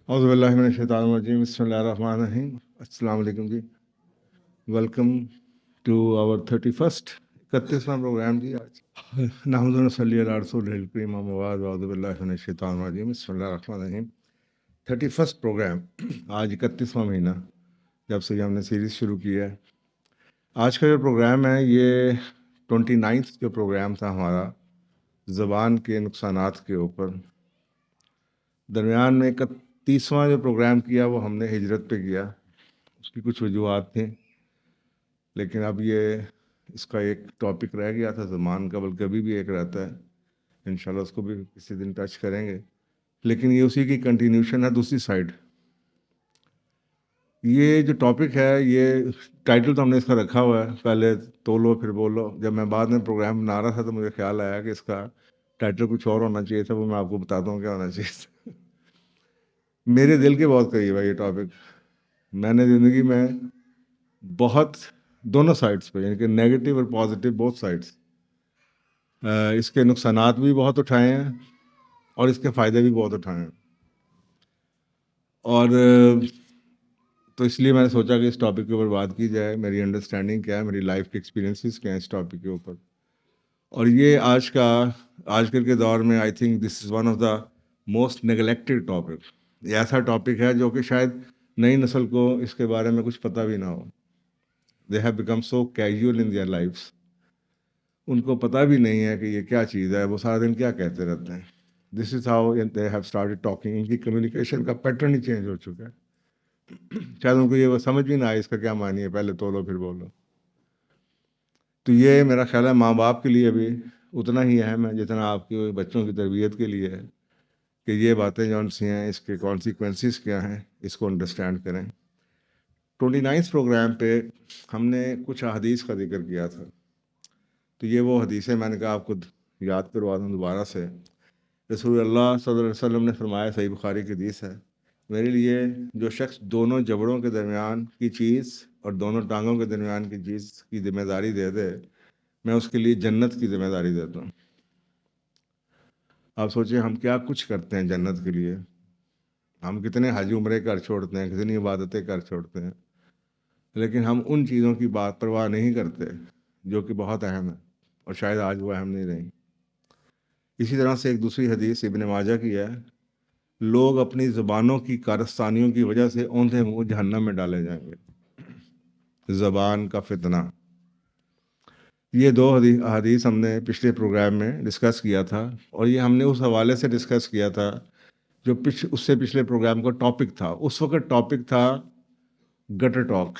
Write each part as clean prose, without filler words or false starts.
اعوذ باللہ من الشیطان الرجیم، بسم اللہ الرحمن الرحیم۔ السلام علیکم جی، ویلکم ٹو آور 31واں پروگرام جی۔ آج نحمد و نصلی علی رسول الکریم، اما بعد، اعوذ باللہ من الشیطان الرجیم، بسم اللہ الرحمن الرحیم۔ 31 پروگرام، آج 31واں مہینہ جب سے ہم نے سیریز شروع کی ہے۔ آج کا جو پروگرام ہے یہ 29 جو پروگرام تھا ہمارا زبان کے نقصانات کے اوپر، درمیان میں 31واں جو پروگرام کیا وہ ہم نے ہجرت پہ کیا۔ اس کی کچھ وجوہات تھیں، لیکن اب یہ اس کا ایک ٹاپک رہ گیا تھا زبان کا، بلکہ ابھی بھی ایک رہتا ہے، انشاءاللہ اس کو بھی کسی دن ٹچ کریں گے، لیکن یہ اسی کی کنٹینیوشن ہے دوسری سائڈ۔ یہ جو ٹاپک ہے، یہ ٹائٹل تو ہم نے اس کا رکھا ہوا ہے، پہلے تولو پھر بولو۔ جب میں بعد میں پروگرام بنا رہا تھا تو مجھے خیال آیا کہ اس کا ٹائٹل کچھ اور ہونا چاہیے تھا، وہ میں آپ کو بتاتا ہوں کیا ہونا چاہیے تھا۔ میرے دل کے بہت قریب ہے یہ ٹاپک۔ میں نے زندگی میں بہت دونوں سائڈس پہ، یعنی کہ نیگیٹو اور پازیٹیو بہت سائڈس، اس کے نقصانات بھی بہت اٹھائے ہیں اور اس کے فائدے بھی بہت اٹھائے ہیں، اور تو اس لیے میں نے سوچا کہ اس ٹاپک کے اوپر بات کی جائے، میری انڈرسٹینڈنگ کیا ہے، میری لائف کے ایکسپیرینسز کیا ہیں اس ٹاپک کے اوپر۔ اور یہ آج کل کے دور میں I think this is one of the most neglected topic. یہ ایسا ٹاپک ہے جو کہ شاید نئی نسل کو اس کے بارے میں کچھ پتہ بھی نہ ہو۔ They have become so casual in their lives, ان کو پتہ بھی نہیں ہے کہ یہ کیا چیز ہے، وہ سارا دن کیا کہتے رہتے ہیں۔ This is how they have started talking. ان کی کمیونیکیشن کا پیٹرن ہی چینج ہو چکا ہے۔ شاید ان کو یہ سمجھ بھی نہ آئے اس کا کیا معنی ہے، پہلے تولو پھر بولو۔ تو یہ میرا خیال ہے ماں باپ کے لیے بھی اتنا ہی اہم ہے جتنا آپ کے بچوں کی تربیت کے لیے ہے، کہ یہ باتیں جون سی ہیں اس کے کانسیکوینسز کیا ہیں، اس کو انڈرسٹینڈ کریں۔ 29 پروگرام پہ ہم نے کچھ احادیث کا ذکر کیا تھا، تو یہ وہ حدیثیں میں نے کہا آپ کو یاد کروا دوں دوبارہ سے۔ رسول اللہ صلی اللہ علیہ وسلم نے فرمایا، صحیح بخاری کی حدیث ہے، میرے لیے جو شخص دونوں جبڑوں کے درمیان کی چیز اور دونوں ٹانگوں کے درمیان کی چیز کی ذمہ داری دے دے، میں اس کے لیے جنت کی ذمہ داری دیتا ہوں۔ آپ سوچیں ہم کیا کچھ کرتے ہیں جنت کے لیے، ہم کتنے حج عمرے کر چھوڑتے ہیں، کتنی عبادتیں کر چھوڑتے ہیں، لیکن ہم ان چیزوں کی بات پرواہ نہیں کرتے جو کہ بہت اہم ہے، اور شاید آج وہ اہم نہیں رہی۔ اسی طرح سے ایک دوسری حدیث ابن ماجہ کی ہے، لوگ اپنی زبانوں کی کارستانیوں کی وجہ سے اوندھے منہ جہنم میں ڈالے جائیں گے۔ زبان کا فتنہ، یہ دو حدیث ہم نے پچھلے پروگرام میں ڈسکس کیا تھا، اور یہ ہم نے اس حوالے سے ڈسکس کیا تھا جو اس سے پچھلے پروگرام کا ٹاپک تھا۔ اس وقت ٹاپک تھا گٹر ٹاک،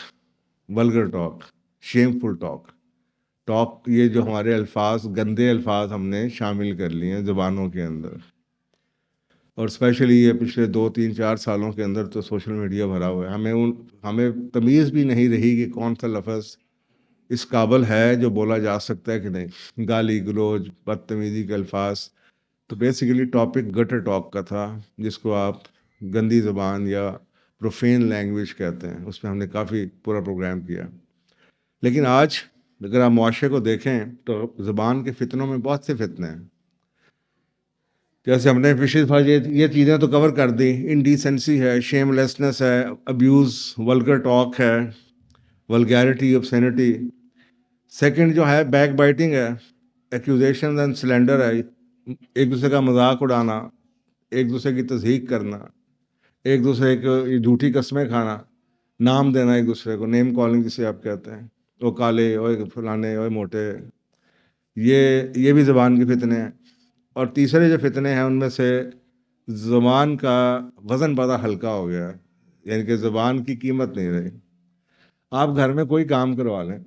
ولگر ٹاک، شیم فل ٹاک۔ یہ جو ہمارے الفاظ، گندے الفاظ ہم نے شامل کر لیے ہیں زبانوں کے اندر، اور اسپیشلی یہ پچھلے 2-3-4 سالوں کے اندر تو سوشل میڈیا بھرا ہوا ہے۔ ہمیں تمیز بھی نہیں رہی کہ کون سا لفظ اس قابل ہے جو بولا جا سکتا ہے کہ نہیں، گالی گلوچ، بدتمیزی کے الفاظ۔ تو بیسیکلی ٹاپک گٹر ٹاک کا تھا، جس کو آپ گندی زبان یا پروفین لینگویج کہتے ہیں۔ اس میں ہم نے کافی پورا پروگرام کیا۔ لیکن آج اگر آپ معاشرے کو دیکھیں تو زبان کے فتنوں میں بہت سے فتنے ہیں۔ جیسے ہم نے پچھلی دفعہ یہ چیزیں تو کور کر دی، انڈیسنسی ہے، شیم لیسنس ہے، ابیوز، ولگر ٹاک ہے، ولگیرٹی، obscenity۔ سیکنڈ جو ہے بیک بائٹنگ ہے، ایکوزیشن اینڈ سلینڈر ہے، ایک دوسرے کا مذاق اڑانا، ایک دوسرے کی تضحیق کرنا، ایک دوسرے کو جھوٹی قسمیں کھانا، نام دینا ایک دوسرے کو، نیم کالنگ جسے آپ کہتے ہیں، او کالے، او فلانے، او موٹے، یہ بھی زبان کے فتنے ہیں۔ اور تیسرے جو فتنے ہیں ان میں سے زبان کا وزن بڑا ہلکا ہو گیا ہے، یعنی کہ زبان کی قیمت نہیں رہی۔ آپ گھر میں کوئی کام کروا لیں،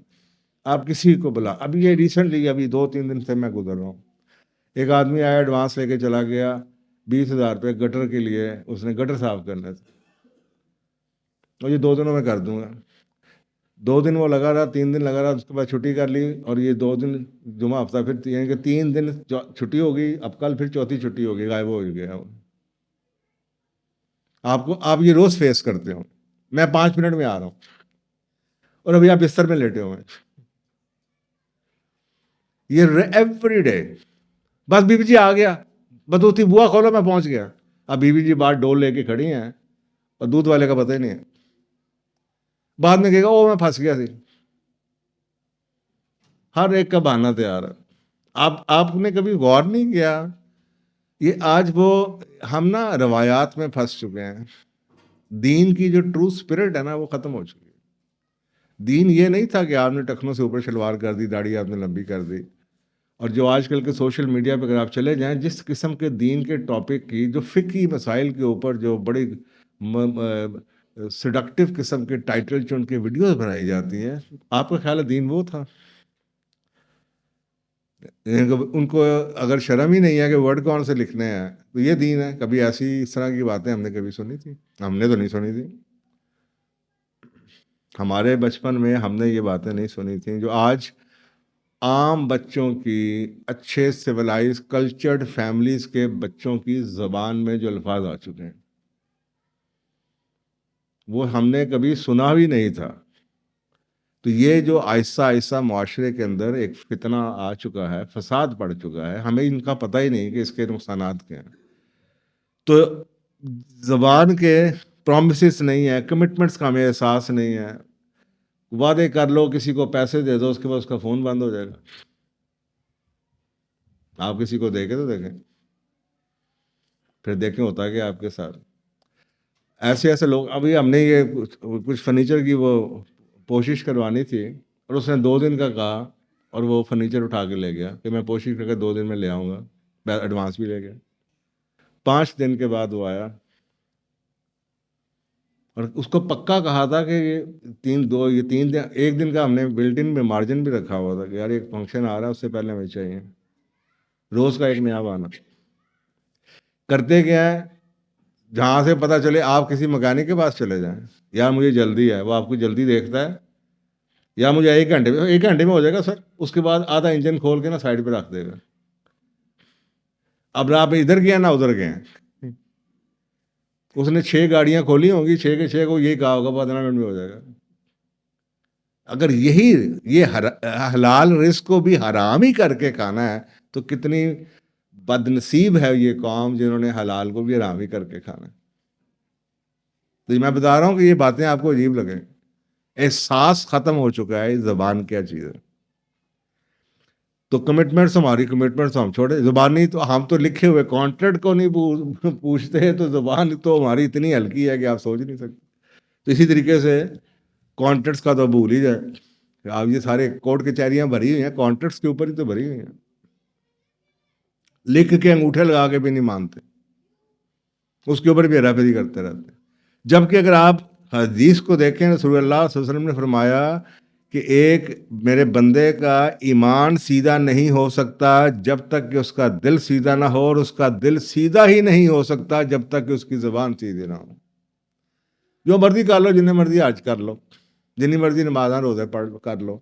آپ کسی کو بلا، ابھی یہ ریسنٹلی ابھی 2-3 دن سے میں گزر رہا ہوں، ایک آدمی آیا ایڈوانس لے کے چلا گیا 20,000 روپے گٹر کے لیے، اس نے گٹر صاف کرنے تھے، اور یہ 2 دنوں میں کر دوں گا۔ 2 دن وہ لگا رہا، 3 دن لگا رہا، اس کے بعد چھٹی کر لی، اور یہ 2 دن جمعہ ہفتہ، پھر یعنی کہ 3 دن چھٹی ہوگی، اب کل پھر چوتھی چھٹی ہوگی، غائب ہو گیا وہ۔ آپ یہ روز فیس کرتے ہو، میں 5 منٹ میں آ رہا ہوں، اور ابھی آپ بستر میں لیٹے ہوئے ہیں، یہ ایوری ڈے۔ بس بی بی جی آ گیا، بدوتی بوا کھولو میں پہنچ گیا۔ اب بی بی جی بات ڈول لے کے کھڑی ہیں، اور دودھ والے کا پتہ ہی نہیں ہے. بعد میں کہے گا او میں پھنس گیا تھی. ہر ایک کا بہانہ تیار ہے. آپ نے کبھی غور نہیں کیا؟ یہ آج وہ ہم نا روایات میں پھنس چکے ہیں. دین کی جو ٹرو اسپرٹ ہے نا وہ ختم ہو چکی ہے. دین یہ نہیں تھا کہ آپ نے ٹخنوں سے اوپر شلوار کر دی, داڑھی آپ نے لمبی کر دی. اور جو آج کل کے سوشل میڈیا پہ اگر آپ چلے جائیں, جس قسم کے دین کے ٹاپک کی, جو فقہی مسائل کے اوپر جو بڑی سیڈکٹیو قسم کے ٹائٹل چن کے ویڈیوز بنائی جاتی ہیں, آپ کا خیال ہے دین وہ تھا؟ ان کو اگر شرم ہی نہیں ہے کہ ورڈ کون سے لکھنے ہیں تو یہ دین ہے؟ کبھی ایسی اس طرح کی باتیں ہم نے کبھی سنی تھی؟ ہم نے تو نہیں سنی تھی. ہمارے بچپن میں ہم نے یہ باتیں نہیں سنی تھیں جو آج عام بچوں کی, اچھے سویلائز کلچرڈ فیملیز کے بچوں کی زبان میں جو الفاظ آ چکے ہیں وہ ہم نے کبھی سنا بھی نہیں تھا. تو یہ جو آہستہ آہستہ معاشرے کے اندر ایک فتنہ آ چکا ہے, فساد پڑ چکا ہے, ہمیں ان کا پتہ ہی نہیں کہ اس کے نقصانات کیا ہیں. تو زبان کے پرومسز نہیں ہے, کمٹمنٹس کا ہمیں احساس نہیں ہے. وعدے کر لو, کسی کو پیسے دے دو, اس کے بعد اس کا فون بند ہو جائے گا. آپ کسی کو دیکھیں تو دیکھیں, پھر دیکھیں ہوتا ہے کہ آپ کے ساتھ ایسے لوگ. ابھی ہم نے یہ کچھ فرنیچر کی وہ کوشش کروانی تھی اور اس نے 2 دن کا کہا اور وہ فرنیچر اٹھا کے لے گیا کہ میں کوشش کر کے 2 دن میں لے آؤں گا, ایڈوانس بھی لے گیا. 5 دن کے بعد وہ آیا اور اس کو پکا کہا تھا کہ یہ 3 دن, 1 دن کا ہم نے بلٹن میں مارجن بھی رکھا ہوا تھا کہ یار ایک فنکشن آ رہا ہے, اس سے پہلے ہمیں چاہیے. روز کا ایک نیا بہانہ. کرتے کیا ہے, جہاں سے پتہ چلے آپ کسی مکینک کے پاس چلے جائیں, یار مجھے جلدی ہے, وہ آپ کو جلدی دیکھتا ہے, یا مجھے 1 گھنٹے میں ہو جائے گا سر. اس کے بعد آدھا انجن کھول کے نا سائڈ پہ رکھ دے گا. اب آپ ادھر گئے نہ ادھر گئے. اس نے 6 گاڑیاں کھولی ہوں گی, 6 کے 6 کو یہی کہا ہوگا 15 منٹ میں ہو جائے گا. اگر یہ حلال رزق کو بھی حرام ہی کر کے کھانا ہے تو کتنی بد نصیب ہے یہ قوم جنہوں نے حلال کو بھی حرام ہی کر کے کھانا ہے. تو میں بتا رہا ہوں کہ یہ باتیں آپ کو عجیب لگیں. احساس ختم ہو چکا ہے زبان کیا چیز ہے. تو کمٹمنٹس, ہماری کمٹمنٹس ہم چھوڑے. زبان نہیں تو ہم تو لکھے ہوئے کانٹریکٹ کو نہیں پوچھتے, تو زبان تو ہماری اتنی ہلکی ہے کہ آپ سوچ نہیں سکتے. تو اسی طریقے سے کانٹریکٹس کا تو بھول ہی جائے. آپ یہ سارے کورٹ کچہریاں بھری ہوئی ہیں کانٹریکٹس کے اوپر ہی تو بھری ہوئی ہیں. لکھ کے انگوٹھے لگا کے بھی نہیں مانتے, اس کے اوپر بھی ہیرا پھیری کرتے رہتے ہیں. جبکہ اگر آپ حدیث کو دیکھیں, رسول اللہ صلی اللہ علیہ وسلم نے فرمایا کہ ایک میرے بندے کا ایمان سیدھا نہیں ہو سکتا جب تک کہ اس کا دل سیدھا نہ ہو, اور اس کا دل سیدھا ہی نہیں ہو سکتا جب تک کہ اس کی زبان سیدھی نہ ہو. جو مرضی کر لو, جنہیں مرضی حج کر لو, جتنی مرضی نمازاں روزے پڑھ کر لو,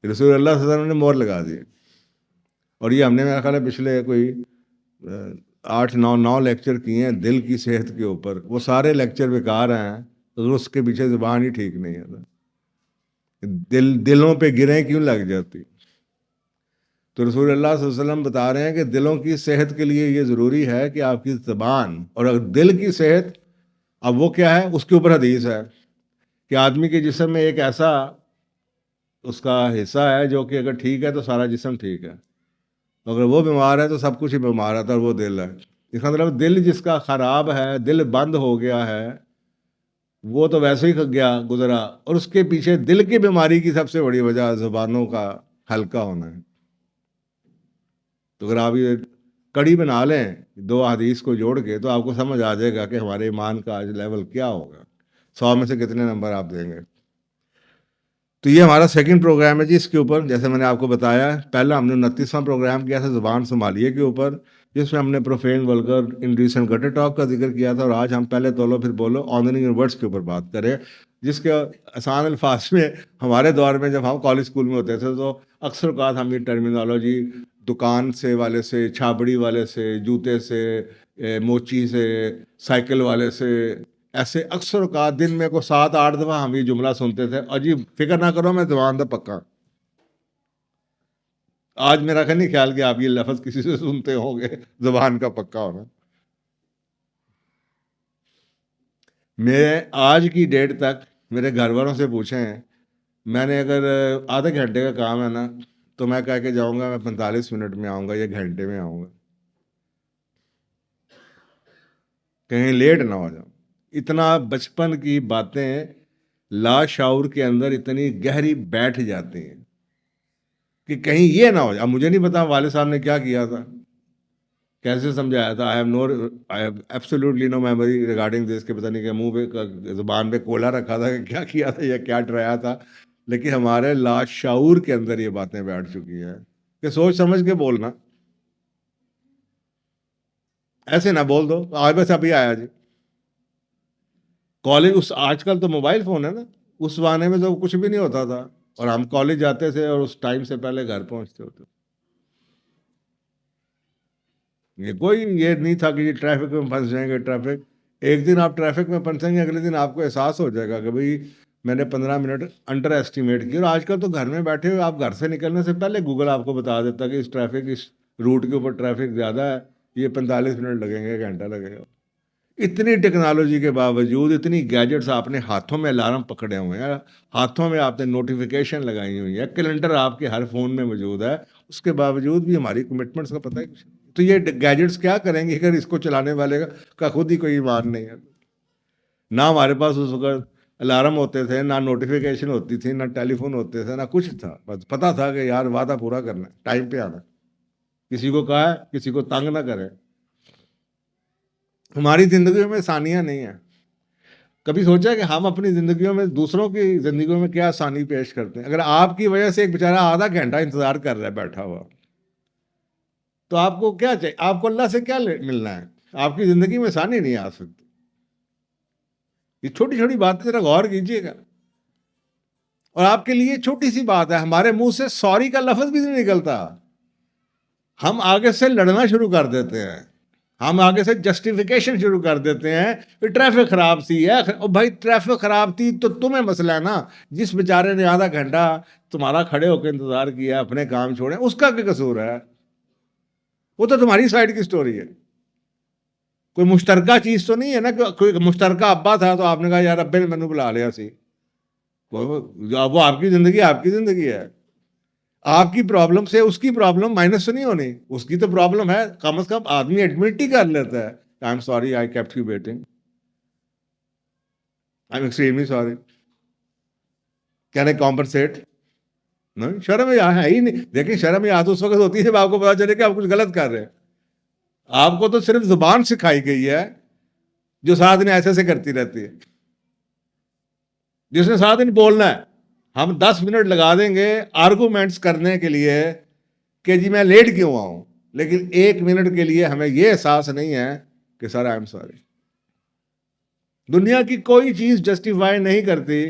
رسول اللہ صلی اللہ علیہ وسلم نے مور لگا دی. اور یہ ہم نے میرا خیال ہے پچھلے کوئی 8-9 لیکچر کیے ہیں دل کی صحت کے اوپر. وہ سارے لیکچر بیکار ہیں, اس کے پیچھے زبان ہی ٹھیک نہیں ہے. دلوں پہ گریں کیوں لگ جاتی؟ تو رسول اللہ صلی اللہ علیہ وسلم بتا رہے ہیں کہ دلوں کی صحت کے لیے یہ ضروری ہے کہ آپ کی زبان, اور اگر دل کی صحت, اب وہ کیا ہے, اس کے اوپر حدیث ہے کہ آدمی کے جسم میں ایک ایسا اس کا حصہ ہے جو کہ اگر ٹھیک ہے تو سارا جسم ٹھیک ہے, اگر وہ بیمار ہے تو سب کچھ ہی بیمار ہے, اور وہ دل ہے. اس کا مطلب دل جس کا خراب ہے, دل بند ہو گیا ہے, وہ تو ویسے ہی گیا گزرا, اور اس کے پیچھے دل کی بیماری کی سب سے بڑی وجہ زبانوں کا ہلکا ہونا ہے. تو اگر آپ یہ کڑی بنا لیں 2 حدیث کو جوڑ کے, تو آپ کو سمجھ آ جائے گا کہ ہمارے ایمان کا آج لیول کیا ہوگا. 100 میں سے کتنے نمبر آپ دیں گے. تو یہ ہمارا سیکنڈ پروگرام ہے جی. اس کے اوپر جیسے میں نے آپ کو بتایا, پہلا ہم نے 29واں پروگرام کیا تھا زبان سنبھالیے کے اوپر, جس میں ہم نے پروفین, ولگر, انڈیسنٹ, گٹر ٹاک کا ذکر کیا تھا. اور آج ہم پہلے تولو پھر بولو, آنرنگ ورڈس کے اوپر بات کریں, جس کے آسان الفاظ میں ہمارے دور میں جب ہم کالج اسکول میں ہوتے تھے تو اکثر اوقات ہم یہ ٹرمینالوجی دکان سے والے سے, چھابڑی والے سے, جوتے سے, موچی سے, سائیکل والے سے, ایسے اکثر اوقات دن میں کو 7-8 دفعہ ہم یہ جملہ سنتے تھے. اور جی فکر نہ کرو, میں زبان دا پکا. آج میرا نہیں خیال کہ آپ یہ لفظ کسی سے سنتے ہوں گے, زبان کا پکا ہونا. میں آج کی ڈیٹ تک میرے گھر والوں سے پوچھیں ہیں، میں نے اگر آدھے گھنٹے کا کام ہے نا تو میں کہہ کے جاؤں گا میں 45 منٹ میں آؤں گا یا گھنٹے میں آؤں گا، کہیں لیٹ نہ ہو جاؤں. اتنا بچپن کی باتیں لاشعور کے اندر اتنی گہری بیٹھ جاتی ہیں کہ کہیں یہ نہ ہو جائے. اب مجھے نہیں پتا والد صاحب نے کیا کیا تھا، کیسے سمجھایا تھا. I have absolutely no memory regarding this, کہ پتہ نہیں کہ منہ پہ زبان پہ کولا رکھا تھا کہ کیا کیا تھا یا کیا ڈرایا تھا، لیکن ہمارے لاشعور کے اندر یہ باتیں بیٹھ چکی ہیں کہ سوچ سمجھ کے بولنا، ایسے نہ بول دو آج بس ابھی آیا جی کالج. اس آج کل تو موبائل فون ہے نا، اس زمانے میں تو کچھ بھی نہیں ہوتا تھا اور ہم کالج جاتے تھے اور اس ٹائم سے پہلے گھر پہنچتے ہوتے. یہ کوئی یہ نہیں تھا کہ یہ ٹریفک میں پھنس جائیں گے. ٹریفک ایک دن آپ ٹریفک میں پھنسیں گے، اگلے دن آپ کو احساس ہو جائے گا کہ بھئی میں نے 15 منٹ انڈر ایسٹیمیٹ کی. اور آج کل تو گھر میں بیٹھے ہوئے آپ گھر سے نکلنے سے پہلے گوگل آپ کو بتا دیتا کہ اس ٹریفک اس روٹ کے اوپر ٹریفک زیادہ ہے، یہ 45 منٹ لگیں گے، گھنٹہ لگے گا. اتنی ٹیکنالوجی کے باوجود، اتنی گیجٹس آپ نے ہاتھوں میں الارم پکڑے ہوئے ہیں، ہاتھوں میں آپ نے نوٹیفیکیشن لگائی ہوئی ہے، کیلنڈر آپ کے ہر فون میں موجود ہے، اس کے باوجود بھی ہماری کمٹمنٹس کا پتہ ہی کچھ نہیں. تو یہ گیجٹس کیا کریں گے اگر اس کو چلانے والے کا خود ہی کوئی ایمان نہیں ہے. نہ ہمارے پاس اس وقت الارم ہوتے تھے، نہ نوٹیفیکیشن ہوتی تھی، نہ ٹیلی فون ہوتے تھے، نہ کچھ تھا. بس پتہ تھا کہ یار وعدہ پورا کرنا ہے، ٹائم پہ آنا، کسی کو کہا ہے کسی کو تنگ نہ کرے. ہماری زندگیوں میں آسانیاں نہیں ہیں. کبھی سوچا کہ ہم اپنی زندگیوں میں دوسروں کی زندگیوں میں کیا آسانی پیش کرتے ہیں؟ اگر آپ کی وجہ سے ایک بیچارہ آدھا گھنٹہ انتظار کر رہا ہے بیٹھا ہوا، تو آپ کو کیا چاہیے؟ آپ کو اللہ سے کیا ملنا ہے؟ آپ کی زندگی میں آسانی نہیں آ سکتی. یہ چھوٹی چھوٹی باتیں ذرا غور کیجیے گا. اور آپ کے لیے چھوٹی سی بات ہے، ہمارے منہ سے سوری کا لفظ بھی نہیں نکلتا، ہم آگے سے لڑنا شروع کر دیتے ہیں، ہم آگے سے جسٹیفیکیشن شروع کر دیتے ہیں کہ ٹریفک خراب سی ہے. او بھائی ٹریفک خراب تھی تو تمہیں مسئلہ ہے نا. جس بیچارے نے آدھا گھنٹہ تمہارا کھڑے ہو کے انتظار کیا، اپنے کام چھوڑے، اس کا کیا قصور ہے؟ وہ تو تمہاری سائڈ کی سٹوری ہے. کوئی مشترکہ چیز تو نہیں ہے نا، کہ کوئی مشترکہ ابا تھا تو آپ نے کہا یار ابے نے مینوں بلا لیا سی. وہ آپ کی زندگی ہے. آپ کی پرابلم سے اس کی پرابلم مائنس تو نہیں ہونی. اس کی تو پرابلم ہے، کم از کم آدمی ایڈمٹ ہی کر لیتا ہے I am sorry I kept you waiting, I am extremely sorry, can I compensate. نہیں، شرم یہاں ہے ہی نہیں. دیکھیں شرم یہاں تو اس وقت ہوتی ہے جب آپ کو پتا چلے کہ آپ کچھ غلط کر رہے ہیں. آپ کو تو صرف زبان سکھائی گئی ہے جو ساتھ دن ایسے کرتی رہتی ہے، جس نے ساتھ دن بولنا ہے. ہم 10 منٹ لگا دیں گے آرگومنٹس کرنے کے لیے کہ جی میں لیٹ کیوں آؤں، لیکن 1 منٹ کے لیے ہمیں یہ احساس نہیں ہے کہ سر آئی ایم سوری. دنیا کی کوئی چیز جسٹیفائی نہیں کرتی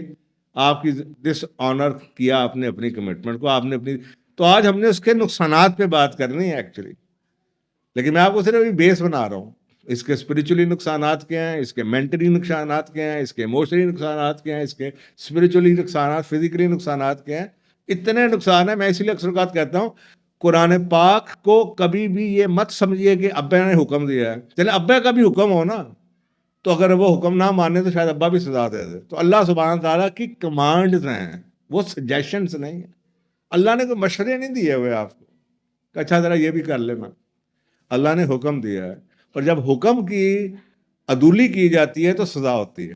آپ کی ڈس آنر کیا آپ نے اپنی کمٹمنٹ کو، آپ نے اپنی. تو آج ہم نے اس کے نقصانات پہ بات کرنی ہے ایکچولی، لیکن میں آپ کو صرف ابھی بیس بنا رہا ہوں. اس کے اسپریچولی نقصانات کیا ہیں، اس کے مینٹلی نقصانات کیا ہیں، اس کے ایموشنلی نقصانات کیا ہیں، اس کے اسپریچولی نقصانات، فزیکلی نقصانات کیا ہیں. اتنے نقصان ہیں. میں اسی لیے اکثر اوقات کہتا ہوں قرآن پاک کو کبھی بھی یہ مت سمجھیے کہ ابا نے حکم دیا ہے. چلے ابا کا بھی حکم ہو نا، تو اگر وہ حکم نہ مانے تو شاید ابا بھی سزا دے دے. تو اللہ سبحانہ تعالیٰ کی کمانڈز ہیں، وہ سجیشنز نہیں ہیں. اللہ نے کوئی مشورے نہیں دیے ہوئے آپ کو کہ اچھا ذرا یہ بھی کر لینا. اللہ نے حکم دیا ہے، اور جب حکم کی عدولی کی جاتی ہے تو سزا ہوتی ہے.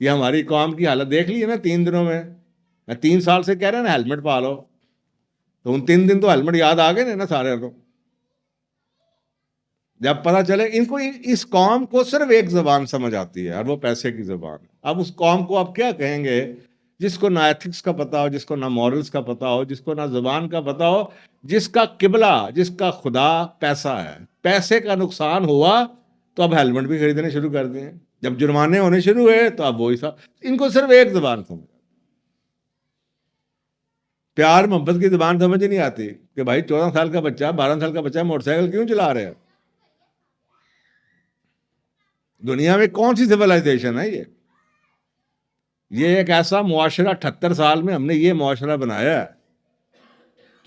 یہ ہماری قوم کی حالت دیکھ لی ہے نا 3 دنوں میں. 3 سال سے کہہ رہے ہیں نا ہیلمٹ پا لو، تو ان 3 دن تو ہیلمٹ یاد آ گئے نا سارے کو. جب پتہ چلے ان کو، اس قوم کو صرف ایک زبان سمجھ آتی ہے اور وہ پیسے کی زبان. اب اس قوم کو آپ کیا کہیں گے جس کو نہ ایتھکس کا پتہ ہو، جس کو نہ مورلز کا پتہ ہو، جس کو نہ زبان کا پتہ ہو، جس کا قبلہ، جس کا خدا پیسہ ہے. پیسے کا نقصان ہوا تو اب ہیلمٹ بھی خریدنے شروع کر دیے. جب جرمانے ہونے شروع ہوئے تو اب وہی سب. ان کو صرف ایک زبان سمجھ، پیار محبت کی زبان سمجھ نہیں آتی کہ بھائی 14 سال کا بچہ، 12 سال کا بچہ موٹر سائیکل کیوں چلا رہے ہیں. دنیا میں کون سی سویلائزیشن ہے یہ ایک ایسا معاشرہ 78 سال میں ہم نے یہ معاشرہ بنایا ہے.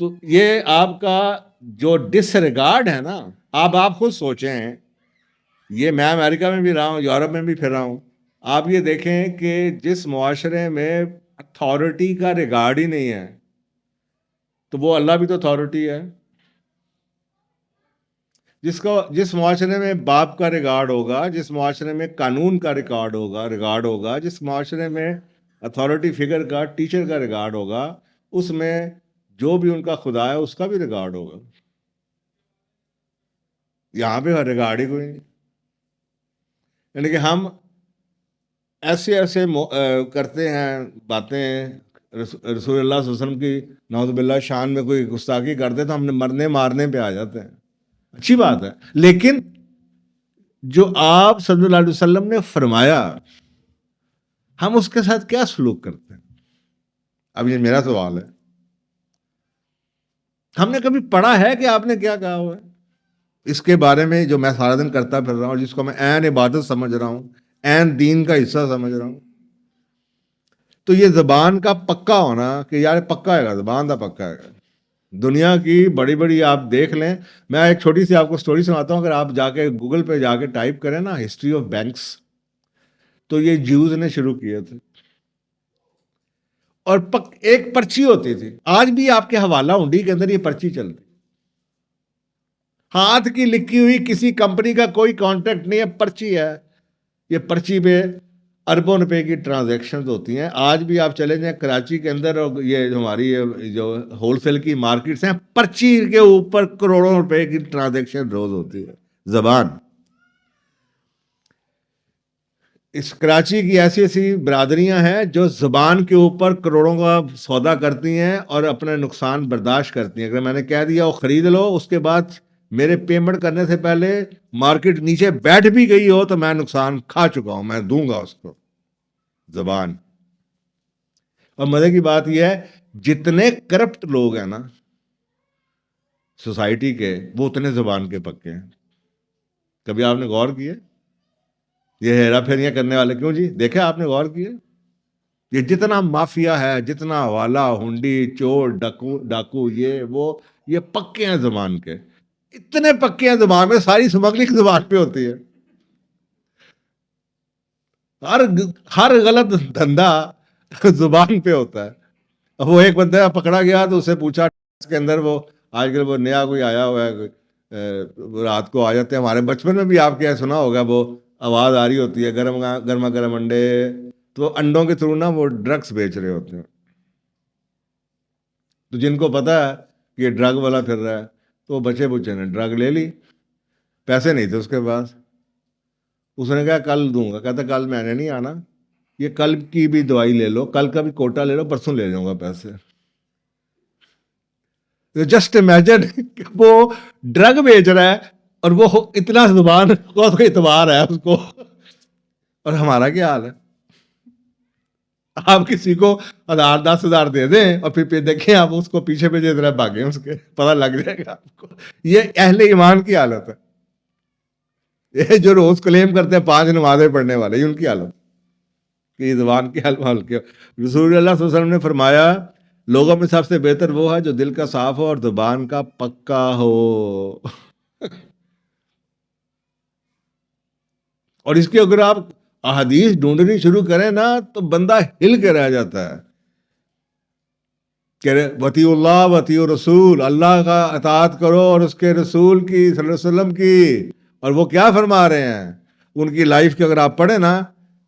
تو یہ آپ کا جو ڈس ریگارڈ ہے نا، آپ خود سوچیں یہ میں امریکہ میں بھی رہا ہوں، یورپ میں بھی پھر رہا ہوں. آپ یہ دیکھیں کہ جس معاشرے میں اتھارٹی کا ریگارڈ ہی نہیں ہے، تو وہ اللہ بھی تو اتھارٹی ہے. جس معاشرے میں باپ کا ریگارڈ ہوگا، جس معاشرے میں قانون کا ریگارڈ ہوگا، جس معاشرے میں اتھارٹی فگر کا، ٹیچر کا ریگارڈ ہوگا، اس میں جو بھی ان کا خدا ہے اس کا بھی ریگارڈ ہوگا. یہاں پہ ریگارڈ ہی کوئی نہیں. یعنی کہ ہم ایسے کرتے ہیں باتیں. رسول اللہ صلی اللہ علیہ وسلم کی نعوذ باللہ شان میں کوئی گستاخی کرتے تو ہم نے مرنے مارنے پہ آ جاتے ہیں. اچھی بات ہے، لیکن جو آپ صلی اللہ علیہ وسلم نے فرمایا ہم اس کے ساتھ کیا سلوک کرتے ہیں؟ اب یہ میرا سوال ہے. ہم نے کبھی پڑھا ہے کہ آپ نے کیا کہا ہوا ہے اس کے بارے میں جو میں سارا دن کرتا پھر رہا ہوں، جس کو میں عین عبادت سمجھ رہا ہوں، عین دین کا حصہ سمجھ رہا ہوں؟ تو یہ زبان کا پکا ہونا کہ یار پکا ہے گا، زبان کا پکا ہے گا. دنیا کی بڑی بڑی آپ دیکھ لیں. میں ایک چھوٹی سی آپ کو سٹوری سناتا ہوں. اگر آپ جا کے گوگل پہ جا کے ٹائپ کریں نا ہسٹری آف بینکس، تو یہ جیوز نے شروع کیے تھے. اور ایک پرچی ہوتی تھی. آج بھی آپ کے حوالہ ہنڈی کے اندر یہ پرچی چلتی، ہاتھ کی لکھی ہوئی، کسی کمپنی کا کوئی کانٹیکٹ نہیں ہے، پرچی ہے. یہ پرچی پہ اربوں روپے کی ٹرانزیکشنز ہوتی ہیں. آج بھی آپ چلے جائیں کراچی کے اندر، اور یہ ہماری جو ہول سیل کی مارکیٹس ہیں، پرچی کے اوپر کروڑوں روپے کی ٹرانزیکشن روز ہوتی ہے. زبان. اس کراچی کی ایسی ایسی برادریاں ہیں جو زبان کے اوپر کروڑوں کا سودا کرتی ہیں اور اپنا نقصان برداشت کرتی ہیں. اگر میں نے کہہ دیا وہ خرید لو، اس کے بعد میرے پیمنٹ کرنے سے پہلے مارکیٹ نیچے بیٹھ بھی گئی ہو تو میں نقصان کھا چکا ہوں، میں دوں گا اس کو. زبان. اور مزے کی بات یہ ہے جتنے کرپٹ لوگ ہیں نا سوسائٹی کے، وہ اتنے زبان کے پکے ہیں. کبھی آپ نے غور کیے یہ ہیرا پھیریاں کرنے والے کیوں جی؟ دیکھیں آپ نے غور کیے یہ جتنا مافیا ہے، جتنا والا ہنڈی چور ڈاکو یہ پکے ہیں زبان کے. اتنے پکے ہیں زبان میں، ساری سمگلنگ زبان پہ ہوتی ہے. ہر غلط دھندا زبان پہ ہوتا ہے. وہ ایک بندہ پکڑا گیا تو اسے پوچھا اس کے اندر، وہ آج کل وہ نیا کوئی آیا ہوا ہے، رات کو آ جاتے ہیں. ہمارے بچپن میں بھی آپ کیا سنا ہوگا، وہ آواز آ رہی ہوتی ہے گرما گرم انڈے، تو انڈوں کے تھرو نا وہ ڈرگس بیچ رہے ہوتے ہیں. تو جن کو پتا ہے کہ یہ ڈرگ والا پھر رہا ہے، تو وہ بچے نے ڈرگ لے لی. پیسے نہیں تھے اس کے پاس. اس نے کہا کل دوں گا. کہتا کل میں نے نہیں آنا، یہ کل کی بھی دوائی لے لو، کل کا بھی کوٹا لے لو، پرسوں لے جاؤں گا پیسے. جسٹ امیجن کہ وہ ڈرگ بیچ رہا ہے اور وہ اتنا زبان کو اعتبار ہے اس کو. اور ہمارا کیا حال ہے؟ آپ کسی کو 10,000 دے دیں اور پھر دیکھیں آپ اس کو پیچھے پہ طرح بھاگیں، اس کے پتہ لگ جائے گا آپ کو. یہ اہل ایمان کی حالت ہے. یہ جو روز کلیم کرتے ہیں 5 نمازیں پڑھنے والے، یہ ان کی حالت کہ یہ زبان کی حالت. رسول اللہ صلی اللہ علیہ وسلم نے فرمایا لوگوں میں سب سے بہتر وہ ہے جو دل کا صاف ہو اور زبان کا پکا ہو. اور اس کی اگر آپ احادیث ڈھونڈنی شروع کریں نا تو بندہ ہل کے رہ جاتا ہے کہ وطیع اللہ وطیع رسول، اللہ کا اطاعت کرو اور اس کے رسول کی صلی اللہ علیہ وسلم کی. اور وہ کیا فرما رہے ہیں ان کی لائف کے اگر آپ پڑھیں نا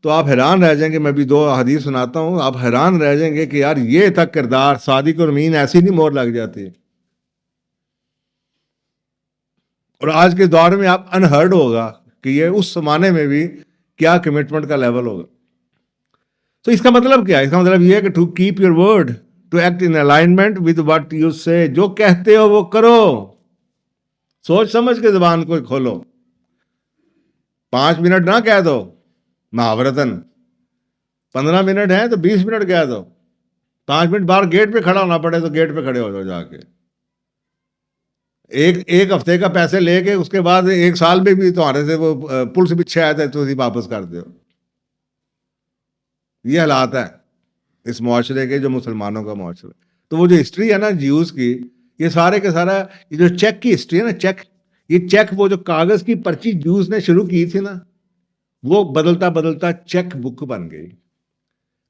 تو آپ حیران رہ جائیں گے. میں بھی 2 حدیث سناتا ہوں، آپ حیران رہ جائیں گے کہ یار یہ تک کردار صادق اور امین ایسی نہیں مور لگ جاتی. اور آج کے دور میں آپ انہرڈ ہوگا کہ یہ اس زمانے میں بھی کیا کمٹمنٹ کا لیول ہوگا. تو اس کا مطلب کیا ہے؟ اس کا مطلب یہ ہے کہ to keep your word, to act in alignment with what you say. جو کہتے ہو وہ کرو، سوچ سمجھ کے زبان کو کھولو. 5 منٹ نہ کہہ دو محاورتاً، 15 منٹ ہیں تو 20 منٹ کہہ دو. 5 منٹ باہر گیٹ پہ کھڑا ہونا پڑے تو گیٹ پہ کھڑے ہو جاؤ جا کے. ایک ہفتے کا پیسے لے کے اس کے بعد 1 سال میں بھی تمہارے سے وہ پل سے پیچھے آئے تھے تو واپس کر دو. یہ حالات ہے اس معاشرے کے، جو مسلمانوں کا معاشرہ. تو وہ جو ہسٹری ہے نا جیوز کی، یہ سارے کے سارا یہ جو چیک کی ہسٹری ہے نا، چیک یہ چیک وہ جو کاغذ کی پرچی جوس نے شروع کی تھی نا، وہ بدلتا بدلتا چیک بک بن گئی،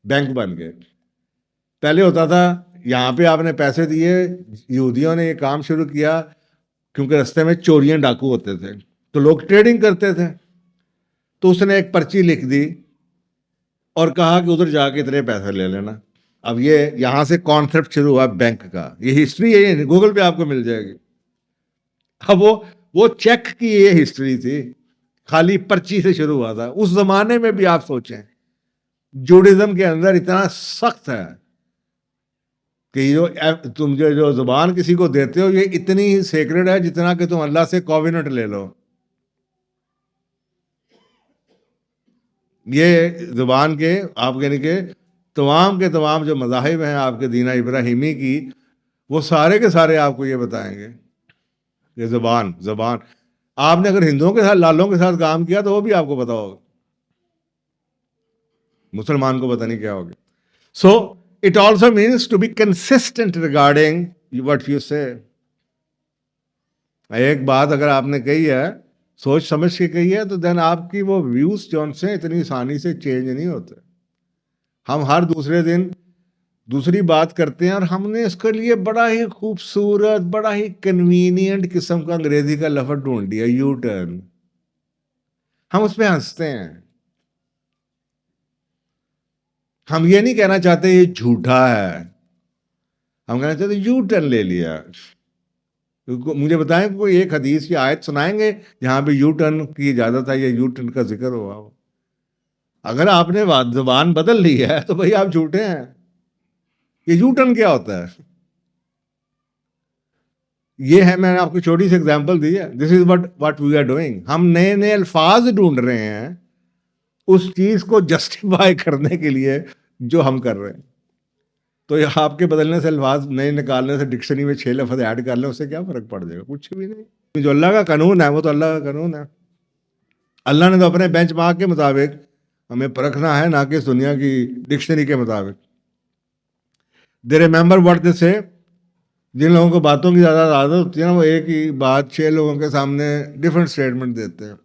بینک بن گئے. پہلے ہوتا تھا یہاں پہ آپ نے پیسے دیے، یہودیوں نے یہ کام شروع کیا کیونکہ رستے میں چوریاں ڈاکو ہوتے تھے تو لوگ ٹریڈنگ کرتے تھے، تو اس نے ایک پرچی لکھ دی اور کہا کہ ادھر جا کے اتنے پیسے لے لینا. اب یہ یہاں سے کانسیپٹ شروع ہوا بینک کا، یہ ہسٹری ہے، یہ گوگل پہ آپ کو مل جائے گی. اب وہ چیک کی یہ ہسٹری تھی، خالی پرچی سے شروع ہوا تھا. اس زمانے میں بھی آپ سوچیں جوڈزم کے اندر اتنا سخت ہے کہ تم جو زبان کسی کو دیتے ہو یہ اتنی ہی سیکرڈ ہے جتنا کہ تم اللہ سے کووننٹ لے لو. یہ زبان کے آپ یعنی کہ تمام کے تمام جو مذاہب ہیں آپ کے دینہ ابراہیمی کی، وہ سارے کے سارے آپ کو یہ بتائیں گے کہ زبان آپ نے اگر ہندوؤں کے ساتھ لالوں کے ساتھ کام کیا تو وہ بھی آپ کو پتا ہوگا، مسلمان کو پتہ نہیں کیا ہوگا. So it also means to be consistent regarding what you say. ایک بات اگر آپ نے کہی ہے سوچ سمجھ کے کہی ہے تو دین آپ کی وہ ویوز جو سے اتنی آسانی سے چینج نہیں ہوتے. ہم ہر دوسرے دن دوسری بات کرتے ہیں اور ہم نے اس کے لیے بڑا ہی خوبصورت بڑا ہی کنوینئنٹ قسم کا انگریزی کا لفظ ڈھونڈ دیا، یو ٹرن. ہم اس پہ ہنستے ہیں. ہم یہ نہیں کہنا چاہتے یہ جھوٹا ہے، ہم کہنا چاہتے یو ٹرن لے لیا. مجھے بتائیں کوئی ایک حدیث کی آیت سنائیں گے جہاں پہ یو ٹرن کی اجازت ہے یا یو ٹرن کا ذکر ہوا ہو. اگر آپ نے زبان بدل لی ہے تو بھائی آپ جھوٹے ہیں. یہ یو ٹرن کیا ہوتا ہے؟ یہ ہے، میں نے آپ کو چھوٹی سی ایگزامپل دی ہے. This is what we are doing. ہم نئے نئے الفاظ ڈھونڈ رہے ہیں اس چیز کو جسٹیفائی کرنے کے لیے جو ہم کر رہے ہیں. تو یہ آپ کے بدلنے سے الفاظ نئے نکالنے سے ڈکشنری میں 6 لفظ ایڈ کر لیں، اس سے کیا فرق پڑ جائے گا؟ کچھ بھی نہیں. جو اللہ کا قانون ہے وہ تو اللہ کا قانون ہے. اللہ نے تو اپنے بینچ مارک کے مطابق ہمیں پرکھنا ہے، نہ کہ اس دنیا کی ڈکشنری کے مطابق. دے ریمبر واٹ دے سے. جن لوگوں کو باتوں کی زیادہ عادت ہوتی ہے نا، وہ ایک ہی بات 6 لوگوں کے سامنے ڈفرینٹ اسٹیٹمنٹ دیتے ہیں.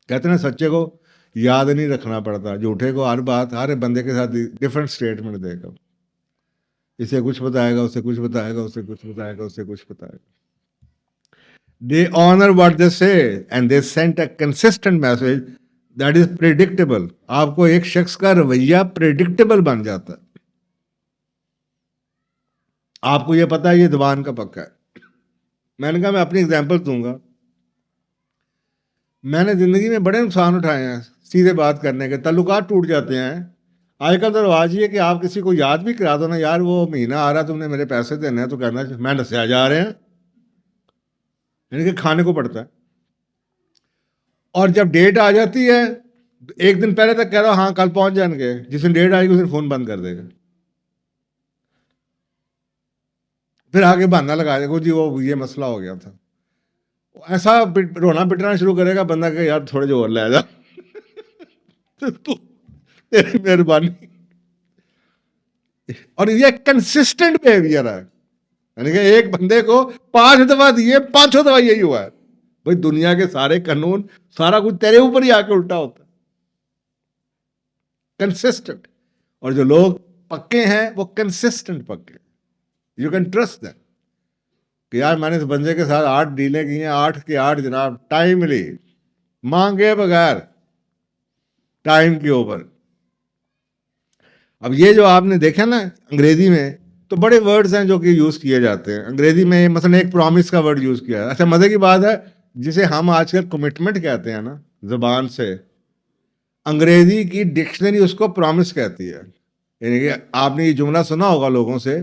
کہتے ہیں سچے کو یاد نہیں رکھنا پڑتا، جھوٹے کو ہر بات ہر بندے کے ساتھ ڈفرینٹ اسٹیٹمنٹ دے گا. اسے کچھ بتائے گا، اسے کچھ بتائے گا، اسے کچھ بتائے گا، اسے کچھ بتائے گا. They honor what they say and they send a consistent message that is predictable. آپ کو ایک شخص کا رویہ پریڈکٹیبل بن جاتا ہے. آپ کو یہ پتا ہے یہ زبان کا پکا ہے. میں نے کہا میں اپنی ایگزامپل دوں گا. میں نے زندگی میں بڑے نقصان اٹھائے ہیں سیدھے بات کرنے کے. تعلقات ٹوٹ جاتے ہیں. آج کل تو رواج یہ ہے کہ آپ کسی کو یاد بھی کرا دو نا، یار وہ مہینہ آ رہا تم نے میرے پیسے دینے ہیں، تو کہنا میں نسیا جا رہے ہیں، یعنی کہ کھانے کو پڑتا ہے. اور جب ڈیٹ آ جاتی ہے ایک دن پہلے تک کہہ رہا ہاں کل پہنچ جائیں گے، جس دن ڈیٹ آئے گی اس دن فون بند کر دے گا. پھر آگے بہانا لگا دے گا جی وہ یہ مسئلہ ہو گیا تھا. ایسا رونا پٹنا شروع کرے گا بندہ کہ یار تھوڑے جو اور لے جا تیری مہربانی. اور یہ کنسسٹنٹ بیہیویئر ہے، یعنی کہ ایک بندے کو 5 دفعہ دیے 5 دفعہ یہی ہوا ہے. بھائی دنیا کے سارے قانون سارا کچھ تیرے اوپر ہی آ کے الٹا ہوتا ہے. کنسسٹنٹ. اور جو لوگ پکے ہیں وہ کنسسٹنٹ پکے. یو کین ٹرسٹ دیم کہ یار میں نے اس بندے کے ساتھ 8 ڈیلیں کی ہیں، 8 کے 8 جناب ٹائملی، مانگے بغیر، ٹائم کے اوپر. اب یہ جو آپ نے دیکھا نا انگریزی میں تو بڑے ورڈز ہیں جو کہ یوز کیے جاتے ہیں انگریزی میں. مثلا ایک پرومس کا ورڈ یوز کیا ہے. اچھا مزے کی بات ہے جسے ہم آج کل کمٹمنٹ کہتے ہیں نا زبان سے، انگریزی کی ڈکشنری اس کو پرومس کہتی ہے. یعنی کہ آپ نے یہ جملہ سنا ہوگا لوگوں سے،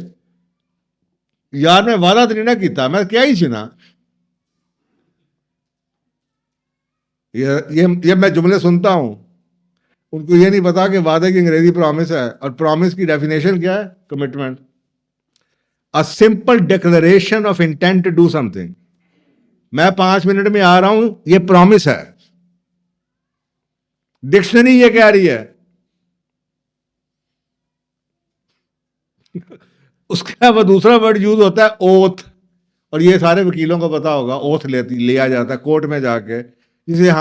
یار میں وعدہ تو نہیں نہ کیتا، میں کیا ہی سنا. یہ میں جملے سنتا ہوں، ان کو یہ نہیں پتا کہ وعدے کی انگریزی پرومس ہے. اور پرومس کی ڈیفینیشن کیا ہے؟ Commitment. A simple declaration of intent to do something. میں 5 منٹ میں آ رہا ہوں، یہ پرومس ہے. ڈکشنری یہ کہہ رہی ہے. اس کے بعد دوسرا ورڈ یوز ہوتا ہے اوتھ. اور یہ سارے وکیلوں کو پتا ہوگا، اوتھ لیا جاتا ہے کورٹ میں جا کے، جسے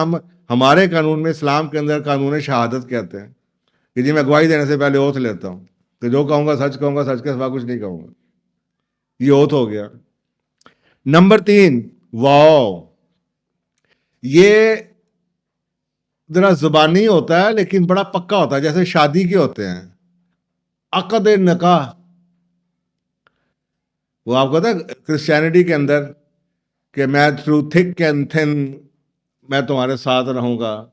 ہمارے قانون میں، اسلام کے اندر قانون شہادت کہتے ہیں کہ جی میں گواہی دینے سے پہلے اوتھ لیتا ہوں کہ جو کہوں گا سچ کہوں گا، سچ کے سوا کچھ نہیں کہوں گا. یہ اوتھ ہو گیا. نمبر 3 واو. یہ ذرا زبانی ہوتا ہے لیکن بڑا پکا ہوتا ہے، جیسے شادی کے ہوتے ہیں. عقد نکاح، وہ آپ کو پتا ہے کرسچینٹی کے اندر کہ میں تھرو تھک اینڈ تھن میں تمہارے ساتھ رہوں گا،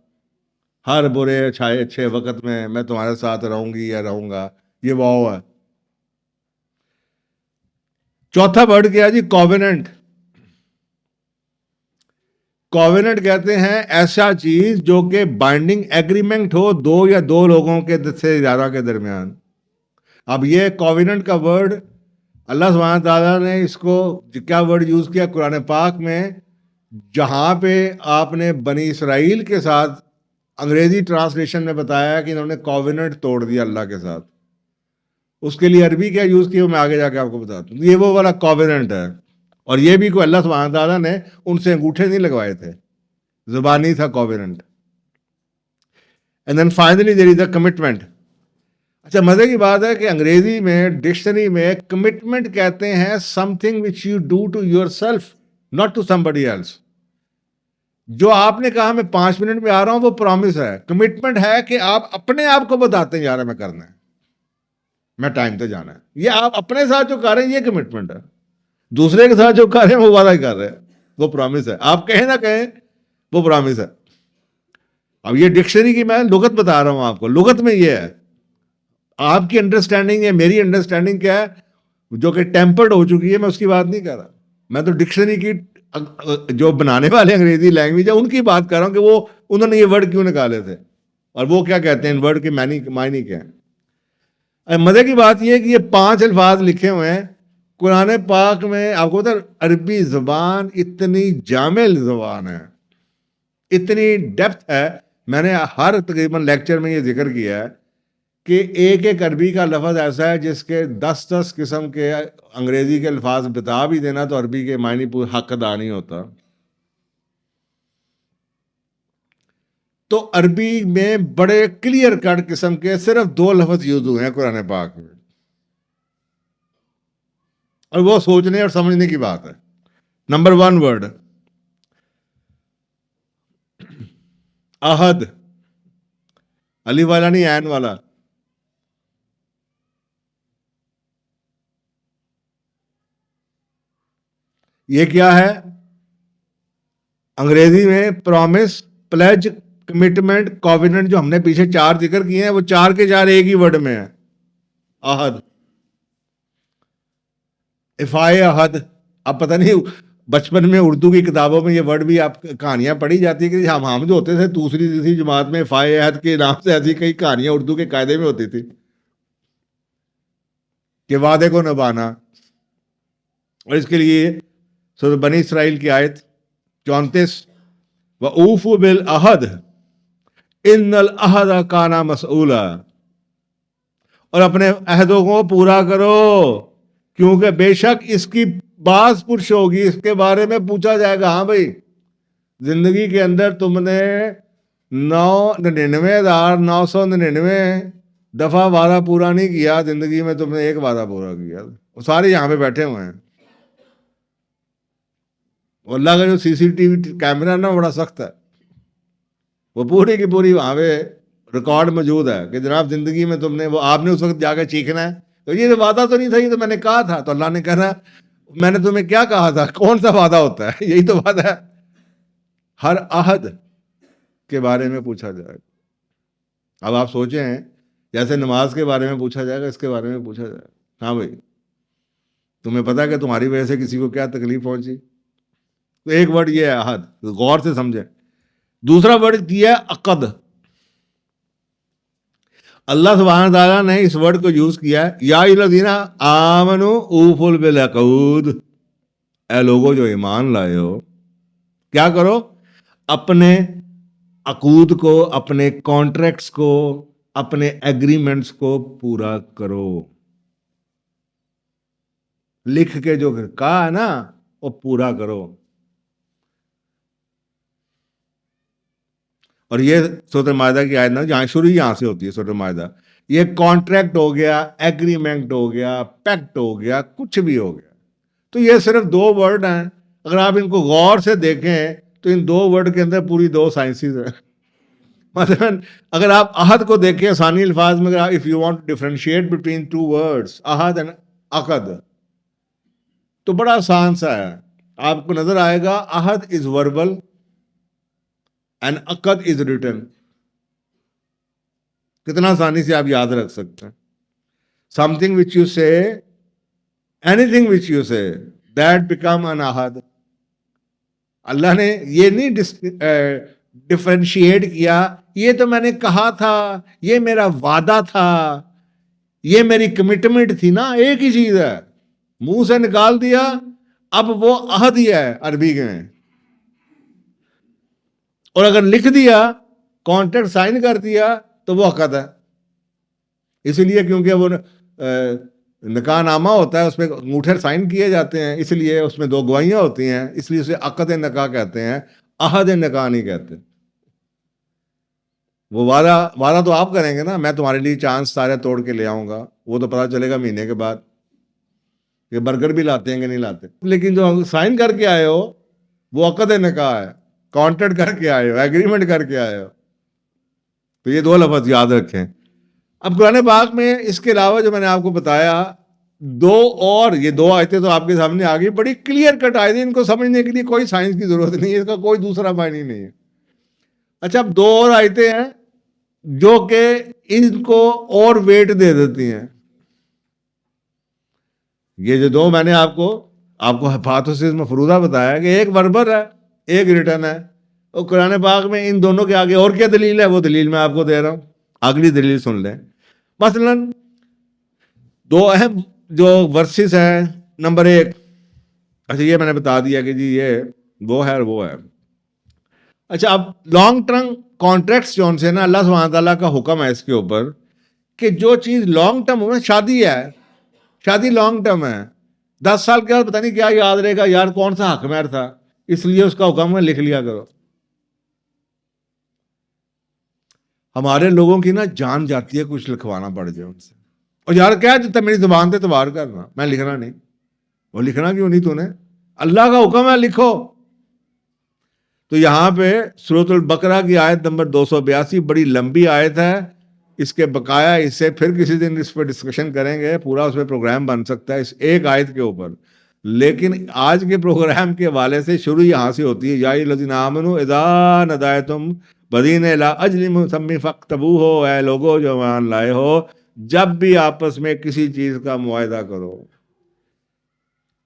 ہر برے اچھے وقت میں تمہارے ساتھ رہوں گی یا رہوں گا. یہ واو ہے. چوتھا ورڈ کیا جی؟ کووننٹ. کووننٹ کہتے ہیں ایسا چیز جو کہ بائنڈنگ ایگریمنٹ ہو دو یا دو لوگوں کے سے زیادہ کے درمیان. اب یہ کووننٹ کا ورڈ اللہ سبحانہ تعالیٰ نے اس کو کیا ورڈ یوز کیا قرآن پاک میں؟ جہاں پہ آپ نے بنی اسرائیل کے ساتھ انگریزی ٹرانسلیشن میں بتایا کہ انہوں نے کووننٹ توڑ دیا اللہ کے ساتھ، اس کے لیے عربی کیا یوز کی وہ میں آگے جا کے آپ کو بتاتا ہوں. یہ وہ والا کووننٹ ہے، اور یہ بھی کوئی اللہ سبحانہ تعالیٰ نے ان سے انگوٹھے نہیں لگوائے تھے، زبانی تھا covenant. And then finally there is a commitment. اچھا مزے کی بات ہے کہ انگریزی میں ڈکشنری میں کمٹمنٹ کہتے ہیں something which you do to yourself not to somebody else. جو آپ نے کہا میں 5 منٹ میں آ رہا ہوں وہ پرومس ہے. کمٹمنٹ ہے کہ آپ اپنے آپ کو بتاتے ہیں یار میں کرنا ہے، میں ٹائم پہ جانا ہے. یہ آپ اپنے ساتھ جو کر رہے ہیں یہ کمٹمنٹ ہے. دوسرے کے ساتھ جو کر رہے ہیں وہ وعدہ ہی کر رہے ہیں، وہ پرومس ہے. آپ کہیں نہ کہیں وہ پرومس ہے. اب یہ ڈکشنری کی میں لغت بتا رہا ہوں آپ کو. لغت میں یہ ہے، آپ کی انڈرسٹینڈنگ ہے، میری انڈرسٹینڈنگ کیا ہے جو کہ ٹیمپرڈ ہو چکی ہے، میں اس کی بات نہیں کر رہا. میں تو ڈکشنری کی جو بنانے والے انگریزی لینگویج ہے ان کی بات کر رہا ہوں کہ وہ انہوں نے یہ ورڈ کیوں نکالے تھے اور وہ کیا کہتے ہیں، ان ورڈ کے معنی کیا ہیں. مزے کی بات یہ ہے کہ یہ 5 الفاظ لکھے ہوئے ہیں قرآن پاک میں. آپ کو پتا عربی زبان اتنی جامع زبان ہے، اتنی ڈیپتھ ہے. میں نے ہر تقریباً لیکچر میں یہ ذکر کیا ہے کہ ایک ایک عربی کا لفظ ایسا ہے جس کے 10 قسم کے انگریزی کے الفاظ بتا بھی دینا تو عربی کے معنی پورا حق ادا نہیں ہوتا. تو عربی میں بڑے کلیئر کٹ قسم کے صرف 2 لفظ یوز ہوئے ہیں قرآن پاک میں، اور وہ سوچنے اور سمجھنے کی بات ہے. نمبر 1 ورڈ عہد، علی والا نہیں عین والا. یہ کیا ہے؟ انگریزی میں پرومس، پلیج، کمٹمنٹ، کووننٹ. جو ہم نے پیچھے 4 ذکر کیے ہیں وہ 4 کے 4 ایک ہی ورڈ میں ہیں. عہد، افائے عہد. اب پتہ نہیں بچپن میں اردو کی کتابوں میں یہ ورڈ بھی آپ کہانیاں پڑھی جاتی ہے کہ ہم جو ہوتے تھے دوسری تیسری جماعت میں افائے عہد کے نام سے ایسی کئی کہانیاں اردو کے قاعدے میں ہوتی تھی کہ وعدے کو نبھانا. اور اس کے لیے سورۃ بنی اسرائیل کی آیت 34 وَأُوفُوا بِالْعَہْدِ إِنَّ الْعَہْدَ كَانَ مَسْئُولًا. اور اپنے عہدوں کو پورا کرو کیونکہ بے شک اس کی باز پرس ہوگی، اس کے بارے میں پوچھا جائے گا. ہاں بھائی، زندگی کے اندر تم نے 99,999 دفعہ وعدہ پورا نہیں کیا، زندگی میں تم نے ایک وعدہ پورا کیا. وہ سارے یہاں پہ بیٹھے ہوئے ہیں. اللہ کا جو CCTV کیمرہ نا بڑا سخت ہے، وہ پوری کی پوری وہاں پہ ریکارڈ موجود ہے کہ جناب زندگی میں تم نے وہ آپ نے اس وقت جا کے چیخنا ہے تو یہ وعدہ تو نہیں تھا، یہ تو میں نے کہا تھا. تو اللہ نے کہا میں نے تمہیں کیا کہا تھا؟ کون سا وعدہ ہوتا ہے؟ یہی تو وعدہ ہے. ہر عہد کے بارے میں پوچھا جائے گا. اب آپ سوچیں جیسے نماز کے بارے میں پوچھا جائے گا، اس کے بارے میں پوچھا جائے گا. ہاں بھائی، تمہیں پتا کہ تمہاری وجہ سے کسی کو کیا تکلیف پہنچی؟ تو ایک ورڈ یہ ہے عہد، غور سے سمجھیں. دوسرا ورڈ یہ ہے عقد. اللہ سبحانہ تعالیٰ نے اس ورڈ کو یوز کیا ہے یا الذین آمنوا اوفوا بالعقود. اے لوگوں جو ایمان لائے ہو، کیا کرو؟ اپنے عقود کو، اپنے کانٹریکٹس کو، اپنے ایگریمنٹس کو پورا کرو. لکھ کے جو کہا ہے نا وہ پورا کرو. اور یہ سورۃ مائدہ کی آیت نا جہاں شروع یہاں سے ہوتی ہے سورۃ مائدہ. یہ کانٹریکٹ ہو گیا, ایگریمنٹ ہو گیا, پیکٹ ہو گیا, کچھ بھی ہو گیا. تو یہ صرف 2 ورڈ ہیں. اگر آپ ان کو غور سے دیکھیں تو ان 2 ورڈ کے اندر پوری 2 سائنسز ہیں. مثلا اگر آپ عہد کو دیکھیں آسانی الفاظ میں, اگر if you want to differentiate between 2 words عہد اینڈ عقد, تو بڑا آسان سا ہے. آپ کو نظر آئے گا عہد از وربل اینڈ عقد از ریٹن. کتنا آسانی سے آپ یاد رکھ سکتے ہیں. سم تھنگ وچ یو سے, اینی تھنگ وچ یو سے, دیٹ بیکم این عہد. اللہ نے یہ نہیں ڈفرینشیٹ کیا, یہ تو میں نے کہا تھا, یہ میرا وعدہ تھا, یہ میری کمٹمنٹ تھی. نا ایک ہی چیز ہے, منہ سے نکال دیا, اب وہ عہد ہی ہے عربی کے میں. اور اگر لکھ دیا, کانٹریکٹ سائن کر دیا, تو وہ عقد ہے. اس لیے کیونکہ وہ نکاح نامہ ہوتا ہے, اس پہ انگوٹھے سائن کیے جاتے ہیں, اس لیے اس میں 2 گواہیاں ہوتی ہیں, اس لیے اسے عقد نکاح کہتے ہیں, عہد نکاح نہیں کہتے. وہ وعدہ تو آپ کریں گے نا, میں تمہارے لیے چانس سارے توڑ کے لے آؤں گا, وہ تو پتہ چلے گا مہینے کے بعد کہ برگر بھی لاتے ہیں کہ نہیں لاتے. لیکن جو سائن کر کے آئے ہو وہ عقد نکاح ہے, کانٹریکٹ کر کے آئے ہو, ایگریمنٹ کر کے آئے ہو. تو یہ 2 لفظ یاد رکھیں. اب قرآن پاک میں اس کے علاوہ جو میں نے آپ کو بتایا 2 اور, یہ 2 آیتیں تو آپ کے سامنے آ گئی, بڑی کلیئر کٹ آیتیں, ان کو سمجھنے کے لیے کوئی سائنس کی ضرورت نہیں ہے, اس کا کوئی دوسرا معنی نہیں ہے. اچھا, اب 2 اور آیتیں ہیں جو کہ ان کو اور ویٹ دے دیتی ہیں. یہ جو 2 میں نے آپ کو ہائپوتھیسس مفروضہ بتایا کہ ایک وربل ہے, ایک ریٹن ہے. اور قرآن پاک میں ان دونوں کے آگے اور کیا دلیل ہے, وہ دلیل میں آپ کو دے رہا ہوں. اگلی دلیل سن لیں. مثلا 2 اہم جو ورسز ہیں. نمبر 1, اچھا یہ میں نے بتا دیا کہ جی یہ وہ ہے اور وہ ہے. اچھا, اب لانگ ٹرم کانٹریکٹس جو سے نا, اللہ سبحانہ تعالیٰ کا حکم ہے اس کے اوپر کہ جو چیز لانگ ٹرم ہو, شادی ہے, شادی لانگ ٹرم ہے, 10 سال کے بعد پتہ نہیں کیا یاد رہے گا یار کون سا حق مہر تھا, اس لیے اس کا حکم ہے لکھ لیا کرو. ہمارے لوگوں کی نا جان جاتی ہے کچھ لکھوانا پڑ جائے ان سے, اور یار کیا جتنا میری زبان پہ تبار کرنا, میں لکھنا نہیں. وہ لکھنا کیوں نہیں, تو نے اللہ کا حکم ہے لکھو. تو یہاں پہ سورۃ البقرہ کی آیت نمبر 282 بڑی لمبی آیت ہے, اس کے بقایا اس سے پھر کسی دن اس پہ ڈسکشن کریں گے, پورا اس پہ پروگرام بن سکتا ہے اس ایک آیت کے اوپر. لیکن آج کے پروگرام کے حوالے سے شروع یہاں سے ہوتی ہے, یا الذین آمنوا اذا نادیتم بدین الی اجل مسمی فاکتبوہ, اے لوگو جو ایمان لائے ہو, جب بھی آپس میں کسی چیز کا معاہدہ کرو.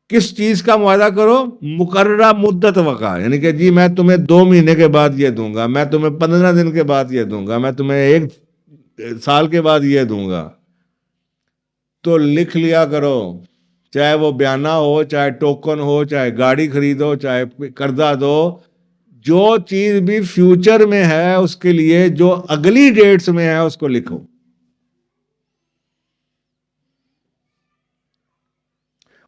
کس چیز کا معاہدہ کرو؟ مقررہ مدت وقع, یعنی کہ جی میں تمہیں 2 مہینے کے بعد یہ دوں گا, میں تمہیں 15 دن کے بعد یہ دوں گا, میں تمہیں 1 سال کے بعد یہ دوں گا. تو لکھ لیا کرو, چاہے وہ بیانہ ہو, چاہے ٹوکن ہو, چاہے گاڑی خریدو, چاہے قرضہ دو, جو چیز بھی فیوچر میں ہے اس کے لیے جو اگلی ڈیٹس میں ہے اس کو لکھو.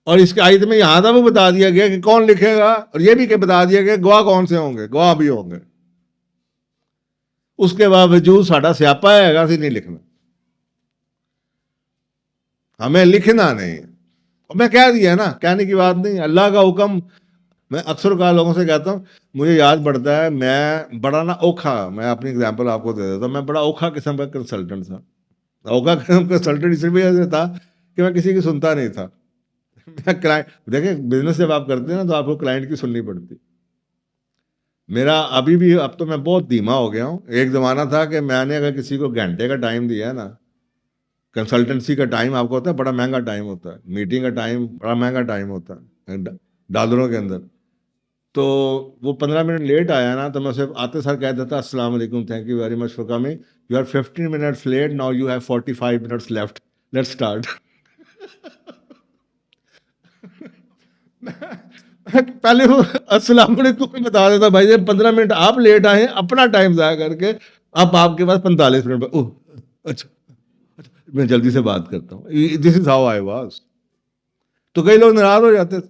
اور اس کے آیت میں یہاں تھا وہ بتا دیا گیا کہ کون لکھے گا, اور یہ بھی کہ بتا دیا گیا گواہ کون سے ہوں گے, گواہ بھی ہوں گے. اس کے باوجود ساڈا سیاپا ہے گا سی نہیں لکھنا, ہمیں لکھنا نہیں. میں کہہ دیا نا, کہنے کی بات نہیں, اللہ کا حکم. میں اکثر کا لوگوں سے کہتا ہوں, مجھے یاد پڑتا ہے میں بڑا نا اوکھا, میں اپنی اگزامپل آپ کو دے دیتا ہوں, میں بڑا اوکھا قسم کا کنسلٹنٹ تھا. اوکھا قسم کا کنسلٹنٹ اس لیے سے تھا کہ میں کسی کی سنتا نہیں تھا. میں کلائنٹ, دیکھیں بزنس جب آپ کرتے ہیں نا تو آپ کو کلائنٹ کی سننی پڑتی. میرا ابھی بھی, اب تو میں بہت دھیما ہو گیا ہوں. ایک زمانہ تھا کہ میں نے اگر کسی کو گھنٹے کا ٹائم دیا نا, کنسلٹنسی کا ٹائم آپ کو ہوتا ہے بڑا مہنگا ٹائم ہوتا ہے, میٹنگ کا ٹائم بڑا مہنگا ٹائم ہوتا ہے ڈالروں کے اندر, تو وہ 15 منٹ لیٹ آیا نا تو میں اسے آتے سر کہہ دیتا السلام علیکم, thank you very much for coming, you are 15 minutes late, now you have 45 minutes left, let's start. پہلے وہ السلام علیکم بتا دیتا, بھائی جب 15 منٹ آپ لیٹ آئے ہیں اپنا ٹائم ضائع کر کے, اب آپ کے پاس 45 منٹ. اوہ اچھا میں جلدی سے بات کرتا ہوں, دس از ہاؤ آئی واز. تو کئی لوگ ناراض ہو جاتے تھے.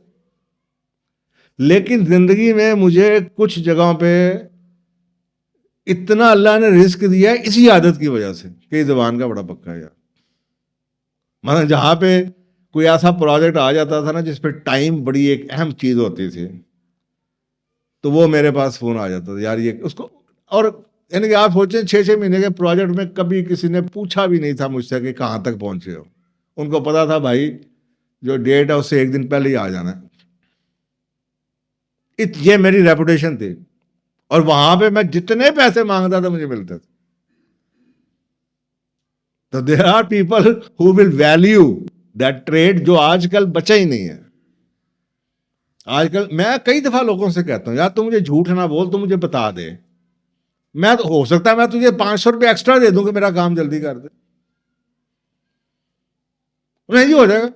لیکن زندگی میں مجھے کچھ جگہوں پہ اتنا اللہ نے رزق دیا ہے اسی عادت کی وجہ سے کہ زبان کا بڑا پکا ہے. مثلا جہاں پہ کوئی ایسا پروجیکٹ آ جاتا تھا نا جس پہ ٹائم بڑی ایک اہم چیز ہوتی تھی, تو وہ میرے پاس فون آ جاتا تھا یار یہ اس کو. اور یعنی کہ آپ سوچیں 6 مہینے کے پروجیکٹ میں کبھی کسی نے پوچھا بھی نہیں تھا مجھ سے کہ کہاں تک پہنچے ہو. ان کو پتا تھا بھائی جو ڈیٹ ہے اس سے 1 دن پہلے ہی آ جانا ہے. یہ میری ریپوٹیشن تھی. اور وہاں پہ میں جتنے پیسے مانگتا تھا مجھے ملتے تھے. تو there are people who will value that trade, جو آج کل بچا ہی نہیں ہے. آج کل میں کئی دفعہ لوگوں سے کہتا ہوں یار تو مجھے جھوٹ نہ بول, تو مجھے بتا دے, میں تو ہو سکتا ہے میں تجھے 500 روپے ایکسٹرا دے دوں کہ میرا کام جلدی کر دے. نہیں ہو جائے گا,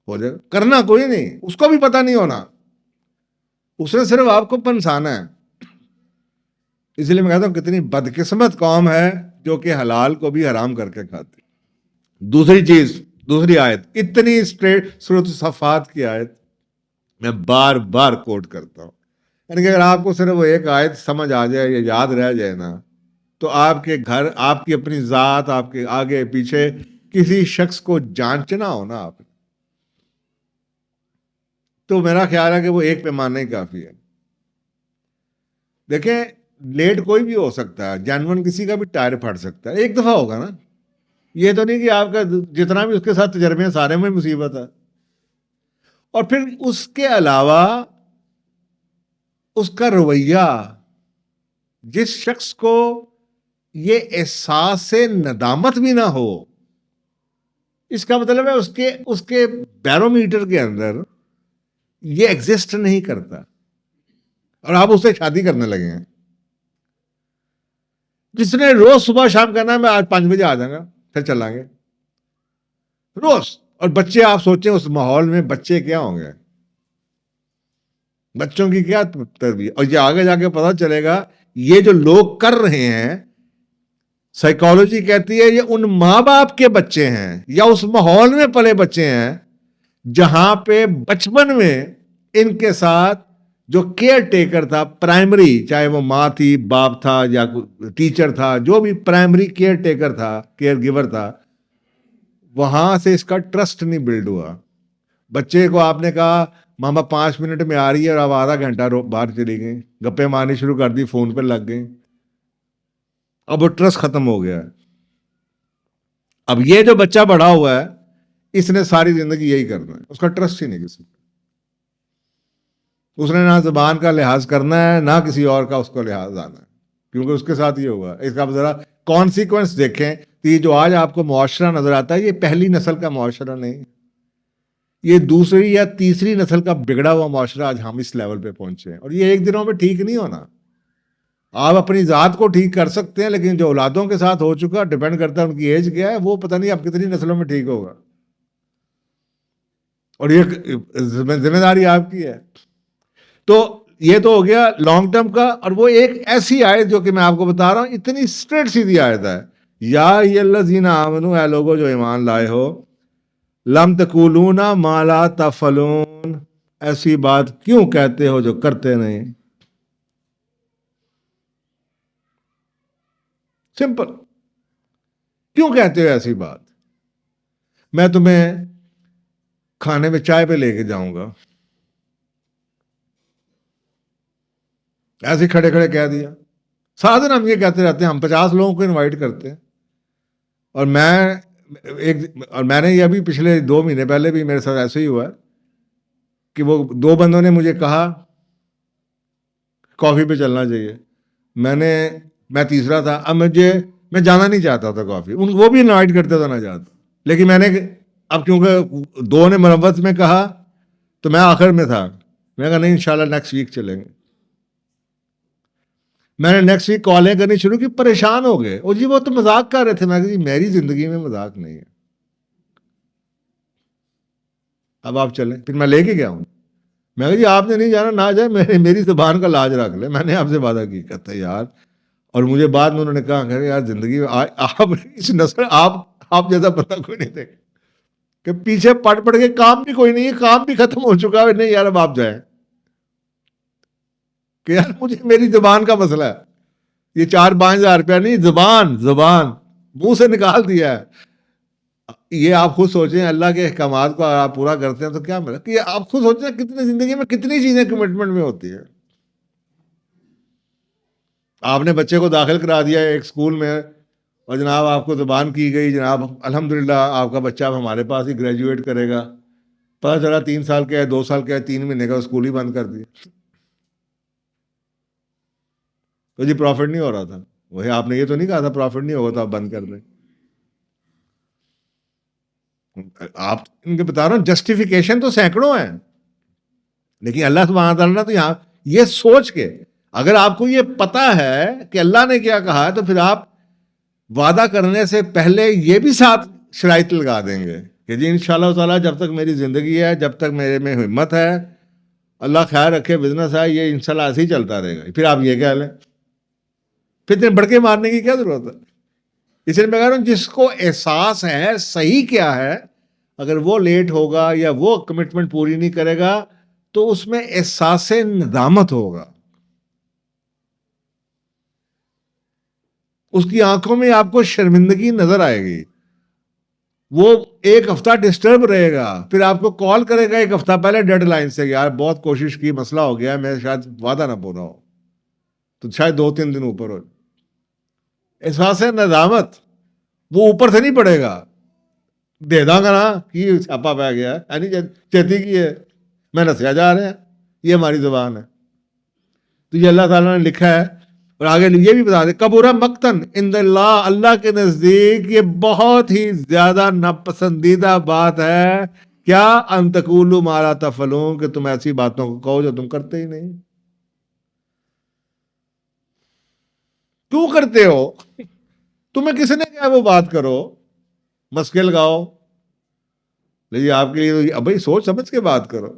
ہو جائے گا. کرنا کوئی نہیں, اس کو بھی پتا نہیں ہونا, اس نے صرف آپ کو پنسانا ہے. اس لیے میں کہتا ہوں کتنی بدقسمت قوم ہے جو کہ حلال کو بھی حرام کر کے کھاتی. دوسری چیز, دوسری آیت, اتنی اسٹریٹ سورۃ الصفات کی آیت میں بار بار کوٹ کرتا ہوں. یعنی کہ اگر آپ کو صرف وہ ایک آیت سمجھ آ جائے یا یاد رہ جائے نا, تو آپ کے گھر, آپ کی اپنی ذات, آپ کے آگے پیچھے کسی شخص کو جانچنا ہو نا آپ, تو میرا خیال ہے کہ وہ ایک پیمانہ ہی کافی ہے. دیکھیں لیٹ کوئی بھی ہو سکتا ہے, جانور کسی کا بھی ٹائر پھٹ سکتا ہے, ایک دفعہ ہوگا نا. یہ تو نہیں کہ آپ کا جتنا بھی اس کے ساتھ تجربے ہیں سارے میں مصیبت ہے. اور پھر اس کے علاوہ اس کا رویہ, جس شخص کو یہ احساس ندامت بھی نہ ہو, اس کا مطلب ہے اس کے بیرومیٹر کے اندر یہ ایگزسٹ نہیں کرتا, اور آپ اس سے شادی کرنے لگے ہیں. جس نے روز صبح شام کہنا ہے میں آج 5 بجے آ جاؤں گا, پھر چلیں گے روز. اور بچے, آپ سوچیں اس ماحول میں بچے کیا ہوں گے, بچوں کی کیا تربیت. اور یہ آگے جا کے پتا چلے گا یہ جو لوگ کر رہے ہیں, سائیکالوجی کہتی ہے یہ ان ماں باپ کے بچے ہیں یا اس ماحول میں پلے بچے ہیں جہاں پہ بچپن میں ان کے ساتھ جو کیئر ٹیکر تھا پرائمری, چاہے وہ ماں تھی, باپ تھا, یا ٹیچر تھا, جو بھی پرائمری کیئر ٹیکر تھا, کیئر گیور تھا, وہاں سے اس کا ٹرسٹ نہیں بلڈ ہوا. بچے کو آپ نے کہا ماما 5 منٹ میں آ رہی ہے, اور اب آدھا گھنٹہ باہر چلی گئی, گپے مارنی شروع کر دی, فون پہ لگ گئی, اب وہ ٹرسٹ ختم ہو گیا. اب یہ جو بچہ بڑا ہوا ہے اس نے ساری زندگی یہی کرنا ہے, اس کا ٹرسٹ ہی نہیں کسی پہ. اس نے نہ زبان کا لحاظ کرنا ہے نہ کسی اور کا اس کو لحاظ آنا ہے, کیونکہ اس کے ساتھ یہ ہوگا. اس کا ذرا کانسیکوینس دیکھیں. تو یہ جو آج آپ کو معاشرہ نظر آتا ہے یہ پہلی نسل کا معاشرہ نہیں, یہ دوسری یا تیسری نسل کا بگڑا ہوا معاشرہ آج ہم اس لیول پہ پہنچے ہیں. اور یہ ایک دنوں میں ٹھیک نہیں ہونا. آپ اپنی ذات کو ٹھیک کر سکتے ہیں, لیکن جو اولادوں کے ساتھ ہو چکا, ڈیپینڈ کرتا ہے ان کی ایج کیا ہے, وہ پتہ نہیں اب کتنی نسلوں میں ٹھیک ہوگا. اور یہ ذمہ داری آپ کی ہے. تو یہ تو ہو گیا لانگ ٹرم کا. اور وہ ایک ایسی آیت جو کہ میں آپ کو بتا رہا ہوں, اتنی اسٹریٹ سیدھی آیت ہے, یا الذین آمنوا, اے لوگوں جو ایمان لائے ہو, لم تقولون ما لا تفعلون, ایسی بات کیوں کہتے ہو جو کرتے نہیں. سمپل, کیوں کہتے ہو ایسی بات. میں تمہیں کھانے میں چائے پہ لے کے جاؤں گا, ایسے کھڑے کھڑے کہہ دیا. سارا دن ہم یہ کہتے رہتے ہیں, ہم 50 لوگوں کو انوائٹ کرتے ہیں. اور میں نے یہ ابھی پچھلے 2 مہینے پہلے بھی میرے ساتھ ایسے ہی ہوا کہ وہ 2 بندوں نے مجھے کہا کافی پہ چلنا چاہیے. میں تیسرا تھا. اب میں جانا نہیں چاہتا تھا کافی, وہ بھی انوائٹ کرتے تھا نہ جاتا. لیکن میں نے اب کیونکہ 2 نے مربت میں کہا تو میں آخر میں تھا. میں کہا نہیں انشاءاللہ نیکسٹ ویک چلیں گے. میں نے نیکسٹ ویک کالیں کرنی شروع کی, پریشان ہو گئے. اور جی وہ تو مذاق کر رہے تھے. میں کہا جی میری زندگی میں مذاق نہیں ہے, اب آپ چلیں. پھر میں لے کے گیا ہوں. میں کہا جی آپ نے نہیں جانا نہ جائے, میری زبان کا لاج رکھ لیں, میں نے آپ سے وعدہ کی. کہتا ہے یار. اور مجھے بعد میں انہوں نے کہا کہ یار زندگی میں آپ اس نسل آپ جیسا بندہ کوئی نہیں دیکھا. کہ پیچھے پڑ پڑ کے کام بھی کوئی نہیں ہے، کام بھی ختم ہو چکا ہے، نہیں یار اب آپ جائیں، کہ یار مجھے میری زبان کا مسئلہ ہے، یہ 4-5 ہزار روپیہ نہیں، زبان منہ سے نکال دیا ہے. یہ آپ خود سوچیں، اللہ کے احکامات کو آپ پورا کرتے ہیں تو کیا ملا، کہ آپ خود سوچیں کتنی زندگی میں کتنی چیزیں کمٹمنٹ میں ہوتی ہیں. آپ نے بچے کو داخل کرا دیا ایک اسکول میں، اور جناب آپ کو زبان کی گئی، جناب الحمدللہ آپ کا بچہ اب ہمارے پاس ہی گریجویٹ کرے گا، پتہ چلا 3 سال کا ہے، 2 سال کا ہے، 3 مہینے کا اسکول ہی بند کر دیا. تو جی پروفٹ نہیں ہو رہا تھا، وہی آپ نے یہ تو نہیں کہا تھا پروفٹ نہیں ہوگا تو آپ بند کر دیں. آپ ان کے بتا رہا ہوں جسٹیفیکیشن تو سینکڑوں ہیں، لیکن اللہ سبحانہ تعالیٰ نے تو یہاں یہ سوچ کے، اگر آپ کو یہ پتا ہے کہ اللہ نے کیا کہا ہے تو پھر آپ وعدہ کرنے سے پہلے یہ بھی ساتھ شرائط لگا دیں گے کہ جی انشاءاللہ تعالیٰ جب تک میری زندگی ہے، جب تک میرے میں ہمت ہے، اللہ خیال رکھے بزنس ہے، یہ انشاءاللہ ایسے ہی چلتا رہے گا. پھر آپ یہ کہہ لیں، پھر اتنے بڑکے مارنے کی کیا ضرورت ہے؟ اس لیے میں کہہ رہا ہوں جس کو احساس ہے صحیح کیا ہے، اگر وہ لیٹ ہوگا یا وہ کمٹمنٹ پوری نہیں کرے گا تو اس میں احساس ندامت ہوگا، اس کی آنکھوں میں آپ کو شرمندگی نظر آئے گی، وہ 1 ہفتہ ڈسٹرب رہے گا، پھر آپ کو کال کرے گا 1 ہفتہ پہلے ڈیڈ لائن سے، یار بہت کوشش کی، مسئلہ ہو گیا، میں شاید وعدہ نہ پورا ہو، تو شاید 2-3 دن اوپر ہو. احساس ندامت وہ اوپر سے نہیں پڑے گا، دے دا گا نا کی چھاپا پہ گیا ہے، چیتی کی ہے، میں نسیا جا رہے ہیں، یہ ہماری زبان ہے. تو یہ اللہ تعالیٰ نے لکھا ہے. اور آگے یہ بھی بتا دیں کبورہ مقتن عند اللہ، اللہ کے نزدیک یہ بہت ہی زیادہ ناپسندیدہ بات ہے، کیا ان تقولوا ما لا تفعلون، کہ تم ایسی باتوں کو کہو جو تم کرتے ہی نہیں. کیوں کرتے ہو؟ تمہیں کس نے کہا وہ بات کرو، مسکے لگاؤ، لیکن آپ کے لیے بھائی سوچ سمجھ کے بات کرو.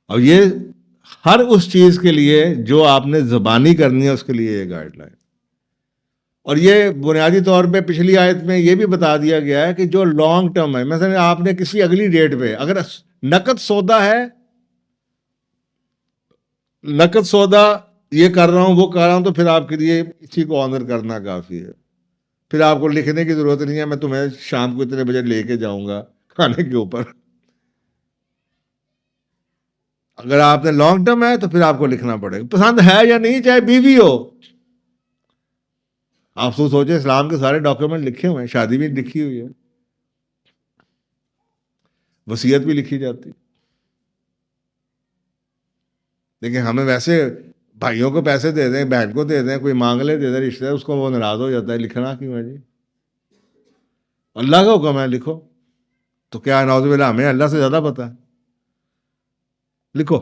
اور یہ ہر اس چیز کے لیے جو آپ نے زبانی کرنی ہے اس کے لیے یہ گائیڈ لائن. اور یہ بنیادی طور پہ پچھلی آیت میں یہ بھی بتا دیا گیا ہے کہ جو لانگ ٹرم ہے، مثلا آپ نے کسی اگلی ڈیٹ پہ اگر نقد سودا ہے، نقد سودا یہ کر رہا ہوں وہ کر رہا ہوں، تو پھر آپ کے لیے اسی کو آنر کرنا کافی ہے. پھر آپ کو لکھنے کی ضرورت نہیں ہے میں تمہیں شام کو اتنے بجے لے کے جاؤں گا کھانے کے اوپر. اگر آپ نے لانگ ٹرم ہے تو پھر آپ کو لکھنا پڑے گا، پسند ہے یا نہیں، چاہے بیوی ہو. آپ تو سوچیں اسلام کے سارے ڈاکیومنٹ لکھے ہوئے ہیں، شادی بھی لکھی ہوئی ہے، وصیت بھی لکھی جاتی. لیکن ہمیں ویسے بھائیوں کو پیسے دے دیں، بہن کو دے دیں، کوئی مانگ لے دے دیں رشتے دار، اس کو وہ ناراض ہو جاتا ہے، لکھنا کیوں ہے جی؟ اللہ کا حکم ہے لکھو. تو کیا نعوذ باللہ ہمیں اللہ سے زیادہ پتہ ہے؟ لکھو.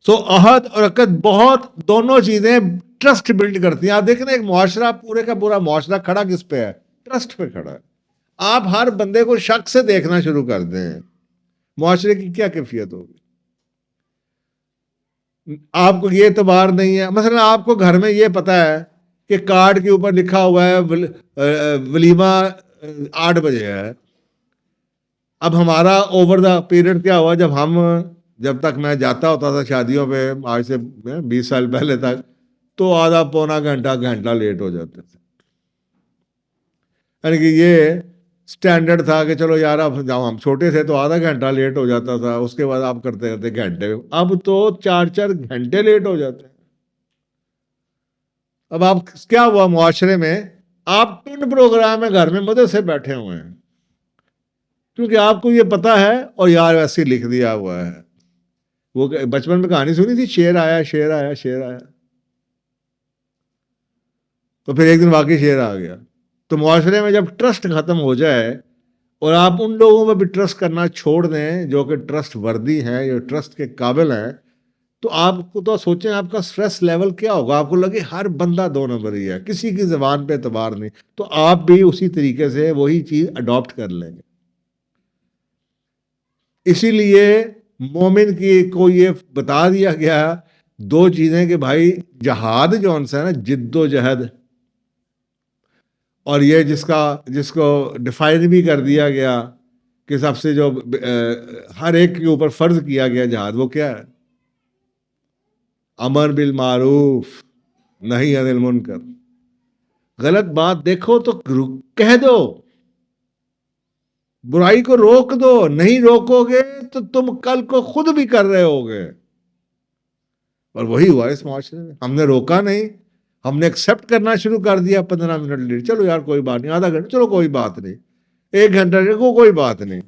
سو عہد اور عقد بہت، دونوں چیزیں ٹرسٹ بلڈ کرتی ہیں. آپ دیکھیں نا ایک معاشرہ، پورے کا پورا معاشرہ کھڑا کس پہ ہے؟ ٹرسٹ پہ کھڑا ہے. آپ ہر بندے کو شک سے دیکھنا شروع کر دیں، معاشرے کی کیا کیفیت ہوگی؟ آپ کو یہ اعتبار نہیں ہے، مثلا آپ کو گھر میں یہ پتا ہے کہ کارڈ کے اوپر لکھا ہوا ہے ولیمہ 8 بجے ہے. اب ہمارا اوور دا پیریڈ کیا ہوا، جب تک میں جاتا ہوتا تھا شادیوں پہ، آج سے 20 سال پہلے تک، تو آدھا پونا گھنٹہ لیٹ ہو جاتے تھے. یعنی کہ یہ سٹینڈرڈ تھا کہ چلو یار، اب جب ہم چھوٹے تھے تو آدھا گھنٹہ لیٹ ہو جاتا تھا، اس کے بعد آپ کرتے کرتے گھنٹے، اب تو 4 گھنٹے لیٹ ہو جاتے ہیں. اب آپ کیا ہوا معاشرے میں؟ آپ ٹن پروگرام میں گھر میں مدد سے بیٹھے ہوئے ہیں، کیونکہ آپ کو یہ پتا ہے، اور یار ویسے لکھ دیا ہوا ہے. وہ بچپن میں کہانی سنی تھی، شیر آیا شیر آیا شیر آیا، تو پھر ایک دن واقعی شیر آ گیا. تو معاشرے میں جب ٹرسٹ ختم ہو جائے اور آپ ان لوگوں میں بھی ٹرسٹ کرنا چھوڑ دیں جو کہ ٹرسٹ وردی ہیں، جو ٹرسٹ کے قابل ہیں، تو آپ کو تو سوچیں آپ کا سٹریس لیول کیا ہوگا. آپ کو لگے ہر بندہ 2 نمبر ہی ہے، کسی کی زبان پہ اعتبار نہیں، تو آپ بھی اسی طریقے سے وہی چیز اڈاپٹ کر لیں گے. اسی لیے مومن کو یہ بتا دیا گیا 2 چیزیں کہ بھائی جہاد جو ان سے ہے نا، جد و جہد، اور یہ جس کو ڈیفائن بھی کر دیا گیا کہ سب سے جو ہر ایک کے اوپر فرض کیا گیا جہاد، وہ کیا ہے؟ امر بالمعروف نہی عن المنکر. غلط بات دیکھو تو کہہ دو، برائی کو روک دو. نہیں روکو گے تو تم کل کو خود بھی کر رہے ہوگے. اور وہی ہوا اس معاشرے میں. ہم نے روکا نہیں، ہم نے ایکسیپٹ کرنا شروع کر دیا. 15 منٹ لیٹ، چلو یار کوئی بات نہیں. آدھا گھنٹہ، چلو کوئی بات نہیں. 1 گھنٹہ دیکھو، کوئی بات نہیں.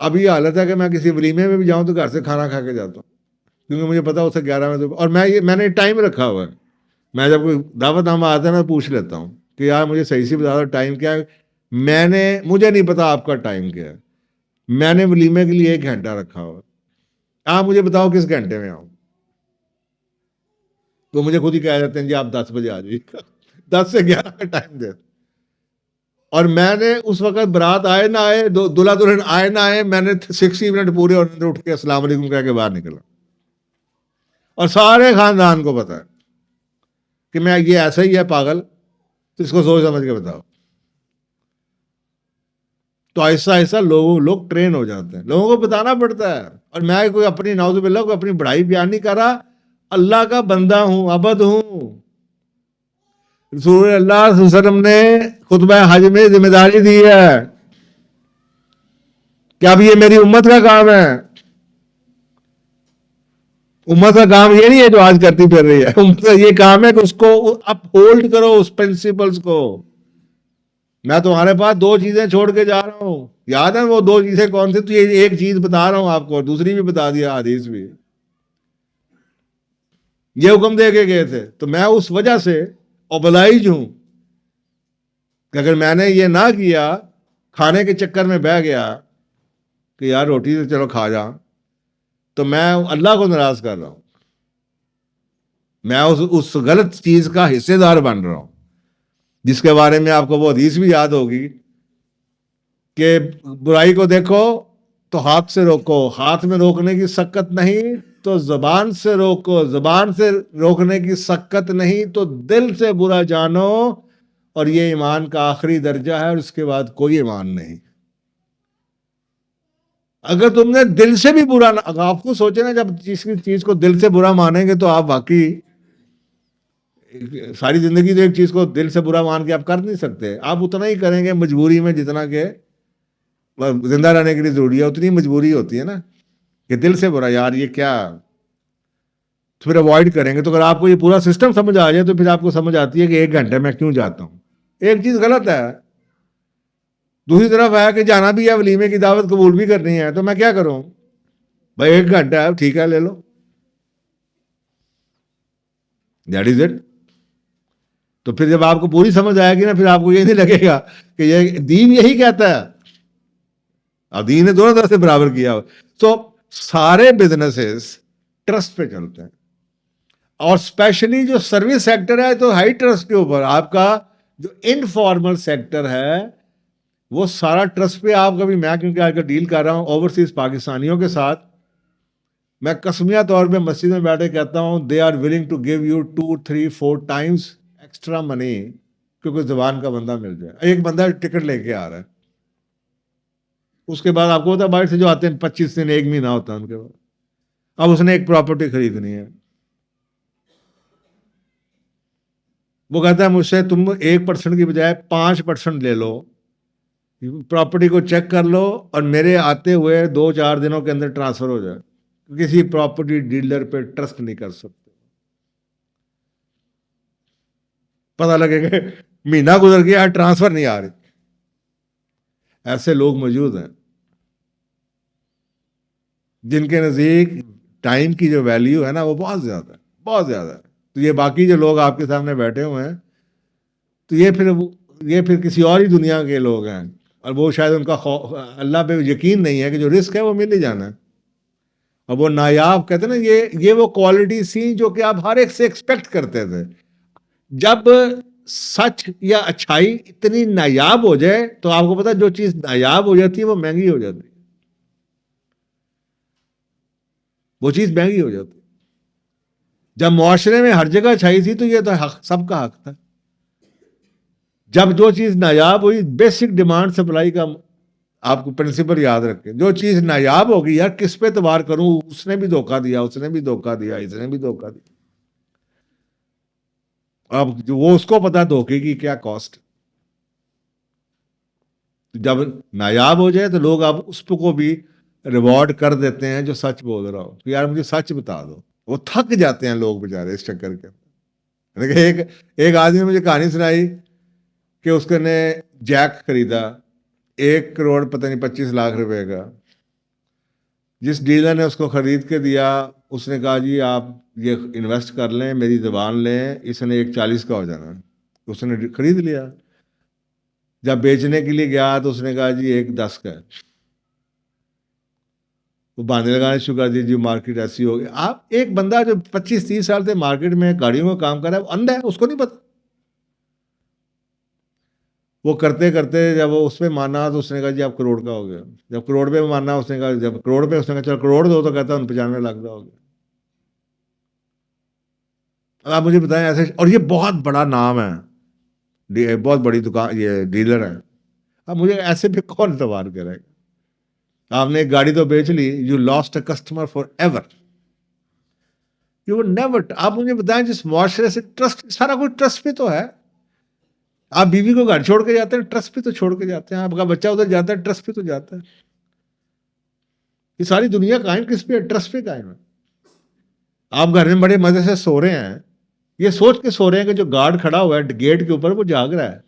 اب یہ حالت ہے کہ میں کسی ولیمے میں بھی جاؤں تو گھر سے کھانا کھا کے جاتا ہوں، کیونکہ مجھے پتا اسے 11 بجے. اور میں نے ٹائم رکھا ہوا ہے. میں جب کوئی دعوت نامہ آتا ہے نا، پوچھ لیتا ہوں کہ یار مجھے صحیح سے بتا دو ٹائم کیا ہے. مجھے نہیں پتا آپ کا ٹائم کیا ہے. میں نے ولیمے کے لیے 1 گھنٹہ رکھا ہوا. آپ مجھے بتاؤ کس گھنٹے میں آؤں. تو مجھے خود ہی کہہ دیتے ہیں جی آپ 10 بجے آ جائیے. 10 سے 11 کا ٹائم دے. اور میں نے اس وقت برات آئے نہ آئے، دلہا دلہن آئے نہ آئے، میں نے 60 منٹ پورے اور اٹھ کے السلام علیکم کہہ کے باہر نکلا. اور سارے خاندان کو پتا ہے کہ میں یہ ایسا ہی ہے پاگل، تو اس کو سوچ سمجھ کے بتاؤ. تو آہستہ آہستہ لوگ ٹرین ہو جاتے ہیں. لوگوں کو بتانا پڑتا ہے. اور میں کوئی اپنی نعوذ باللہ کوئی اپنی بڑائی بیان نہیں کر رہا. اللہ کا بندہ ہوں، عبد ہوں. رسول اللہ صلی اللہ علیہ وسلم نے خطبہ حج میں ذمہ داری دی ہے کہ اب یہ میری امت کا کام ہے. امت کا کام یہ نہیں ہے جو آج کرتی پھر رہی ہے. امت کا یہ کام ہے کہ اس کو اپ ہولڈ کرو، اس پرنسپلز کو. میں تمہارے پاس 2 چیزیں چھوڑ کے جا رہا ہوں. یاد ہے وہ 2 چیزیں کون سی؟ تو یہ ایک چیز بتا رہا ہوں آپ کو، اور دوسری بھی بتا دیا، حدیث بھی. یہ حکم دے کے گئے تھے. تو میں اس وجہ سے اوبلائج ہوں کہ اگر میں نے یہ نہ کیا، کھانے کے چکر میں بہ گیا کہ یار روٹی تو چلو کھا جا، تو میں اللہ کو ناراض کر رہا ہوں. میں اس غلط چیز کا حصے دار بن رہا ہوں، جس کے بارے میں آپ کو وہ حدیث بھی یاد ہوگی کہ برائی کو دیکھو تو ہاتھ سے روکو، ہاتھ میں روکنے کی سکت نہیں تو زبان سے روکو، زبان سے روکنے کی سکت نہیں تو دل سے برا جانو. اور یہ ایمان کا آخری درجہ ہے، اور اس کے بعد کوئی ایمان نہیں. اگر تم نے دل سے بھی برا آپ کو سوچے نا، جب کسی چیز کو دل سے برا مانیں گے تو آپ واقعی ساری زندگی تو ایک چیز کو دل سے برا مان کے آپ کر نہیں سکتے. آپ اتنا ہی کریں گے مجبوری میں جتنا کہ زندہ رہنے کے لیے ضروری ہے. اتنی مجبوری ہوتی ہے نا کہ دل سے برا، یار یہ کیا، تو پھر اوائڈ کریں گے. تو اگر آپ کو یہ پورا سسٹم سمجھ آ جائے تو پھر آپ کو سمجھ آتی ہے کہ 1 گھنٹے میں کیوں جاتا ہوں. ایک چیز غلط ہے. دوسری طرف ہے کہ جانا بھی ہے، ولیمے کی دعوت قبول بھی کرنی ہے، تو میں کیا کروں بھائی؟ 1 گھنٹہ ہے، ٹھیک ہے، لے لو. That is it. تو پھر جب آپ کو پوری سمجھ آئے گی نا، پھر آپ کو یہ نہیں لگے گا کہ یہ دین یہی کہتا ہے. اب دین نے دونوں طرف سے برابر کیا. تو سارے بزنسز ٹرسٹ پہ چلتے ہیں، اور اسپیشلی جو سروس سیکٹر ہے تو ہائی ٹرسٹ کے اوپر. آپ کا جو انفارمل سیکٹر ہے وہ سارا ٹرسٹ پہ. آپ کبھی، میں کیونکہ آج کل ڈیل کر رہا ہوں اوورسیز پاکستانیوں کے ساتھ، میں قسمیہ طور پہ مسجد میں بیٹھے کہتا ہوں they are willing to give you 2 3 4 times extra money کیونکہ زبان کا بندہ مل جائے. ایک بندہ ٹکٹ لے کے آ رہا ہے، اس کے بعد آپ کو ہوتا ہے باہر سے جو آتے ہیں 25 دن 1 مہینہ ہوتا ہے ان کے بعد. اب اس نے ایک پراپرٹی خریدنی ہے، وہ کہتا ہے مجھ سے تم 1% کی بجائے 5% لے لو، پراپرٹی کو چیک کر لو، اور میرے آتے ہوئے 2 4 دنوں کے اندر ٹرانسفر ہو جائے. کسی پراپرٹی ڈیلر پہ ٹرسٹ نہیں کر سکتے. پتہ لگے کہ مہینہ گزر گیا، ٹرانسفر نہیں آ رہی. ایسے لوگ موجود ہیں جن کے نزدیک ٹائم کی جو ویلیو ہے نا وہ بہت زیادہ ہے، بہت زیادہ ہے. تو یہ باقی جو لوگ آپ کے سامنے بیٹھے ہوئے ہیں، تو یہ پھر کسی اور ہی دنیا کے لوگ ہیں، اور وہ شاید ان کا اللہ پہ یقین نہیں ہے کہ جو رزق ہے وہ مل ہی جانا ہے. اور وہ نایاب کہتے ہیں نا، یہ وہ کوالٹی سی جو کہ آپ ہر ایک سے ایکسپیکٹ کرتے تھے. جب سچ یا اچھائی اتنی نایاب ہو جائے تو آپ کو پتا جو چیز نایاب ہو جاتی ہے وہ مہنگی ہو جاتی ہے. وہ چیز مہنگی ہو جاتی. جب معاشرے میں ہر جگہ اچھائی تھی تو یہ تو حق، سب کا حق تھا. جب جو چیز نایاب ہوئی، بیسک ڈیمانڈ سپلائی کا آپ کو پرنسپل یاد رکھیں، جو چیز نایاب ہوگی یار کس پہ اعتبار کروں، اس نے بھی دھوکہ دیا، اس نے بھی دھوکہ دیا، اس نے بھی دھوکہ دیا. اب وہ اس کو پتا دھوکے کی کیا کاسٹ. جب نایاب ہو جائے تو لوگ اب اس کو بھی ریوارڈ کر دیتے ہیں جو سچ بول رہا ہو کہ یار مجھے سچ بتا دو. وہ تھک جاتے ہیں لوگ بیچارے اس چکر کے. ایک آدمی نے مجھے کہانی سنائی کہ اس نے جیک خریدا 1 کروڑ پتہ نہیں 25 لاکھ روپے کا. جس ڈیلر نے اس کو خرید کے دیا اس نے کہا جی آپ یہ انویسٹ کر لیں، میری زبان لیں، اس نے 1.40 کا ہو جانا. اس نے خرید لیا. جب بیچنے کے لیے گیا تو اس نے کہا جی 1.10 کا ہے. وہ باندھے لگانے شروع کر دی، جی مارکیٹ ایسی ہوگی. آپ ایک بندہ جو 25-30 سال سے مارکیٹ میں گاڑیوں میں کام کر رہا ہے وہ اندھا ہے، اس کو نہیں پتا. وہ کرتے کرتے جب وہ اس پہ مانا تو اس نے کہا جی آپ کروڑ کا ہو گیا. جب کروڑ پہ مانا اس نے کہا جب کروڑ پہ، اس نے کہا چل کروڑ دو، تو کہتا 95 لاکھ کا ہو گیا. آپ مجھے بتائیں ایسے، اور یہ بہت بڑا نام ہے، بہت بڑی دکان، یہ ڈیلر ہے. اب مجھے ایسے پہ کون اعتبار کرے گا؟ آپ نے ایک گاڑی تو بیچ لی، you last a customer for ever, you never. آپ مجھے بتائیں جس معاشرے سے ٹرسٹ، سارا کچھ ٹرسٹ پہ تو ہے. آپ بیوی کو گھر چھوڑ کے جاتے ہیں ٹرسٹ پہ تو چھوڑ کے جاتے ہیں، آپ کا بچہ ادھر جاتا ہے ٹرسٹ پہ تو جاتا ہے. یہ ساری دنیا قائم کس پہ ہے؟ ٹرسٹ پہ قائم ہے. آپ گھر میں بڑے مزے سے سو رہے ہیں، یہ سوچ کے سو رہے ہیں کہ جو گارڈ کھڑا ہوا ہے گیٹ کے اوپر وہ جاگ رہا ہے.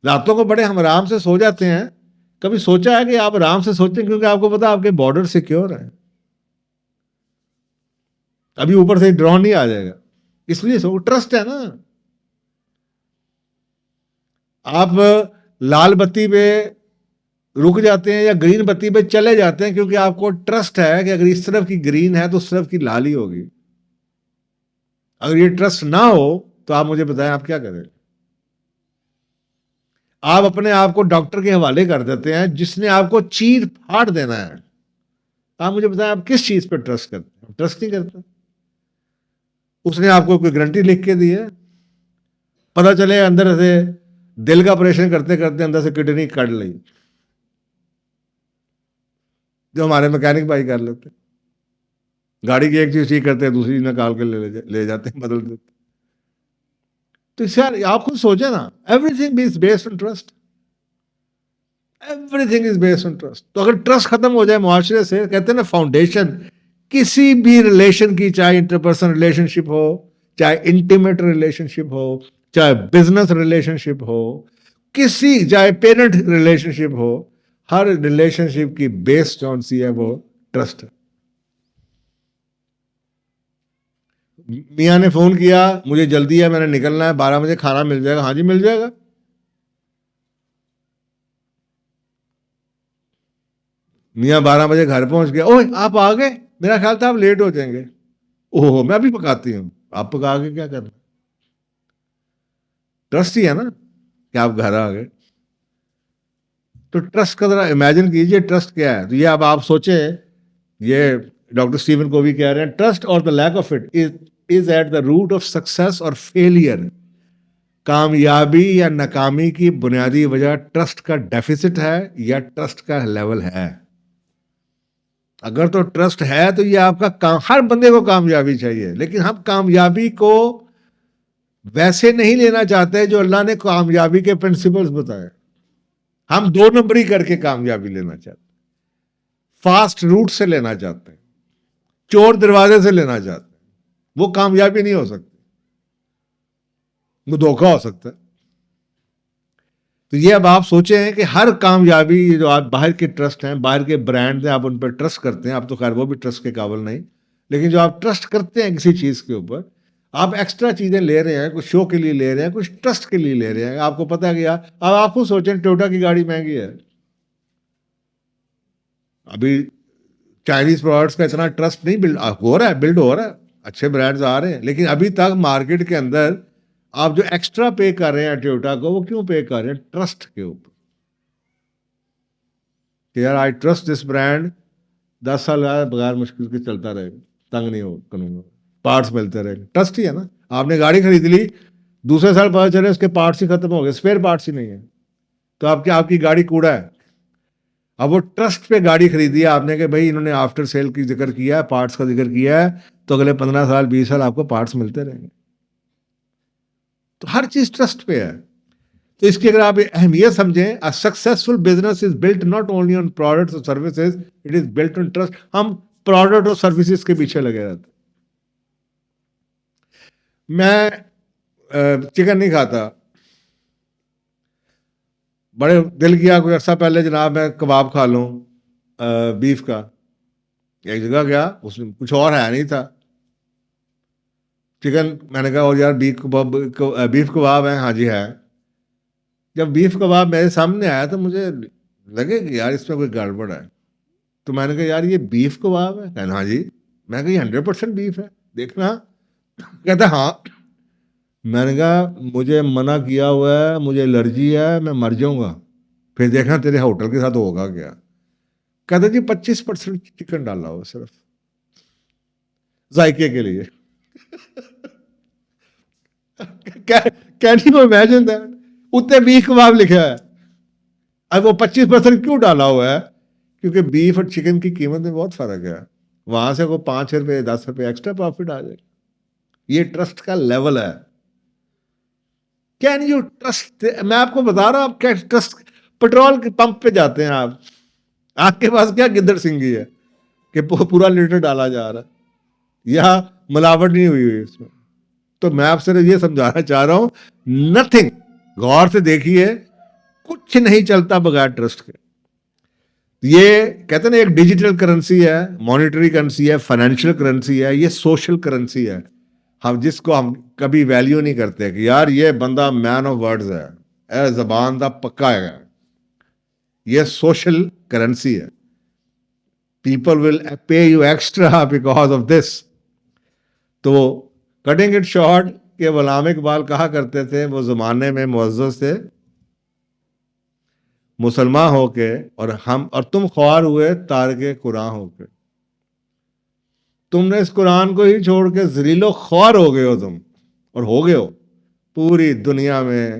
راتوں کو بڑے ہم آرام سے سو جاتے ہیں. کبھی سوچا ہے کہ آپ آرام سے سوچیں کیونکہ آپ کو پتا آپ کے بارڈر سیکیور ہیں، ابھی اوپر سے ڈرون نہیں آ جائے گا، اس لیے سو ٹرسٹ ہے نا. آپ لال بتی پہ رک جاتے ہیں یا گرین بتی پہ چلے جاتے ہیں کیونکہ آپ کو ٹرسٹ ہے کہ اگر اس طرف کی گرین ہے تو اس طرف کی لال ہی ہوگی. اگر یہ ٹرسٹ نہ ہو تو آپ مجھے بتائیں آپ کیا کریں. آپ اپنے آپ کو ڈاکٹر کے حوالے کر دیتے ہیں جس نے آپ کو چیر پھاڑ دینا ہے. آپ مجھے بتائیں آپ کس چیز پہ ٹرسٹ کرتے ہیں؟ ٹرسٹ نہیں کرتے. اس نے آپ کو کوئی گارنٹی لکھ کے دی ہے، پتہ چلے اندر سے دل کا آپریشن کرتے کرتے اندر سے کڈنی کٹ لی، جو ہمارے میکینک بھائی کر لیتے. گاڑی کی ایک چیز ٹھیک کرتے ہیں دوسری نکال کے لے جاتے ہیں، بدل دیتے. تو یار آپ خود سوچیں نا، every thing is based on trust. Every thing is based on trust. تو اگر ٹرسٹ ختم ہو جائے معاشرے سے، کہتے ہیں نا فاؤنڈیشن کسی بھی ریلیشن کی، چاہے انٹرپرسنل ریلیشن شپ ہو، چاہے انٹیمیٹ ریلیشن شپ ہو، چاہے بزنس ریلیشن شپ ہو، کسی چاہے پیرنٹ ریلیشن شپ ہو، ہر ریلیشن شپ کی بیس کون سی ہے؟ وہ ٹرسٹ ہے. میاں نے فون کیا مجھے جلدی ہے میں نے نکلنا ہے 12 بجے کھانا مل جائے گا؟ ہاں جی مل جائے گا. میاں 12 بجے گھر پہنچ گیا، اوہ آپ آ گئے، میرا خیال تھا آپ لیٹ ہو جائیں گے. اوہ میں بھی پکاتی ہوں. آپ پکا کے کیا کرنا؟ ٹرسٹ ہی ہے نا کہ آپ گھر آ گئے. تو ٹرسٹ کا ذرا امیجن کیجئے ٹرسٹ کیا ہے. تو یہ اب آپ سوچیں، یہ ڈاکٹر اسٹیون کو بھی کہہ رہے ہیں ٹرسٹ اور the lack of it is at the root of success اور فیلئر. کامیابی یا ناکامی کی بنیادی وجہ ٹرسٹ کا ڈیفیسٹ ہے یا ٹرسٹ کا لیول ہے. اگر تو ٹرسٹ ہے تو یہ آپ کا کام، ہر بندے کو کامیابی چاہیے، لیکن ہم کامیابی کو ویسے نہیں لینا چاہتے جو اللہ نے کامیابی کے پرنسپلز بتائے. ہم 2 نمبری کر کے کامیابی لینا چاہتے ہیں، فاسٹ روٹ سے لینا چاہتے ہیں، چور دروازے سے لینا چاہتے ہیں. وہ کامیابی نہیں ہو سکتی، وہ دھوکہ ہو سکتا ہے. تو یہ اب آپ سوچیں کہ ہر کامیابی جو آپ باہر کے ٹرسٹ ہیں، باہر کے برانڈ ہیں، آپ ان پر ٹرسٹ کرتے ہیں. آپ تو خیر وہ بھی ٹرسٹ کے قابل نہیں، لیکن جو آپ ٹرسٹ کرتے ہیں کسی چیز کے اوپر، آپ ایکسٹرا چیزیں لے رہے ہیں، کچھ شو کے لیے لے رہے ہیں، کچھ ٹرسٹ کے لیے لے رہے ہیں. آپ کو پتہ ہے کہ اب آپ خود سوچیں ٹویوٹا کی گاڑی مہنگی ہے. ابھی چائنیز پروڈکٹس کا اتنا ٹرسٹ نہیں بلڈ ہو رہا ہے، اچھے برانڈز آ رہے ہیں، لیکن ابھی تک مارکیٹ کے اندر آپ جو ایکسٹرا پے کر رہے ہیں ٹویوٹا کو، وہ کیوں پے کر رہے ہیں؟ ٹرسٹ کے اوپر کہ یار آئی ٹرسٹ دس برانڈ، 10 سال بغیر مشکل کے چلتا رہے گا، تنگ نہیں ہو کروں گا، پارٹس ملتے رہے گا. ٹرسٹ ہی ہے نا. آپ نے گاڑی خرید لی دوسرے سال پتا چلے اس کے پارٹس ہی ختم ہو گئے, اسپیئر پارٹس ہی نہیں ہے, تو آپ کی گاڑی کوڑا ہے. اب وہ ٹرسٹ پہ گاڑی خریدی ہے آپ نے کہ بھائی انہوں نے آفٹر سیل کی ذکر کیا ہے, پارٹس کا ذکر کیا ہے, تو اگلے 15 سال 20 سال آپ کو پارٹس ملتے رہیں گے. تو ہر چیز ٹرسٹ پہ ہے. تو اس کی اگر آپ اہمیت سمجھیں, a successful business is built not only on products or services, it is built on trust. ہم پروڈکٹ اور سروسز کے پیچھے لگے رہتے. میں چکن نہیں کھاتا, بڑے دل کیا کوئی عرصہ پہلے جناب میں کباب کھا لوں بیف کا. ایک جگہ گیا, اس میں کچھ اور ہے نہیں تھا, چکن. میں نے کہا اور یار بیف کباب ہے, ہاں جی ہے. جب بیف کباب میرے سامنے آیا تو مجھے لگے کہ یار اس میں کوئی گڑبڑ ہے. تو میں نے کہا یار یہ بیف کباب ہے؟ کہنا ہاں جی. میں نے کہا یہ 100% بیف ہے, دیکھنا. کہتا ہاں. میں نے کہا مجھے منع کیا ہوا ہے, مجھے الرجی ہے, میں مر جاؤں گا, پھر دیکھنا تیرے ہوٹل کے ساتھ ہوگا کیا. کہتا جی 25% چکن ڈالا ہوا صرف ذائقے کے لیے. Can you imagine that? اتنے بیف کباب لکھا ہے, اب وہ 25% کیوں ڈالا ہوا ہے؟ کیونکہ بیف اور چکن کی قیمت میں بہت فرق ہے. وہاں سے وہ 5 روپے 10 روپے ایکسٹرا پروفٹ آ جائے. یہ ٹرسٹ کا لیول ہے. Can you trust? میں آپ کو بتا رہا ہوں, آپ کیا ٹرسٹ. پیٹرول کے پمپ پہ جاتے ہیں آپ کے پاس کیا گدڑ سنگھی ہے کہ پورا لیٹر ڈالا جا رہا ہے, یا ملاوٹ نہیں ہوئی ہوئی اس میں. تو میں آپ سے یہ سمجھانا چاہ رہا ہوں, نتھنگ, غور سے دیکھیے, کچھ نہیں چلتا بغیر ٹرسٹ کے. یہ کہتے ہیں نا ایک ڈیجیٹل کرنسی ہے, مانیٹری کرنسی ہے, فائنینشیل کرنسی ہے, یہ سوشل کرنسی ہے. ہم جس کو ہم کبھی ویلیو نہیں کرتے کہ یار یہ بندہ مین آف ورڈز ہے, اے زبان دا پکا ہے. یہ سوشل کرنسی ہے. People will pay you extra because of this. تو کٹنگ اٹ شارٹ کہ علامہ اقبال کہا کرتے تھے وہ زمانے میں معزز تھے, مسلمان ہو کے, اور تم خوار ہوئے تارک قرآن ہو کے. تم نے اس قرآن کو ہی چھوڑ کے ذلیل و خوار ہو گئے ہو تم, اور ہو گئے ہو. پوری دنیا میں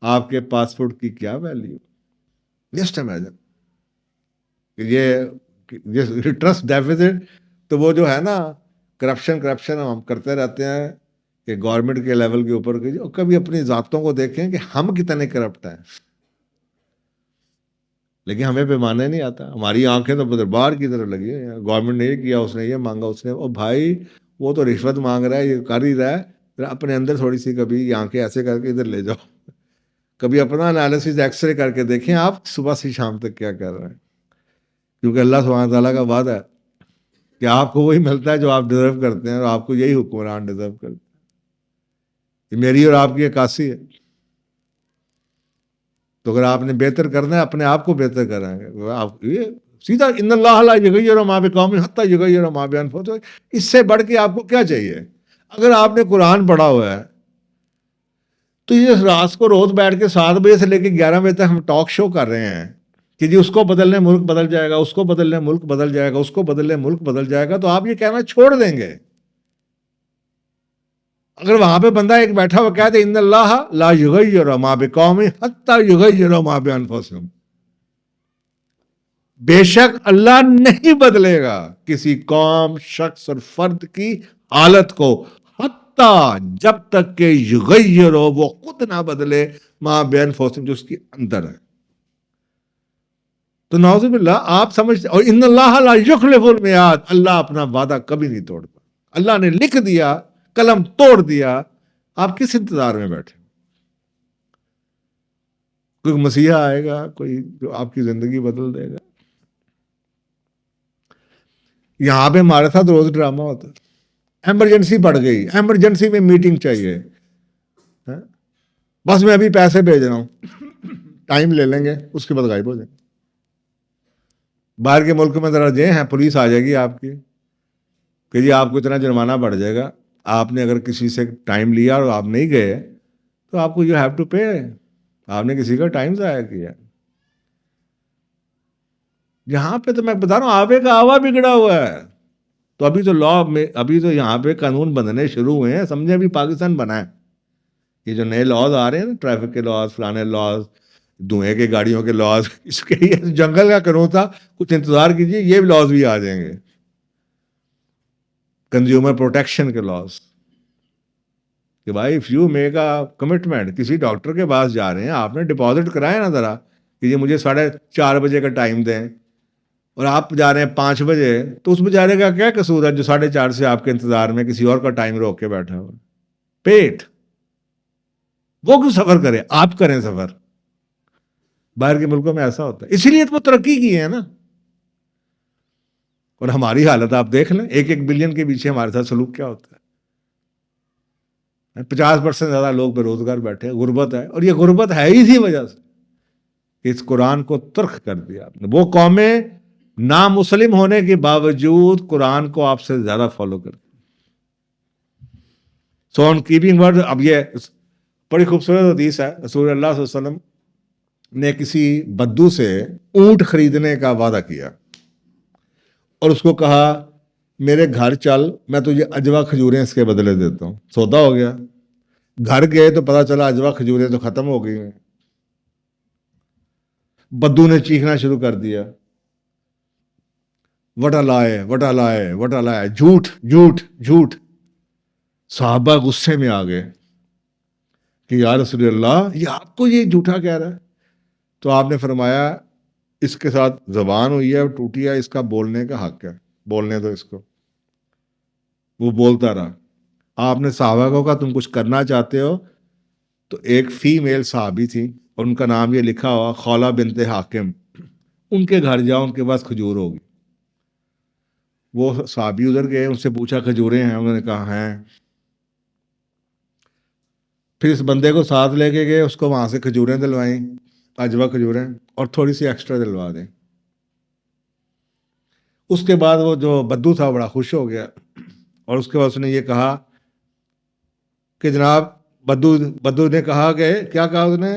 آپ کے پاسپورٹ کی کیا ویلیو. جسٹ امیجن یہ ٹرسٹ ڈیفیسٹ. تو وہ جو ہے نا کرپشن ہم کرتے رہتے ہیں کہ گورنمنٹ کے لیول کے اوپر, کبھی اپنی ذاتوں کو دیکھیں کہ ہم کتنے کرپٹ ہیں. لیکن ہمیں پیمانے نہیں آتا, ہماری آنکھیں تو دربار کی طرف لگی ہیں. گورنمنٹ نے یہ کیا, اس نے یہ مانگا, اس نے, او بھائی وہ تو رشوت مانگ رہا ہے, یہ کر ہی رہا ہے, اپنے اندر تھوڑی سی کبھی یہ آنکھیں ایسے کر کے ادھر لے جاؤ, کبھی اپنا انالیسس ایکس رے کر کے دیکھیں آپ صبح سے شام تک کیا کر رہے ہیں. کیونکہ اللہ سبحانہ تعالیٰ کا وعدہ ہے کہ آپ کو وہی ملتا ہے جو آپ ڈیزرو کرتے ہیں, اور آپ کو یہی حکمران ڈیزرو کرتے ہیں. یہ میری اور آپ کی عکاسی ہے. تو اگر آپ نے بہتر کرنا ہے, اپنے آپ کو بہتر کریں گے. آپ یہ سیدھا ان اللہ لا یغیر ما بقوم حتی یغیر ما بانفسہم, اس سے بڑھ کے آپ کو کیا چاہیے؟ اگر آپ نے قرآن پڑھا ہوا ہے تو یہ رات کو روز بیٹھ کے 7 بجے سے لے کے 11 بجے تک ہم ٹاک شو کر رہے ہیں کہ جی اس کو بدلنے ملک بدل جائے گا, اس کو بدلنے ملک بدل جائے گا, اس کو بدلنے ملک بدل جائے گا, تو آپ یہ کہنا چھوڑ دیں گے. اگر وہاں پہ بندہ ایک بیٹھا ہوا کہتے ان اللہ لا یغیر ما بقوم حتی یغیر ما بانفسہم, بے شک اللہ نہیں بدلے گا کسی قوم, شخص اور فرد کی حالت کو, حتی جب تک کہ یغیر وہ خود نہ بدلے ما بانفسہم جو اس کے اندر ہے. تو نعوذ باللہ آپ سمجھتے, اور ان اللہ لا یخلف المیعاد, اللہ اپنا وعدہ کبھی نہیں توڑتا. اللہ نے لکھ دیا, قلم توڑ دیا, آپ کس انتظار میں بیٹھے؟ کوئی مسیحا آئے گا, کوئی جو آپ کی زندگی بدل دے گا. یہاں پہ ہمارے ساتھ روز ڈرامہ ہوتا ہے. ایمرجنسی پڑ گئی, ایمرجنسی میں میٹنگ چاہیے, بس میں ابھی پیسے بھیج رہا ہوں, ٹائم لے لیں گے, اس کے بعد غائب ہو جائیں گے. باہر کے ملک میں ذرا جائیں ہیں, پولیس آ جائے گی آپ کی کہ جی آپ کو اتنا جرمانہ بڑھ جائے گا, آپ نے اگر کسی سے ٹائم لیا اور آپ نہیں گئے تو آپ کو یو ہیو ٹو پے, آپ نے کسی کا ٹائم ضائع کیا. یہاں پہ تو میں بتا رہا ہوں آوے کا آوا بگڑا ہوا ہے. تو ابھی تو لا میں, ابھی تو یہاں پہ قانون بننے شروع ہوئے ہیں, سمجھے ابھی پاکستان بنا ہے. یہ جو نئے لاز آ رہے ہیں نا، ٹریفک کے لاز، فلانے لاز، دھوئیں کے گاڑیوں کے لاز، اس کے یہ جنگل کا قانون تھا، کچھ انتظار کیجیے یہ لاز بھی آ جائیں گے، کنزیومر پروٹیکشن کے لاز، کہ بھائی if you make a commitment, کسی ڈاکٹر کے پاس جا رہے ہیں، آپ نے ڈپازٹ کرایا نا ذرا کہ یہ مجھے 4:30 کا ٹائم دیں، اور آپ جا رہے ہیں 5 بجے، تو اس بیچارے کا کیا قصور ہے جو 4:30 سے آپ کے انتظار میں کسی اور کا ٹائم روک کے بیٹھا ہوا؟ پیٹ، وہ کیوں سفر کرے؟ آپ کریں سفر. باہر کے ملکوں میں ایسا ہوتا ہے، اسی لیے تو وہ ترقی کی ہے نا. اور ہماری حالت آپ دیکھ لیں، 1 بلین کے پیچھے ہمارے ساتھ سلوک کیا ہوتا ہے. 50% زیادہ لوگ بے روزگار بیٹھے ہیں، غربت ہے، اور یہ غربت ہے اسی وجہ سے کہ اس قرآن کو ترک کر دیا آپ نے. وہ قومیں نامسلم ہونے کے باوجود قرآن کو آپ سے زیادہ فالو کرتی. سو آن کیپنگ ورڈ. اب یہ بڑی خوبصورت حدیث ہے، رسول اللہ صلی اللہ علیہ وسلم نے کسی بدو سے اونٹ خریدنے کا وعدہ کیا اور اس کو کہا میرے گھر چل، میں تجھے اجوا کھجوریں اس کے بدلے دیتا ہوں. سودا ہو گیا. گھر گئے تو پتا چلا اجوا کھجوریں تو ختم ہو گئی ہیں. بدو نے چیخنا شروع کر دیا، وٹا لائے وٹا لائے وٹا لائے، جھوٹ جھوٹ جھوٹ. صحابہ غصے میں آ گئے کہ یا رسول اللہ، یہ آپ کو یہ جھوٹا کہہ رہا ہے. تو آپ نے فرمایا اس کے ساتھ زبان ہوئی ہے ٹوٹی ہے، اس کا بولنے کا حق ہے، بولنے دو اس کو. وہ بولتا رہا. آپ نے صحابہ کو کہا تم کچھ کرنا چاہتے ہو؟ تو ایک فیمیل صحابی تھی اور ان کا نام یہ لکھا ہوا خولہ بنت حاکم، ان کے گھر جاؤ، ان کے پاس کھجور ہوگی. وہ صحابی ادھر گئے، ان سے پوچھا کھجوریں ہیں؟ انہوں نے کہا ہیں. پھر اس بندے کو ساتھ لے کے گئے، اس کو وہاں سے کھجوریں دلوائیں، اجوا کھجوریں، اور تھوڑی سی ایکسٹرا دلوا دیں. اس کے بعد وہ جو بدو تھا بڑا خوش ہو گیا، اور اس کے بعد اس نے یہ کہا کہ جناب، بدو نے کہا کہ کیا کہا اس نے؟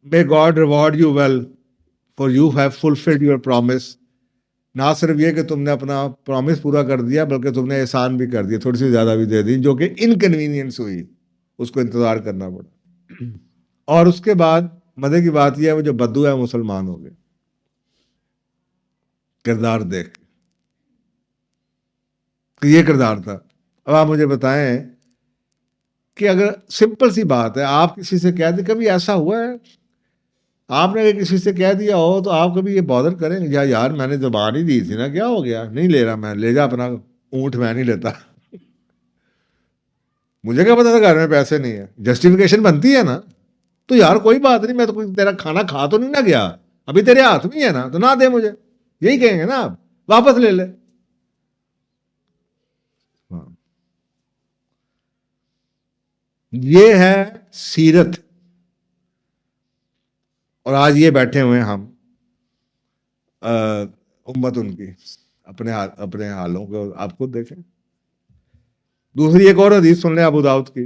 May God reward you will for you have fulfilled your promise. نہ صرف یہ کہ تم نے اپنا پرومس پورا کر دیا، بلکہ تم نے احسان بھی کر دیا، تھوڑی سی زیادہ بھی دے دی، جو کہ انکنوینئنس ہوئی، اس کو انتظار کرنا پڑا. اور اس کے بعد مزے کی بات یہ ہے، وہ جو بدو ہے مسلمان ہو گئے. کردار دیکھ کہ یہ کردار تھا. اب آپ مجھے بتائیں کہ اگر سمپل سی بات ہے، آپ کسی سے کہہ دیں، کبھی ایسا ہوا ہے آپ نے اگر کسی سے کہہ دیا ہو تو آپ کبھی یہ بادر کریں گے یار میں نے زبان ہی دی تھی نا، کیا ہو گیا، نہیں لے رہا میں، لے جا اپنا اونٹ، میں نہیں لیتا. مجھے کیا پتا تھا گھر میں پیسے نہیں ہے، جسٹیفیکیشن بنتی ہے نا. تو یار کوئی بات نہیں، میں تو کوئی تیرا کھانا کھا تو نہیں نہ گیا، ابھی تیرے ہاتھ میں ہے نا، تو نہ دے مجھے، یہی کہیں گے نا آپ، واپس لے لے. یہ ہے سیرت. اور آج یہ بیٹھے ہوئے ہیں ہم، امت ان کی اپنے حالوں کو آپ خود دیکھیں. دوسری ایک اور حدیث سن لیں ابو داؤد کی،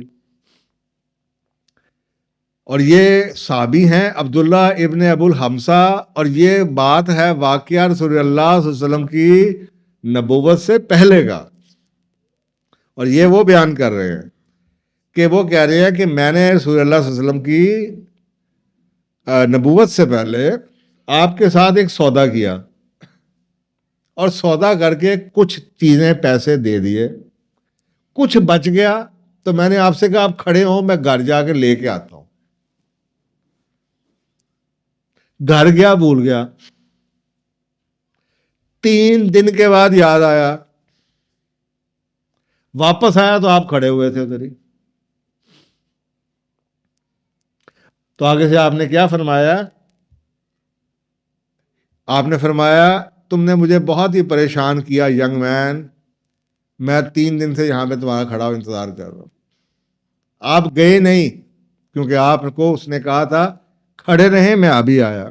اور یہ صحابی ہیں عبداللہ ابن ابو الحمزہ، اور یہ بات ہے واقعہ رسول اللہ صلی اللہ علیہ وسلم کی نبوت سے پہلے کا. اور یہ وہ بیان کر رہے ہیں کہ وہ کہہ رہے ہیں کہ میں نے رسول اللہ صلی اللہ علیہ وسلم کی نبوت سے پہلے آپ کے ساتھ ایک سودا کیا، اور سودا کر کے کچھ چیزیں پیسے دے دیے، کچھ بچ گیا، تو میں نے آپ سے کہا آپ کھڑے ہوں، میں گھر جا کے لے کے آتا ہوں. گھر گیا، بھول گیا. 3 دن کے بعد یاد آیا، واپس آیا تو آپ کھڑے ہوئے تھے ادھر ہی. تو آگے سے آپ نے کیا فرمایا؟ آپ نے فرمایا تم نے مجھے بہت ہی پریشان کیا ینگ مین، میں 3 دن سے یہاں پہ تمہارا کھڑا ہو انتظار کر رہا ہوں. آپ گئے نہیں، کیونکہ آپ کو اس نے کہا تھا کھڑے رہیں، میں ابھی آیا.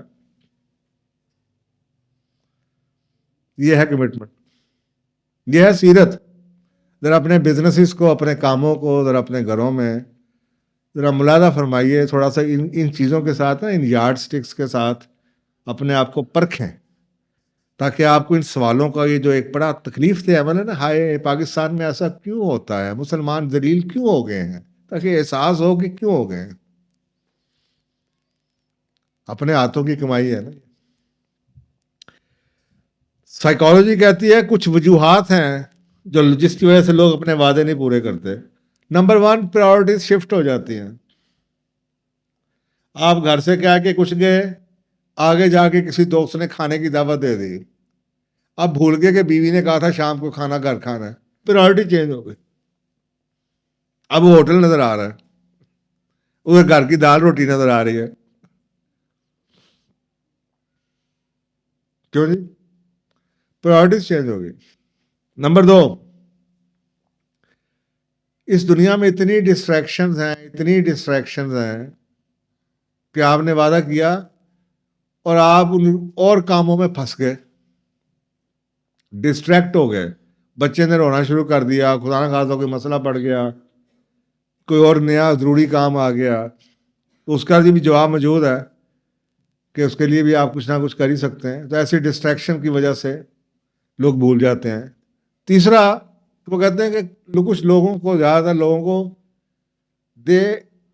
یہ ہے کمٹمنٹ، یہ ہے سیرت. ذرا اپنے بزنسز کو، اپنے کاموں کو، ذرا اپنے گھروں میں ذرا ملاحظہ فرمائیے، تھوڑا سا ان چیزوں کے ساتھ نا، ان یارڈ سٹکس کے ساتھ اپنے آپ کو پرکھیں، تاکہ آپ کو ان سوالوں کا یہ جو ایک بڑا تکلیف دہ عمل ہے نا، ہائے پاکستان میں ایسا کیوں ہوتا ہے، مسلمان ذلیل کیوں ہو گئے ہیں، تاکہ احساس ہو کہ کیوں ہو گئے. اپنے ہاتھوں کی کمائی ہے نا. سائیکالوجی کہتی ہے کچھ وجوہات ہیں جس کی وجہ سے لوگ اپنے وعدے نہیں پورے کرتے. نمبر 1، پرائورٹیز شفٹ ہو جاتی ہیں. آپ گھر سے کہہ کے کچھ گئے، آگے جا کے کسی دوست نے کھانے کی دعوت دے دی، اب بھول گئے کہ بیوی نے کہا تھا شام کو کھانا گھر کھانا ہے. پرائورٹی چینج ہو گئی. اب وہ ہوٹل نظر آ رہا ہے، وہ گھر کی دال روٹی نظر آ رہی ہے. کیوں جی؟ پرائورٹیز چینج ہو گئی. نمبر 2، اس دنیا میں اتنی ڈسٹریکشنز ہیں کہ آپ نے وعدہ کیا اور آپ ان اور کاموں میں پھنس گئے، ڈسٹریکٹ ہو گئے. بچے نے رونا شروع کر دیا، خدا نہ خواستہ کوئی مسئلہ پڑ گیا، کوئی اور نیا ضروری کام آ گیا، تو اس کا بھی جواب موجود ہے کہ اس کے لیے بھی آپ کچھ نہ کچھ کر ہی سکتے ہیں. تو ایسی ڈسٹریکشن کی وجہ سے لوگ بھول جاتے ہیں. تیسرا، وہ کہتے ہیں کہ کچھ لوگوں کو، زیادہ تر لوگوں کو، دے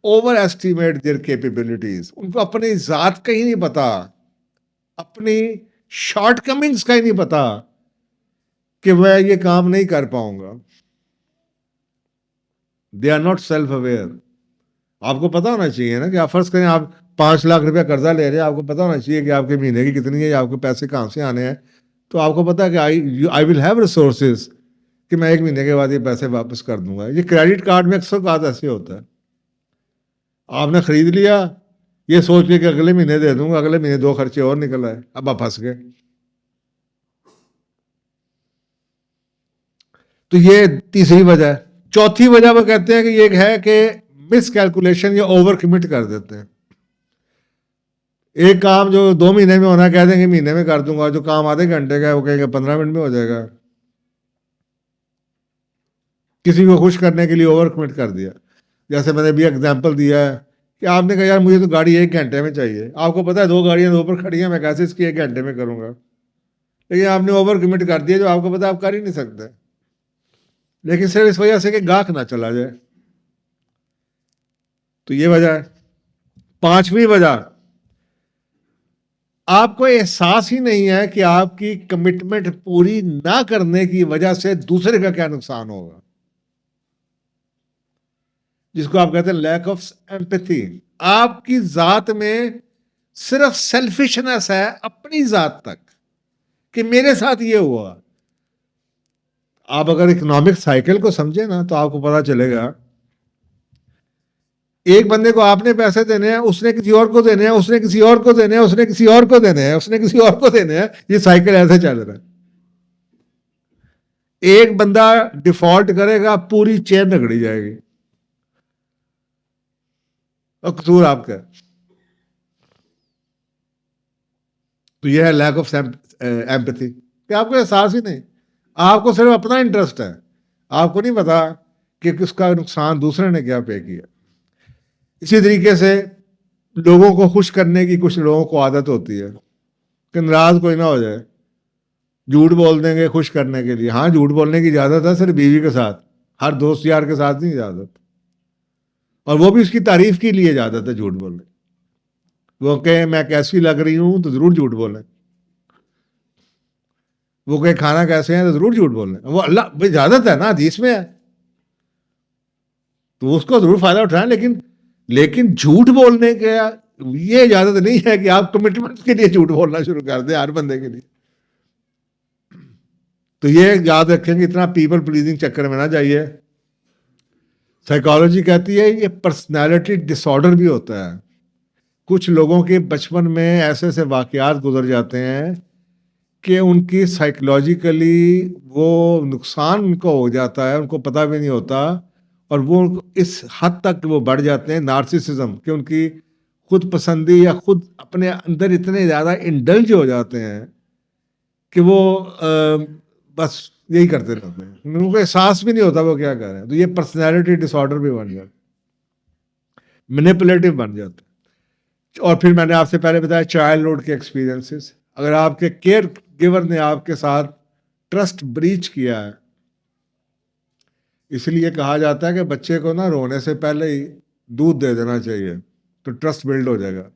اوور ایسٹیمیٹ دیئر کیپیبلٹیز. ان کو اپنی ذات کا ہی نہیں پتا، اپنی شارٹ کمنگز کا ہی نہیں پتا کہ میں یہ کام نہیں کر پاؤں گا. They are not self aware. آپ کو پتا ہونا چاہیے نا کہ آپ فرض کریں آپ 5 لاکھ روپیہ قرضہ لے رہے ہیں، آپ کو پتا ہونا چاہیے کہ آپ کے مہینے کی کتنی ہے، یا آپ کے پیسے کہاں سے آنے ہیں. تو آپ کو پتا ہے کہ آئی ول ہیو ریسورسز کہ میں 1 مہینے کے بعد یہ پیسے واپس کر دوں گا. یہ کریڈٹ کارڈ میں اکثر بات ایسے ہوتا ہے. آپ نے خرید لیا یہ سوچ کے کہ اگلے مہینے دے دوں گا، اگلے مہینے 2 خرچے اور نکل آئے، اب آپ پھنس گئے. تو یہ تیسری وجہ ہے. چوتھی وجہ وہ کہتے ہیں کہ یہ ہے کہ مس کیلکولیشن یا اوور کمٹ کر دیتے ہیں. ایک کام جو 2 مہینے میں ہونا کہہ دیں گے مہینے میں کر دوں گا، جو کام آدھے گھنٹے کا ہے وہ کہیں گے 15 منٹ میں ہو جائے گا. کسی کو خوش کرنے کے لیے اوور کمٹ کر دیا. جیسے میں نے بھی ایگزامپل دیا ہے کہ آپ نے کہا یار مجھے تو گاڑی 1 گھنٹے میں چاہیے. آپ کو پتا ہے 2 گاڑیاں اوپر کھڑی ہیں، میں کیسے اس کی 1 گھنٹے میں کروں گا. لیکن آپ نے اوور کمٹ کر دیا جو آپ کو پتا آپ کر ہی نہیں سکتے، لیکن صرف اس وجہ سے کہ گاہک نہ چلا جائے. تو یہ وجہ ہے. 5ویں وجہ، آپ کو احساس ہی نہیں ہے کہ آپ کی کمٹمنٹ پوری نہ کرنے کی وجہ سے دوسرے کا کیا نقصان ہوگا، جس کو آپ کہتے ہیں لیک آف ایمپتھی. آپ کی ذات میں صرف سیلفشنس ہے اپنی ذات تک کہ میرے ساتھ یہ ہوا. آپ اگر اکنامک سائیکل کو سمجھیں نا تو آپ کو پتا چلے گا ایک بندے کو آپ نے پیسے دینے ہیں، اس نے کسی اور کو دینے ہیں، اس نے کسی اور کو دینے ہیں، اس نے کسی اور کو دینے ہیں، اس نے کسی اور کو دینے ہیں. یہ سائیکل ایسے چل رہا ہے. ایک بندہ ڈیفالٹ کرے گا پوری چین رگڑی جائے گی اور قصور آپ کا. تو یہ ہے لیک آف ایمپتھی کہ آپ کو احساس ہی نہیں. آپ کو صرف اپنا انٹرسٹ ہے، آپ کو نہیں پتا کہ کس کا نقصان دوسرے نے کیا پے کیا. اسی طریقے سے لوگوں کو خوش کرنے کی کچھ لوگوں کو عادت ہوتی ہے کہ ناراض کوئی نہ ہو جائے، جھوٹ بول دیں گے خوش کرنے کے لیے. ہاں جھوٹ بولنے کی اجازت ہے صرف بیوی کے ساتھ، ہر دوست یار کے ساتھ نہیں اجازت. اور وہ بھی اس کی تعریف کے لیے اجازت ہے جھوٹ بولنے. وہ کہ میں کیسی لگ رہی ہوں تو ضرور جھوٹ بولیں. وہ کہ کھانا کیسے ہیں تو ضرور جھوٹ بولیں. وہ اللہ اجازت ہے نا، حدیث میں ہے، تو اس کو ضرور فائدہ اٹھائیں. لیکن جھوٹ بولنے کا یہ اجازت نہیں ہے کہ آپ کمٹمنٹ کے لیے جھوٹ بولنا شروع کر دیں ہر بندے کے لیے. تو یہ یاد رکھیں کہ اتنا پیپل پلیزنگ چکر میں نہ جائیے. سائیکالوجی کہتی ہے یہ پرسنالٹی ڈس آرڈر بھی ہوتا ہے. کچھ لوگوں کے بچپن میں ایسے ایسے واقعات گزر جاتے ہیں کہ ان کی سائیکولوجیکلی وہ نقصان ان کو ہو جاتا ہے، ان کو پتہ بھی نہیں ہوتا، اور وہ اس حد تک وہ بڑھ جاتے ہیں نارسسزم کہ ان کی خود پسندی یا خود اپنے اندر اتنے زیادہ انڈلج ہو جاتے ہیں کہ وہ بس یہی کرتے رہتے ہیں، ان کو احساس بھی نہیں ہوتا وہ کیا کر رہے ہیں. تو یہ پرسنالٹی ڈس آرڈر بھی بن جاتا ہے، مینیپولیٹو بن جاتا ہے. اور پھر میں نے آپ سے پہلے بتایا چائلڈ ہوڈ کے ایکسپیرینسز. اگر آپ کے کیئر گیور نے آپ کے ساتھ ٹرسٹ بریچ کیا ہے اس لیے کہا جاتا ہے کہ بچے کو نا رونے سے پہلے ہی دودھ دے دینا چاہیے تو ٹرسٹ بلڈ ہو جائے گا.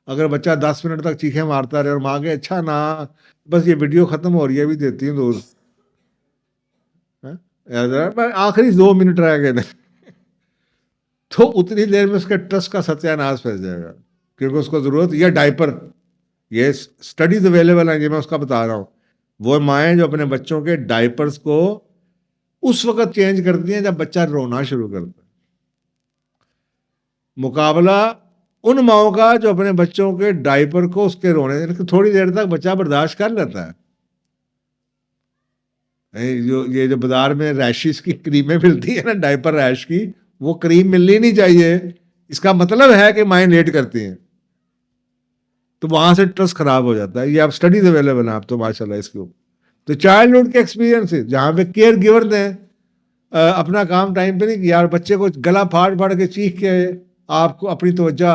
اگر بچہ 10 منٹ تک چیخیں مارتا رہے اور ماں کے اچھا نہ بس یہ ویڈیو ختم ہو رہی ہے ابھی دیتی ہوں دودھ, آخری 2 منٹ رہ گئے تو اتنی دیر میں اس کے ٹرسٹ کا ستیہ ناش پھیل جائے گا, کیونکہ اس کو ضرورت یا ڈائپر, یہ اسٹڈیز اویلیبل ہیں یہ میں اس کا بتا رہا ہوں. وہ مائیں جو اپنے بچوں کے ڈائپرز کو اس وقت چینج کرتی ہیں جب بچہ رونا شروع کرتا ہے, مقابلہ ان ماؤں کا جو اپنے بچوں کے ڈائپر کو اس کے رونے تھوڑی دیر تک بچہ برداشت کر لیتا ہے. یہ جو بازار میں ریشز کی کریمیں ملتی ہیں نا ڈائپر ریش کی, وہ کریم ملنی نہیں چاہیے. اس کا مطلب ہے کہ مائیں لیٹ کرتی ہیں, تو وہاں سے ٹرسٹ خراب ہو جاتا ہے. یہ آپ اسٹڈیز اویلیبل ہیں آپ تو ماشاء اللہ اس کے اوپر. تو چائلڈہڈ کے ایکسپیرینس جہاں پہ کیئر گیور نے اپنا کام ٹائم پہ نہیں کیا اور بچے کو گلا پھاڑ پھاڑ کے چیخ کے آپ کو اپنی توجہ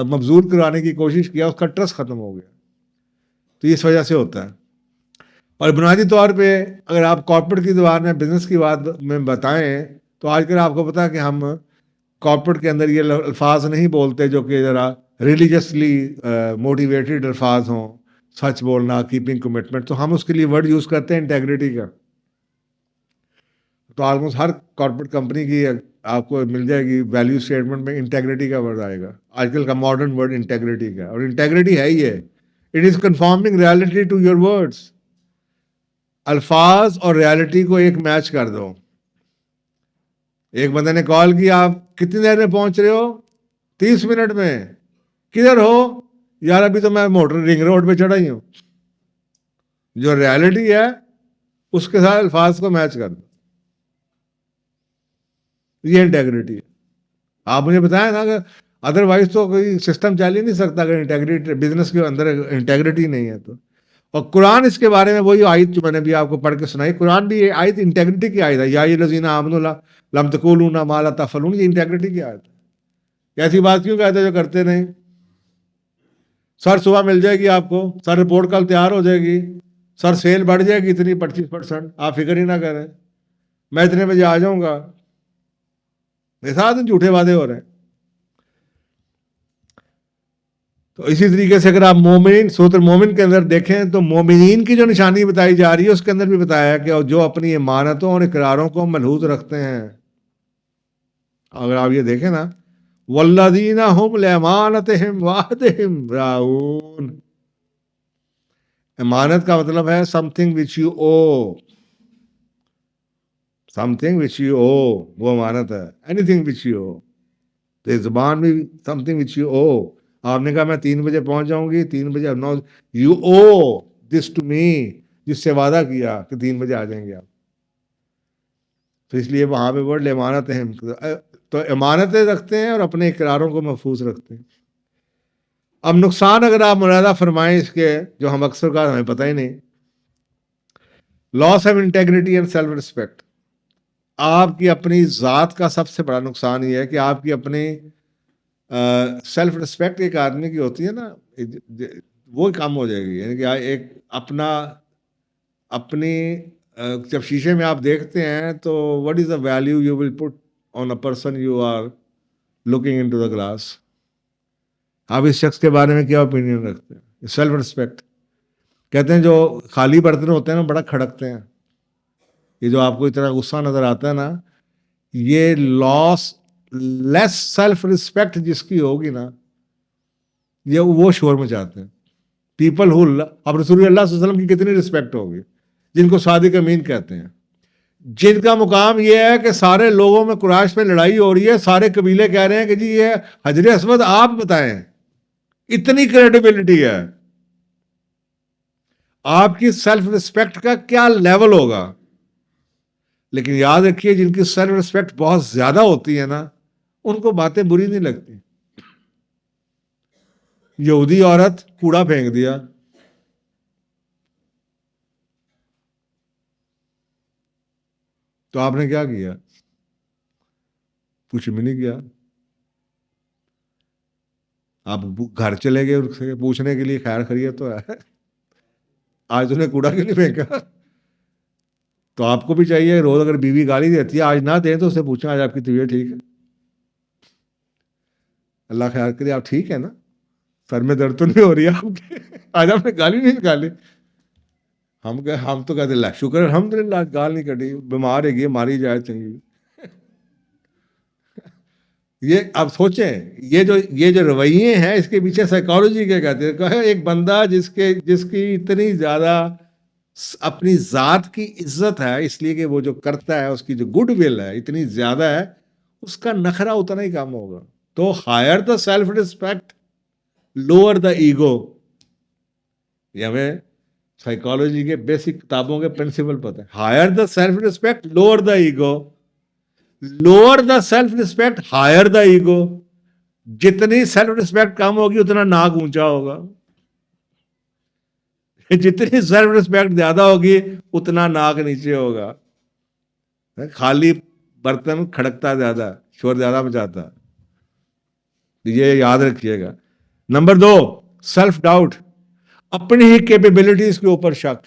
مبذول کرانے کی کوشش کیا, اس کا ٹرسٹ ختم ہو گیا. تو اس وجہ سے ہوتا ہے. اور بنیادی طور پہ اگر آپ کارپوریٹ کی زبان میں بزنس کی بات میں بتائیں تو آج کل آپ کو پتا ہے کہ ہم کارپوریٹ کے اندر یہ الفاظ نہیں بولتے جو کہ ذرا ریلیجسلی موٹیویٹڈ الفاظ ہوں, سچ بولنا, کیپنگ کمٹمنٹ. تو ہم اس کے لیے ورڈ یوز کرتے ہیں انٹیگریٹی کا. تو آلموسٹ ہر کارپوریٹ کمپنی کی آپ کو مل جائے گی ویلیو اسٹیٹمنٹ میں انٹیگریٹی کا ورڈ آئے گا. آج کل کا ماڈرن ورڈ انٹیگریٹی کا, اور انٹیگریٹی ہے ہی ہے, it is conforming reality to your words. الفاظ اور ریالٹی کو ایک میچ کر دو. ایک بندے نے کال کیا, آپ کتنی دیر میں پہنچ رہے ہو؟ 30 منٹ میں. کدھر ہو؟ یار ابھی تو میں موٹر رنگ روڈ پہ چڑھا ہی ہوں. جو ریالٹی ہے اس کے ساتھ الفاظ کو میچ کر دو, یہ انٹیگریٹی ہے. آپ مجھے بتائیں نا کہ ادروائز تو کوئی سسٹم چل ہی نہیں سکتا اگر انٹیگریٹی بزنس کے اندر انٹیگریٹی نہیں ہے تو. اور قرآن اس کے بارے میں وہی آیت جو میں نے بھی آپ کو پڑھ کے سنائی, قرآن بھی یہ آیت انٹیگریٹی کی آیت ہے. یا الذین آمنوا لم تقولوا ما لا تفعلون, یہ انٹیگریٹی کی آیت ہے. ایسی بات کیوں کہتے جو کرتے نہیں؟ سر صبح مل جائے گی آپ کو, سر رپورٹ کل تیار ہو جائے گی, سر سیل بڑھ جائے گی اتنی 25%, آپ فکر ہی نہ کریں, میں اتنے بجے آ جاؤں گا. میرے ساتھ جھوٹے وعدے ہو رہے ہیں. تو اسی طریقے سے اگر آپ مومنین سورۃ المومن کے اندر دیکھیں تو مومنین کی جو نشانی بتائی جا رہی ہے اس کے اندر بھی بتایا ہے کہ جو اپنی امانتوں اور اقراروں کو ملحوظ رکھتے ہیں. اگر آپ یہ دیکھیں نا, والذین هم لامانتهم وعہدہم راعون. امانت کا مطلب ہے something which you owe, something which you owe, وہ امانت ہے. anything which you owe. تو زبان بھی something which you owe. آپ نے کہا میں 3 بجے پہنچ جاؤں گی, 3 بجے, نو, you O this to me, جس سے وعدہ کیا کہ 3 بجے آ جائیں گے آپ. تو اس لیے وہاں پہ ورڈ امانت ہیں, تو امانتیں رکھتے ہیں اور اپنے اقراروں کو محفوظ رکھتے ہیں. اب نقصان اگر آپ ملاحظہ فرمائیں اس کے, جو ہم اکثر کا ہمیں پتہ ہی نہیں, loss of integrity and self respect. آپ کی اپنی ذات کا سب سے بڑا نقصان یہ ہے کہ آپ کی اپنی سیلف رسپیکٹ ایک آدمی کی ہوتی ہے نا, وہ کم ہو جائے گی. یعنی کہ ایک اپنی جب شیشے میں آپ دیکھتے ہیں تو what is the value you will put on a person you are looking into the glass. آپ اس شخص کے بارے میں کیا اوپینین رکھتے ہیں؟ Self respect. کہتے ہیں جو خالی برتن ہوتے ہیں نا بڑا کھڑکتے ہیں. یہ جو آپ کو اتنا غصہ نظر آتا ہے نا, یہ لیس سیلف رسپیکٹ جس کی ہوگی نا, یہ وہ شور مچاتے ہیں. پیپل ہو, اب رسول اللہ صلی اللہ علیہ وسلم کی کتنی رسپیکٹ ہوگی, جن کو صادق امین کہتے ہیں, جن کا مقام یہ ہے کہ سارے لوگوں میں قریش میں لڑائی ہو رہی ہے, سارے قبیلے کہہ رہے ہیں کہ جی یہ حجر اسود آپ بتائیں. اتنی کریڈیبلٹی ہے. آپ کی سیلف رسپیکٹ کا کیا لیول ہوگا. لیکن یاد رکھیے جن کی سیلف رسپیکٹ بہت زیادہ ہوتی ہے نا, ان کو باتیں بری نہیں لگتی. یہودی عورت کوڑا پھینک دیا, تو آپ نے کیا کیا؟ کچھ بھی نہیں کیا. آپ گھر چلے گئے ان سے پوچھنے کے لیے خیر خیریت تو ہے, آج تم نے کوڑا کیوں نہیں پھینکا؟ تو آپ کو بھی چاہیے روز اگر بیوی گالی دیتی ہے آج نہ دیں تو اس سے پوچھیں آج آپ کی طبیعت ٹھیک ہے؟ اللہ خیر کرے آپ ٹھیک ہے نا؟ سر میں درد تو نہیں ہو رہی ہے آپ کے؟ آج آپ نے گالی نہیں نکالی. ہم تو کہتے اللہ شکر الحمدللہ گال نہیں کٹی, بیمار ہے گی ماری جائے چنگی. یہ آپ سوچیں یہ جو رویے ہیں اس کے پیچھے سائیکالوجی کے کہتے ہیں. ایک بندہ جس کی اتنی زیادہ اپنی ذات کی عزت ہے اس لیے کہ وہ جو کرتا ہے اس کی جو گڈ ول ہے اتنی زیادہ ہے, اس کا نخرہ اتنا ہی کم ہوگا. تو higher the self respect lower the ego. یہ ہمیں سائیکالوجی کے بیسک کتابوں کے پرنسپل پتہ ہے. Higher the self respect lower the ego, lower the self respect higher the ego. جتنی سیلف ریسپیکٹ کم ہوگی اتنا ناک اونچا ہوگا, جتنی سیلف ریسپیکٹ زیادہ ہوگی اتنا ناک نیچے ہوگا. خالی برتن کھڑکتا زیادہ, شور زیادہ مچاتا. یہ یاد رکھیے گا. نمبر 2 سیلف ڈاؤٹ, اپنی ہی کیپیبلٹیز کے اوپر شک.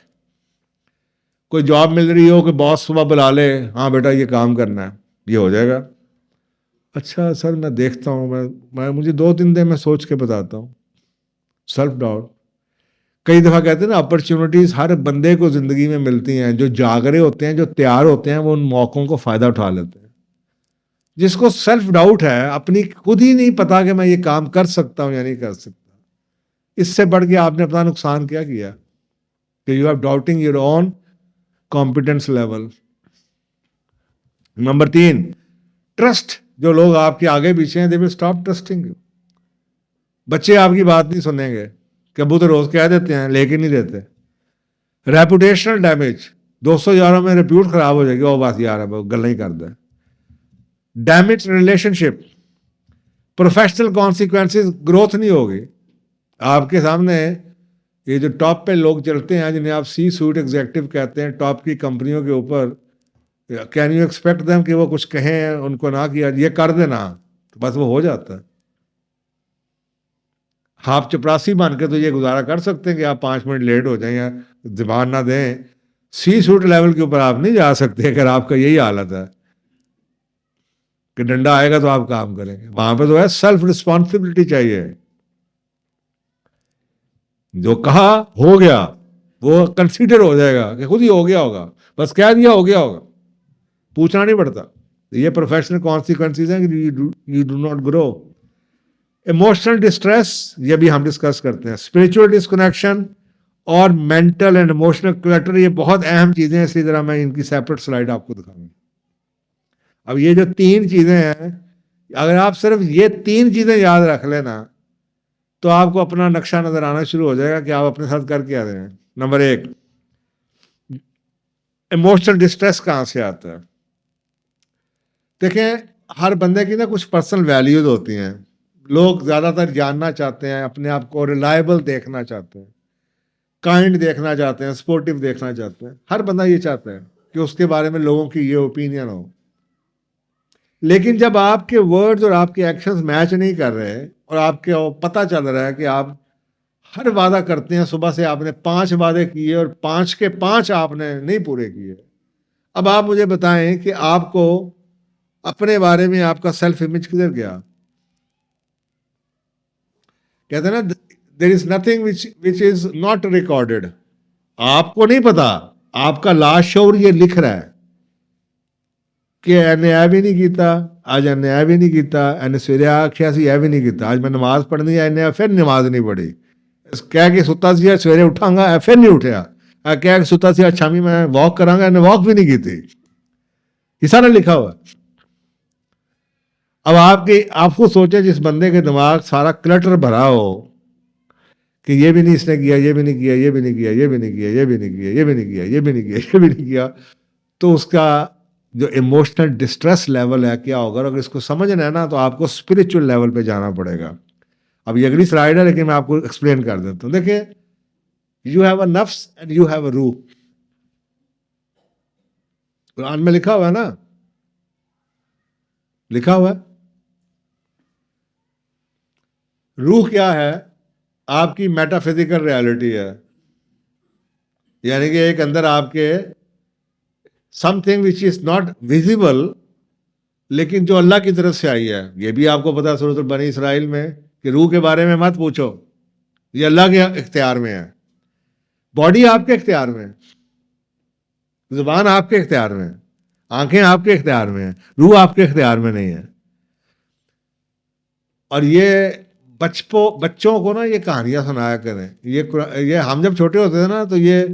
کوئی جاب مل رہی ہو کہ باس صبح بلا لے, ہاں بیٹا یہ کام کرنا ہے, یہ ہو جائے گا. اچھا سر میں دیکھتا ہوں, میں مجھے 2-3 دن میں سوچ کے بتاتا ہوں. Self doubt. کئی دفعہ کہتے ہیں نا اپرچونٹیز ہر بندے کو زندگی میں ملتی ہیں. جو جاگ رہے ہوتے ہیں, جو تیار ہوتے ہیں, وہ ان موقعوں کو فائدہ اٹھا لیتے ہیں. جس کو سیلف ڈاؤٹ ہے, اپنی خود ہی نہیں پتا کہ میں یہ کام کر سکتا ہوں یا نہیں کر سکتا, اس سے بڑھ کے آپ نے اپنا نقصان کیا کیا کہ you are doubting your own competence level. Number 3 trust. جو لوگ آپ کے آگے پیچھے ہیں they will stop trusting you. بچے آپ کی بات نہیں سنیں گے کہ ابو تو روز کہہ دیتے ہیں لیکن نہیں دیتے. ریپوٹیشنل ڈیمیج, دوستوں یاروں میں ریپیوٹ خراب ہو جائے گی, وہ بات یار ہے گل نہیں کرتا. ڈیمیج ریلیشن شپ, پروفیشنل کانسیکوینسز, گروتھ نہیں ہوگی. آپ کے سامنے یہ جو ٹاپ پہ لوگ چلتے ہیں جنہیں آپ سی سوٹ ایگزیکٹو کہتے ہیں, ٹاپ کی کمپنیوں کے اوپر, کین یو ایکسپیکٹ دیم کہ وہ کچھ کہیں ان کو نہ کیا یہ کر دینا تو بس وہ ہو جاتا ہے. آپ چپراسی بن کے تو یہ گزارا کر سکتے ہیں کہ آپ 5 منٹ لیٹ ہو جائیں یا زبان نہ دیں. سی سوٹ لیول کے اوپر آپ نہیں جا سکتے اگر آپ کا یہی حالت ہے کہ ڈنڈا آئے گا تو آپ کام کریں گے. وہاں پہ تو ہے سیلف رسپانسبلٹی چاہیے. جو کہا ہو گیا وہ کنسیڈر ہو جائے گا کہ خود ہی ہو گیا ہوگا, بس کہہ دیا ہو گیا ہوگا, پوچھنا نہیں پڑتا. یہ پروفیشنل کانسیکوینسز ہیں کہ you do not grow. Emotional distress, یہ بھی ہم ڈسکس کرتے ہیں. اسپرچل ڈسکنیکشن اور مینٹل اینڈ ایموشنل کلٹر, یہ بہت اہم چیزیں ہیں. اسی طرح میں ان کی سیپریٹ سلائڈ آپ کو دکھاؤں گا. اب یہ جو 3 چیزیں ہیں, اگر آپ صرف یہ 3 چیزیں یاد رکھ لینا تو آپ کو اپنا نقشہ نظر آنا شروع ہو جائے گا کہ آپ اپنے ساتھ کر کے آ رہے ہیں. نمبر 1 ایموشنل ڈسٹریس کہاں سے آتا ہے؟ دیکھیں ہر بندے کی نا کچھ پرسنل ویلیوز ہوتی ہیں. لوگ زیادہ تر جاننا چاہتے ہیں, اپنے آپ کو ریلائبل دیکھنا چاہتے ہیں, کائنڈ دیکھنا چاہتے ہیں, سپورٹیو دیکھنا چاہتے ہیں. ہر بندہ یہ چاہتا ہے کہ اس کے بارے میں لوگوں کی یہ اوپینین ہو. لیکن جب آپ کے ورڈز اور آپ کے ایکشنز میچ نہیں کر رہے اور آپ کو پتہ چل رہا ہے کہ آپ ہر وعدہ کرتے ہیں, صبح سے آپ نے 5 وعدے کیے اور 5 کے 5 آپ نے نہیں پورے کیے, اب آپ مجھے بتائیں کہ آپ کو اپنے بارے میں آپ کا سیلف امیج کدھر گیا؟ کہتے ہیں نا there is nothing which is not recorded. آپ کو نہیں پتا, آپ کا لا شعور یہ لکھ رہا ہے کہ انیا بھی نہیں کیتا, آج انیا بھی نہیں کیتا, ان سویرے آخیا سی یہ بھی نہیں کیتا, آج میں نماز پڑھنی ہے انیا پھر نماز نہیں پڑھی, کہہ کے ستا سی سویرے اٹھاں گا پھر نہیں اٹھیا, کہہ کے ستا سی شامی میں واک کراں گا, انہیں واک بھی نہیں کی تھی. یہ سارا لکھا ہوا. اب آپ کو سوچیں جس بندے کے دماغ سارا کلٹر بھرا ہو کہ یہ بھی نہیں اس نے کیا, یہ بھی نہیں کیا, یہ بھی نہیں کیا, یہ بھی نہیں کیا, یہ بھی نہیں کیا, یہ بھی نہیں کیا, یہ بھی نہیں کیا, یہ بھی نہیں کیا, تو اس کا جو ایموشنل ڈسٹریس لیول ہے کیا ہوگا؟ اگر اس کو سمجھنا ہے نا تو آپ کو اسپرچل لیول پہ جانا پڑے گا. اب یہ اگلی سلائڈ ہے لیکن میں آپ کو ایکسپلین کر دیتا ہوں. دیکھیں یو ہیو اے نفس اینڈ یو ہیو اے روح. قرآن میں لکھا ہوا ہے نا, لکھا ہوا ہے. روح کیا ہے؟ آپ کی میٹا فزیکل ریالٹی ہے, یعنی کہ ایک اندر آپ کے some thing which is not visible لیکن جو اللہ کی طرف سے آئی ہے. یہ بھی آپ کو پتا سورۃ بنی اسرائیل میں کہ روح کے بارے میں مت پوچھو, یہ اللہ کے اختیار میں ہے. باڈی آپ کے اختیار میں ہے, زبان آپ کے اختیار میں ہے, آنکھیں آپ کے اختیار میں ہیں, روح آپ کے اختیار میں نہیں ہے. اور یہ بچوں کو نا یہ کہانیاں سنایا کریں. یہ ہم جب چھوٹے ہوتے تھے نا تو یہ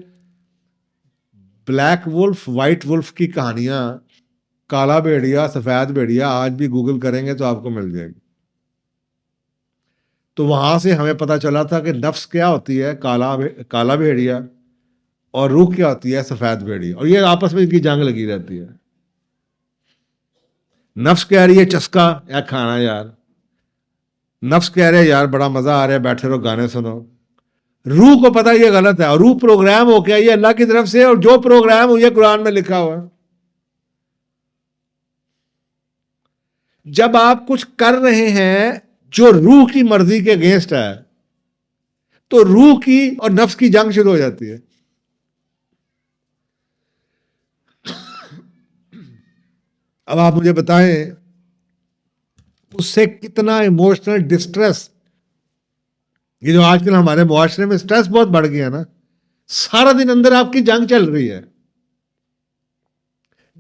بلیک وولف وائٹ وولف کی کہانیاں, کالا بھیڑیا سفید بھیڑیا, آج بھی گوگل کریں گے تو آپ کو مل جائے گی. تو وہاں سے ہمیں پتہ چلا تھا کہ نفس کیا ہوتی ہے, کالا بھیڑیا, اور روح کیا ہوتی ہے, سفید بھیڑیا. اور یہ آپس میں ان کی جنگ لگی رہتی ہے. نفس کہہ رہی ہے چسکا یا کھانا یار, نفس کہہ رہے یار بڑا مزہ آ رہا ہے, بیٹھے رہو گانے سنو. روح کو پتہ یہ غلط ہے, اور روح پروگرام ہو گیا یہ اللہ کی طرف سے, اور جو پروگرام ہو یہ قرآن میں لکھا ہوا ہے. جب آپ کچھ کر رہے ہیں جو روح کی مرضی کے اگینسٹ ہے تو روح کی اور نفس کی جنگ شروع ہو جاتی ہے. اب آپ مجھے بتائیں اس سے کتنا ایموشنل ڈسٹریس, یہ جو آج کل ہمارے معاشرے میں سٹریس بہت بڑھ گیا نا, سارا دن اندر آپ کی جنگ چل رہی ہے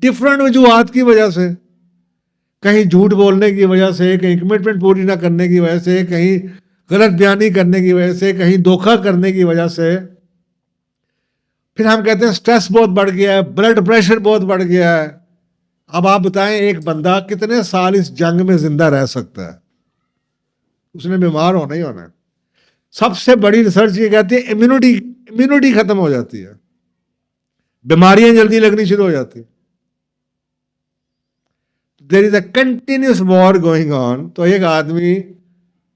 ڈفرنٹ وجوہات کی وجہ سے. کہیں جھوٹ بولنے کی وجہ سے, کہیں کمٹمنٹ پوری نہ کرنے کی وجہ سے, کہیں غلط بیانی کرنے کی وجہ سے, کہیں دھوکہ کرنے کی وجہ سے. پھر ہم کہتے ہیں سٹریس بہت بڑھ گیا ہے, بلڈ پریشر بہت بڑھ گیا ہے. اب آپ بتائیں ایک بندہ کتنے سال اس جنگ میں زندہ رہ سکتا ہے؟ اس نے بیمار ہونا ہی ہونا ہے. سب سے بڑی ریسرچ یہ کہتی ہے امیونٹی ختم ہو جاتی ہے, بیماریاں جلدی لگنی شروع ہو جاتی ہیں. There is a continuous war going on. تو ایک آدمی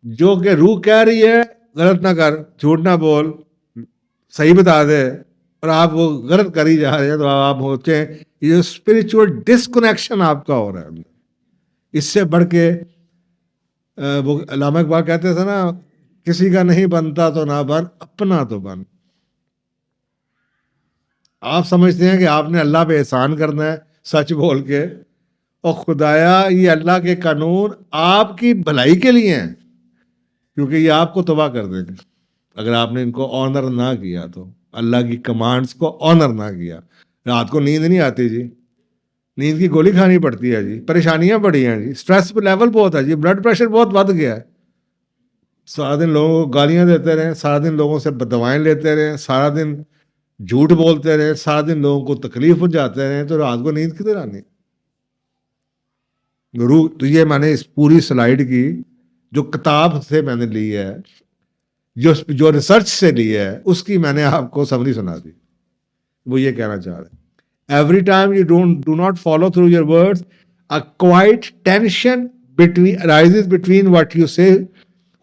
جو کہ روح کہہ رہی ہے غلط نہ کر, جھوٹ نہ بول, صحیح بتا دے, اور آپ وہ غلط کر ہی جا رہے ہیں, تو آپ ہوتے ہیں یہ اسپرچوئل ڈسکنیکشن آپ کا ہو رہا ہے. اس سے بڑھ کے وہ علامہ اقبال کہتے تھے نا, کسی کا نہیں بنتا تو نہ بن, اپنا تو بن. آپ سمجھتے ہیں کہ آپ نے اللہ پہ احسان کرنا ہے سچ بول کے, اور خدایا یہ اللہ کے قانون آپ کی بھلائی کے لیے ہیں, کیونکہ یہ آپ کو تباہ کر دیں گے اگر آپ نے ان کو آنر نہ کیا. تو اللہ کی کمانڈز کو آنر نہ کیا. رات کو نیند نہیں آتی جی, نیند کی گولی کھانی پڑتی ہے جی, پریشانیاں بڑی ہیں جی, سٹریس لیول بہت ہے جی, بلڈ پریشر بہت بڑھ گیا ہے. سارا دن لوگوں کو گالیاں دیتے رہیں, سارا دن لوگوں سے بدوائیں لیتے رہیں, سارا دن جھوٹ بولتے رہیں, سارا دن لوگوں کو تکلیف پہنچاتے رہیں, تو رات کو نیند کدھر آنی؟ روح تو یہ میں نے اس پوری سلائیڈ کی جو کتاب سے میں نے لی ہے, جو ریسرچ سے لی ہے, اس کی میں نے آپ کو سمری سنا دی. وہ یہ کہنا چاہ رہے ہیں, every time you do not follow through your words, a quiet tension arises between what you say,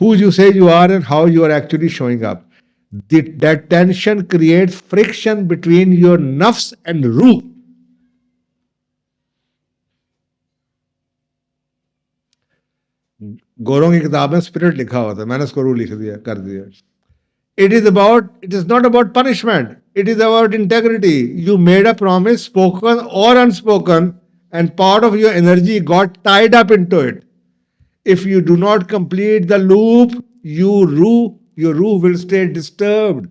who you say you are, and how you are actually showing up. That tension creates friction between your nafs and ruh. گوروں کی کتاب میں spirit لکھا ہوا تھا, میں نے اس کو روح لکھ دیا, کر دیا. It is not about punishment. It is about integrity. You made a promise, spoken or unspoken, and part of your energy got tied up into it. If you do not complete the loop, your ruh will stay disturbed.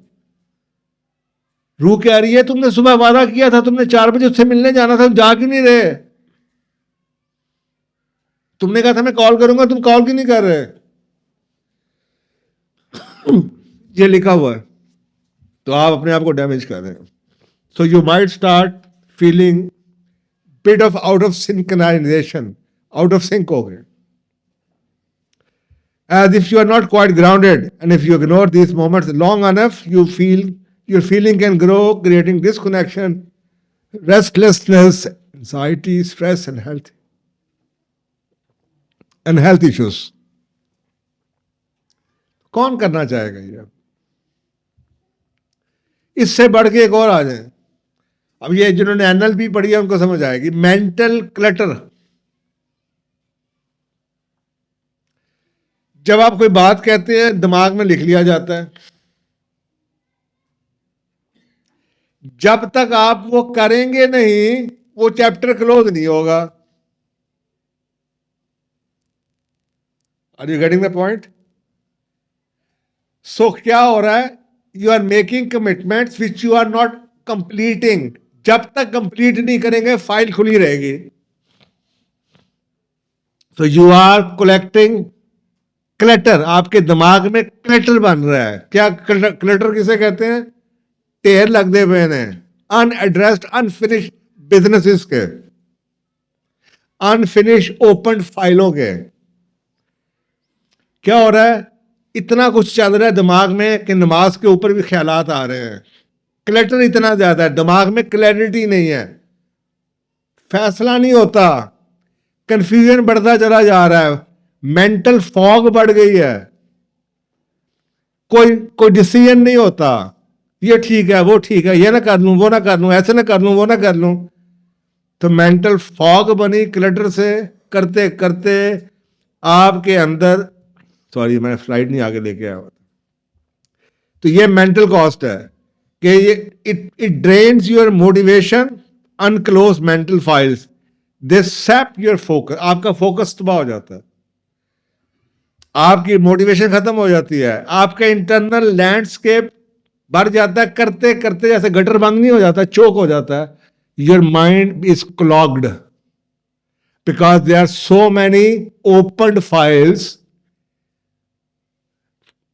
روح کہہ رہی ہے تم نے صبح وعدہ کیا تھا, تم نے 4 بجے اس سے ملنے جانا تھا, تم جا کیوں نہیں رہے؟ تم نے کہا تھا میں کال کروں گا, تم کال کیوں نہیں کر رہے؟ یہ لکھا ہوا ہے. تو آپ اپنے آپ کو ڈیمیج کر رہے ہیں. So you might start feeling bit of out of synchronization, out of sync ہو گئے, as if you are not quite grounded, and if you ignore these moments long enough, your feeling can grow, creating disconnection, restlessness, anxiety, stress, and health issues. کون کرنا چاہے گا یہ؟ اس سے بڑھ کے ایک اور آ جائیں. اب یہ جنہوں نے NLP پڑھی ہے ان کو سمجھ آئے گی. Mental clutter. جب آپ کوئی بات کہتے ہیں دماغ میں لکھ لیا جاتا ہے, جب تک آپ وہ کریں گے نہیں وہ چیپٹر کلوز نہیں ہوگا. Are you getting the point? So کیا ہو رہا ہے؟ You are making commitments which you are not completing. جب تک کمپلیٹ نہیں کریں گے فائل کھلی رہے گی. تو یو آر کلیکٹنگ کلٹر. آپ کے دماغ میں کلٹر بن رہا ہے. کیا کلٹر کسے کہتے ہیں؟ ٹیر لگ دے ہوئے ہیں ان ایڈریسڈ انفنش بزنس کے, انفنش اوپن فائلوں کے. کیا ہو رہا ہے؟ اتنا کچھ چل رہا ہے دماغ میں کہ نماز کے اوپر بھی خیالات آ رہے ہیں. کلیٹر اتنا زیادہ ہے, دماغ میں کلیئرٹی نہیں ہے, فیصلہ نہیں ہوتا, کنفیوژن بڑھتا چلا جا رہا ہے, مینٹل فاگ بڑھ گئی ہے, کوئی ڈیسیژن نہیں ہوتا. یہ ٹھیک ہے, وہ ٹھیک ہے, یہ نہ کر لوں, وہ نہ کر لوں, ایسے نہ کر لوں, وہ نہ کر لوں. تو مینٹل فاگ بنی کلٹر سے. کرتے کرتے آپ کے اندر, سوری میں سلائڈ نہیں آگے لے کے آیا. تو یہ مینٹل کاسٹ ہے کہ یہ it drains your motivation. Unclosed mental files they sap your focus. آپ کا فوکس تباہ ہو جاتا ہے, آپ کی موٹیویشن ختم ہو جاتی ہے, آپ کا انٹرنل لینڈسکیپ بڑھ جاتا ہے. کرتے کرتے جیسے گٹر بند نہیں ہو جاتا, چوک ہو جاتا ہے. Your mind is clogged because there are so many opened files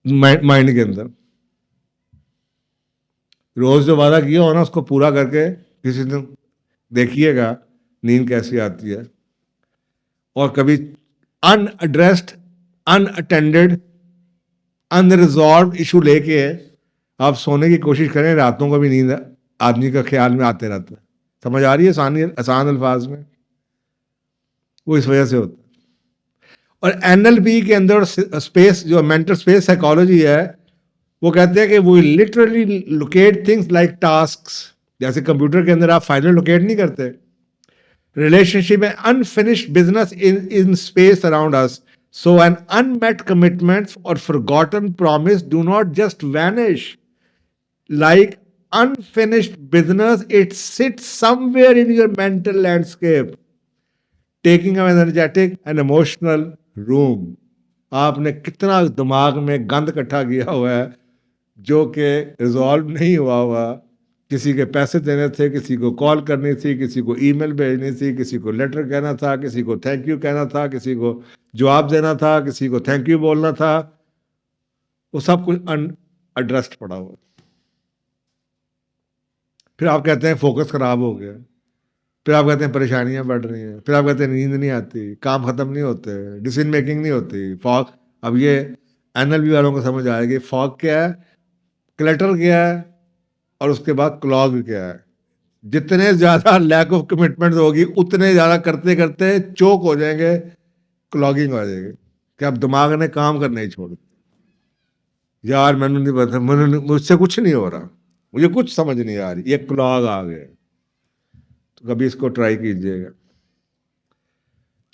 mind کے اندر. روز جو وعدہ کیا ہو نا اس کو پورا کر کے کسی دن دیکھیے گا نیند کیسی آتی ہے. اور کبھی ان ایڈریسڈ, ان اٹینڈڈ, ان ریزالوڈ ایشو لے کے آپ سونے کی کوشش کریں, راتوں کو بھی نیند آدمی کا خیال میں آتے رہتا ہے. سمجھ آ رہی ہے آسان الفاظ میں؟ وہ اس وجہ سے ہوتا ہے. اور NLP کے اندر اسپیس جو مینٹل اسپیس سائیکالوجی ہے وہ کہتے ہیں کہ وہ literally locate things like tasks. جیسے کمپیوٹر کے اندر آپ فائل لوکیٹ نہیں کرتے, ریلیشن شپ میں unfinished business in space around us. So an unmet commitment اور forgotten promise do not just vanish like unfinished business. It sits somewhere in your mental landscape taking an energetic and emotional room. آپ نے کتنا دماغ میں گند اکٹھا کیا ہوا ہے جو کہ ریزالو نہیں ہوا. کسی کے پیسے دینے تھے, کسی کو کال کرنی تھی, کسی کو ای میل بھیجنی تھی, کسی کو لیٹر کہنا تھا, کسی کو تھینک یو کہنا تھا, کسی کو جواب دینا تھا, کسی کو تھینک یو بولنا تھا. وہ سب کچھ ان ایڈریسڈ پڑا ہوا. پھر آپ کہتے ہیں فوکس خراب ہو گیا, پھر آپ کہتے ہیں پریشانیاں بڑھ رہی ہیں, پھر آپ کہتے ہیں نیند نہیں آتی, کام ختم نہیں ہوتے, ڈیسیژن میکنگ نہیں ہوتی. فاگ, اب یہ NLP والوں کو سمجھ آئے گی فاگ کیا ہے, کلٹر کیا ہے, اور اس کے بعد کلاگ کیا ہے. جتنے زیادہ لیک آف کمٹمنٹ ہوگی اتنے زیادہ کرتے کرتے چوک ہو جائیں گے, کلاگنگ ہو جائے گی کہ اب دماغ نے کام کرنا ہی چھوڑ. یار میں نے نہیں پتا, مجھ سے کچھ نہیں ہو رہا, مجھے کچھ سمجھ نہیں آ رہی, یہ کلاگ آ گئے. تو کبھی اس کو ٹرائی کیجیے گا.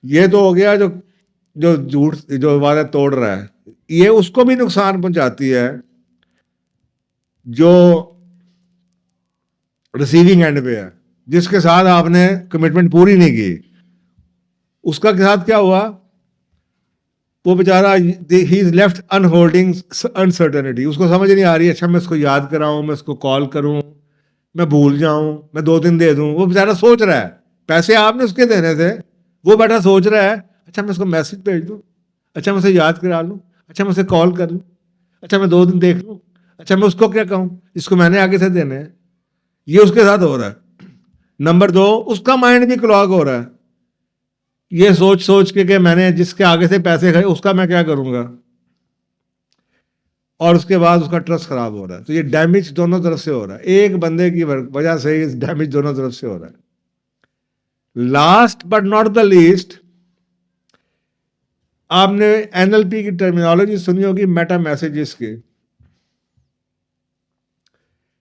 یہ تو ہو گیا جو جھوٹ جو وعدہ توڑ رہا ہے. یہ اس کو بھی نقصان پہنچاتی ہے جو ریسیونگ اینڈ پہ ہے, جس کے ساتھ آپ نے کمٹمنٹ پوری نہیں کی. اس کا ساتھ کیا ہوا, وہ بیچارہ ہی is left in holding uncertainty. اس کو سمجھ نہیں آ رہی, اچھا میں اس کو یاد کراؤں, میں اس کو کال کروں, میں بھول جاؤں, میں 2 دن دے دوں. وہ بیچارہ سوچ رہا ہے, پیسے آپ نے اس کے دینے تھے, وہ بیٹا سوچ رہا ہے اچھا میں اس کو میسج بھیج دوں, اچھا میں اسے یاد کرا لوں, اچھا میں اسے کال کر لوں, اچھا میں 2 دن دیکھ لوں, اچھا میں اس کو کیا کہوں جس کو میں نے آگے سے دینے ہیں. یہ اس کے ساتھ ہو رہا ہے. نمبر 2, اس کا مائنڈ بھی کلاگ ہو رہا ہے. یہ سوچ کے کہ میں نے جس کے آگے سے پیسے کھائے اس کا میں کیا کروں گا, اور اس کے بعد اس کا ٹرسٹ خراب ہو رہا ہے. تو یہ ڈیمیج دونوں طرف سے ہو رہا ہے, ایک بندے کی وجہ سے ہی ڈیمیج دونوں طرف سے ہو رہا ہے. Last but not the least, آپ نے NLP کی ٹرمینالوجی سنی ہوگی میٹا میسیجز کی.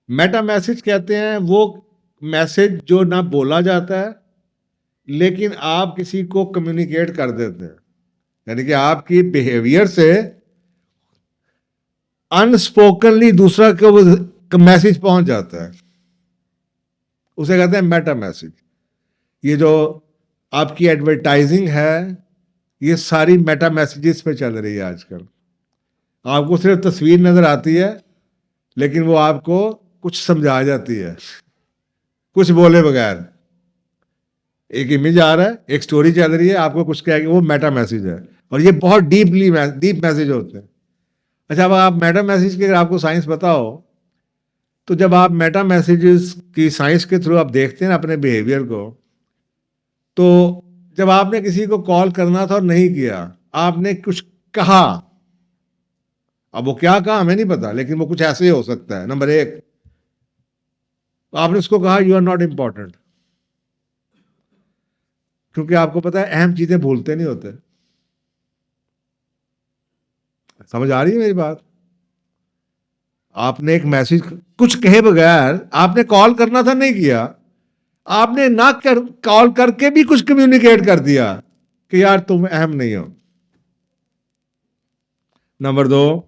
میٹا میسج کہتے ہیں وہ میسج جو نہ بولا جاتا ہے لیکن آپ کسی کو کمیونیکیٹ کر دیتے ہیں, یعنی کہ آپ کی بیہیویئر سے انسپوکنلی دوسرا کو میسج پہنچ جاتا ہے. اسے کہتے ہیں میٹا میسج. یہ جو آپ کی ایڈورٹائزنگ ہے یہ ساری میٹا میسیجز پہ چل رہی ہے آج کل. آپ کو صرف تصویر نظر آتی ہے لیکن وہ آپ کو کچھ سمجھا جاتی ہے کچھ بولے بغیر. ایک امیج آ رہا ہے, ایک سٹوری چل رہی ہے, آپ کو کچھ کہہ کے وہ میٹا میسج ہے, اور یہ بہت ڈیپ میسج ہوتے ہیں. اچھا, اب آپ میٹا میسج کی اگر آپ کو سائنس پتا ہو تو جب آپ میٹا میسیجز کی سائنس کے تھرو آپ دیکھتے ہیں اپنے بیہیویئر کو, تو جب آپ نے کسی کو کال کرنا تھا اور نہیں کیا, آپ نے کچھ کہا, اب وہ کیا کہا ہمیں نہیں پتا لیکن وہ کچھ ایسے ہی ہو سکتا ہے. نمبر ایک, آپ نے اس کو کہا یو آر ناٹ امپورٹنٹ, کیونکہ آپ کو پتا ہے اہم چیزیں بھولتے نہیں ہوتے. سمجھ آ رہی ہے میری بات؟ آپ نے ایک میسج کچھ کہے بغیر آپ نے کال کرنا تھا, نہیں کیا, آپ نے نہ کال کر کے بھی کچھ کمیونیکیٹ کر دیا کہ یار تم اہم نہیں ہو. نمبر دو,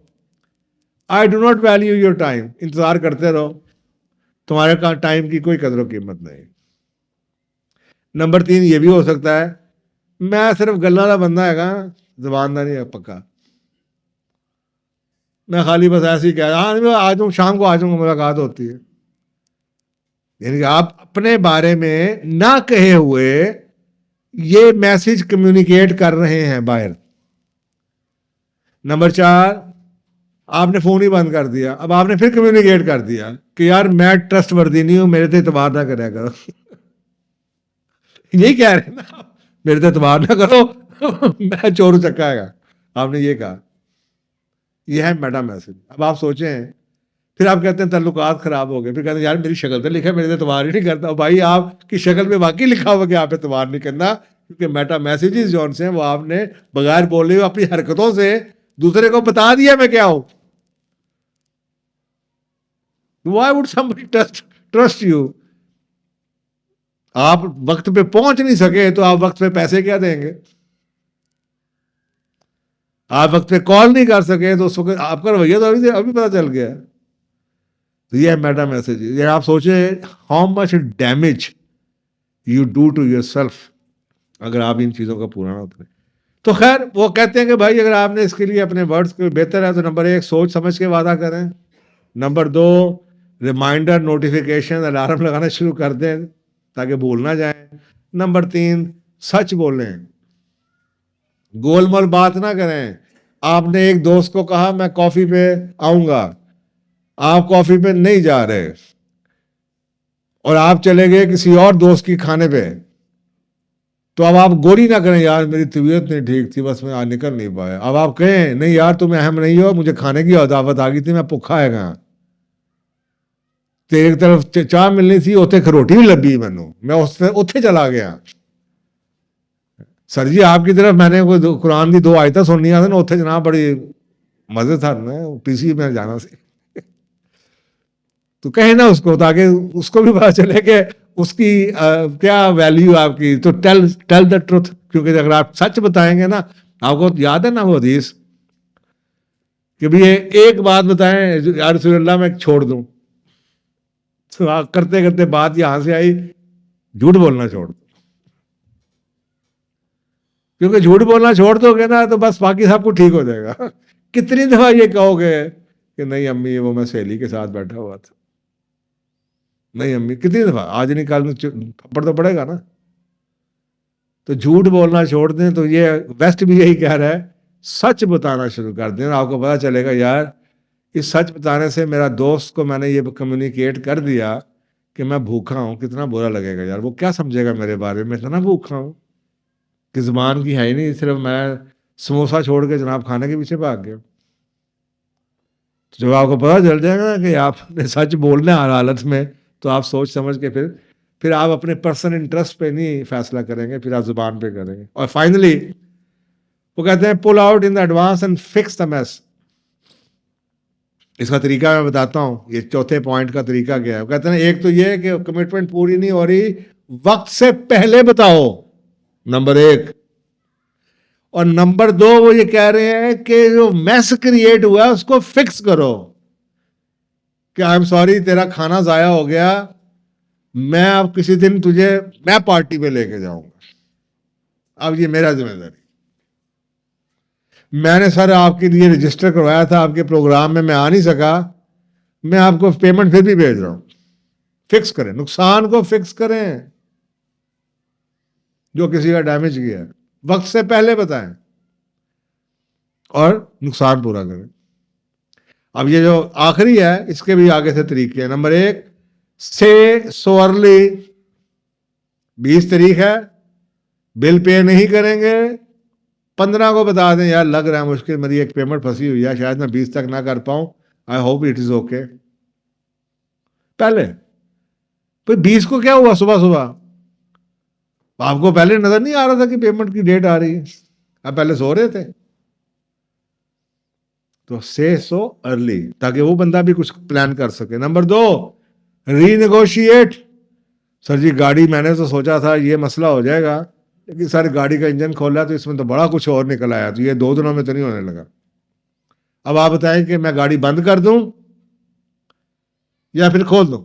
I do not value your time, انتظار کرتے رہو, تمہارے ٹائم کی کوئی قدر و قیمت نہیں. نمبر تین یہ بھی ہو سکتا ہے میں صرف گلا والا بندہ ہے گا, زبان دا نہیں ہے پکا, میں خالی بس ایسے ہی کہہ رہا ہاں آ جاؤں, شام کو آ جاؤں گا, ملاقات ہوتی ہے. یعنی کہ آپ اپنے بارے میں نہ کہے ہوئے یہ میسج کمیونیکیٹ کر رہے ہیں باہر. نمبر چار, آپ نے فون ہی بند کر دیا, اب آپ نے پھر کمیونیکیٹ کر دیا کہ یار میں ٹرسٹ وردی نہیں ہوں, میرے تے اعتبار نہ کریا کرو. یہی کہہ رہے ہیں نا, میرے تے اعتبار نہ کرو, میں چور چکا ہے. آپ نے یہ کہا, یہ ہے میٹا میسج. اب آپ سوچیں, پھر آپ کہتے ہیں تعلقات خراب ہو گئے, پھر کہتے ہیں یار میری شکل پہ لکھا ہے میرے تے اعتبار ہی نہیں کرتا. بھائی آپ کی شکل پہ واقعی لکھا ہوا کہ آپ اعتبار نہیں کرنا, کیونکہ میٹا میسیجز جو سے ہیں وہ آپ نے بغیر بولے ہوئے اپنی حرکتوں سے دوسرے کو بتا دیا میں کیا ہوں. Why would somebody trust you? آپ وقت پہ پہنچ نہیں سکے تو آپ وقت پہ پیسے کیا دیں گے؟ آپ وقت پہ کال نہیں کر سکے تو اس وقت آپ کا رویہ تو ابھی پتہ چل گیا. تو یہ ہے میٹا میسج. یہ آپ سوچیں how much damage you do to yourself اگر آپ ان چیزوں کا پورا نہ اترے. تو خیر وہ کہتے ہیں کہ بھائی اگر آپ نے اس کے لیے اپنے ورڈز کو بہتر ہے تو نمبر ایک سوچ سمجھ کے وعدہ کریں. نمبر دو, ریمائنڈر نوٹیفیکیشن الارم لگانا شروع کر دیں تاکہ بھول نہ جائیں. نمبر تین, سچ بولیں, گول مول بات نہ کریں. آپ نے ایک دوست کو کہا میں کافی پہ آؤں گا, آپ کافی پہ نہیں جا رہے اور آپ چلے گئے کسی اور دوست کی کھانے پہ, تو اب آپ گولی نہ کریں یار میری طبیعت نہیں ٹھیک تھی بس میں آج نکل نہیں پایا. اب آپ کہیں نہیں یار تم اہم نہیں ہو, مجھے کھانے کی دعوت آ گئی تھی, میں بھوکا ہے گا, ایک طرف چاہ ملنی تھی اتنے کھروٹی بھی لبھی مینوں, میں اتنے چلا گیا. سر جی آپ کی طرف میں نے کوئی قرآن کی 2 آیتیں سننی نا اتنے جناب بڑی مزے تھا نا, پی سی میں جانا سی. تو کہیں نا اس کو تاکہ اس کو بھی پتا چلے کہ اس کی کیا ویلیو آپ کی. تو ٹیل دا ٹروتھ, کیونکہ اگر آپ سچ بتائیں گے نا, آپ کو یاد ہے نا وہ حدیث کہ بھی ایک بات بتائیں یا رسول اللہ میں چھوڑ دوں, تو کرتے کرتے بات یہاں سے آئی جھوٹ بولنا چھوڑ دو, کیونکہ جھوٹ بولنا چھوڑ دو گے نا تو بس باقی سب کو ٹھیک ہو جائے گا. کتنی دفعہ یہ کہو گے کہ نہیں امی وہ میں سہیلی کے ساتھ بیٹھا ہوا تھا, نہیں امی, کتنی دفعہ, آج نہیں کل تھپڑ تو پڑے گا نا. تو جھوٹ بولنا چھوڑ دیں. تو یہ ویسٹ بھی یہی کہہ رہا ہے, سچ بتانا شروع کر دیں, آپ کو پتا چلے گا یار اس سچ بتانے سے میرا دوست کو میں نے یہ کمیونیکیٹ کر دیا کہ میں بھوکا ہوں, کتنا برا لگے گا یار, وہ کیا سمجھے گا میرے بارے میں اتنا بھوکا ہوں کہ زبان کی ہے ہی نہیں, صرف میں سموسا چھوڑ کے جناب کھانے کے پیچھے بھاگ گیا. جب آپ کو پتا چل جائے گا کہ آپ نے سچ بولنا ہر حالت میں, تو آپ سوچ سمجھ کے پھر آپ اپنے پرسنل انٹرسٹ پہ نہیں فیصلہ کریں گے, پھر آپ زبان پہ کریں گے. اور فائنلی وہ کہتے ہیں pull out in advance and fix the mess. اس کا طریقہ میں بتاتا ہوں, یہ چوتھے پوائنٹ کا طریقہ کیا ہے. وہ کہتے ہیں ایک تو یہ کہ کمٹمنٹ پوری نہیں ہو رہی, وقت سے پہلے بتاؤ, نمبر ایک. اور نمبر دو وہ یہ کہہ رہے ہیں کہ جو میس کریٹ ہوا ہے اس کو فکس کرو, کہ آئی ایم سوری تیرا کھانا ضائع ہو گیا, میں اب کسی دن تجھے میں پارٹی پہ لے کے جاؤں گا، اب یہ میرا ذمہ داری. میں نے سر آپ کے لیے رجسٹر کروایا تھا آپ کے پروگرام میں آ نہیں سکا، میں آپ کو پیمنٹ پھر بھی بھیج رہا ہوں. فکس کریں، نقصان کو فکس کریں، جو کسی کا ڈیمیج کیا ہے وقت سے پہلے بتائیں اور نقصان پورا کریں. اب یہ جو آخری ہے اس کے بھی آگے سے طریقے ہیں. نمبر 1، سے سو ارلی. 20 تاریخ ہے، بل پے نہیں کریں گے، 15 کو بتا دیں یار لگ رہا ہے مشکل، میری ایک پیمنٹ پھنسی ہوئی ہے، شاید میں 20 تک نہ کر پاؤں، I hope it is okay. پہلے پھر 20 کو کیا ہوا صبح صبح، آپ کو پہلے نظر نہیں آ رہا تھا کہ پیمنٹ کی ڈیٹ آ رہی ہے، آپ پہلے سو رہے تھے. تو سے سو ارلی تاکہ وہ بندہ بھی کچھ پلان کر سکے. نمبر 2، ری نیگوشیٹ. سر جی گاڑی میں نے تو سوچا تھا یہ مسئلہ ہو جائے گا، لیکن سر گاڑی کا انجن کھولا تو اس میں تو بڑا کچھ اور نکل آیا، تو یہ 2 دنوں میں تو نہیں ہونے لگا. اب آپ بتائیں کہ میں گاڑی بند کر دوں یا پھر کھول دوں.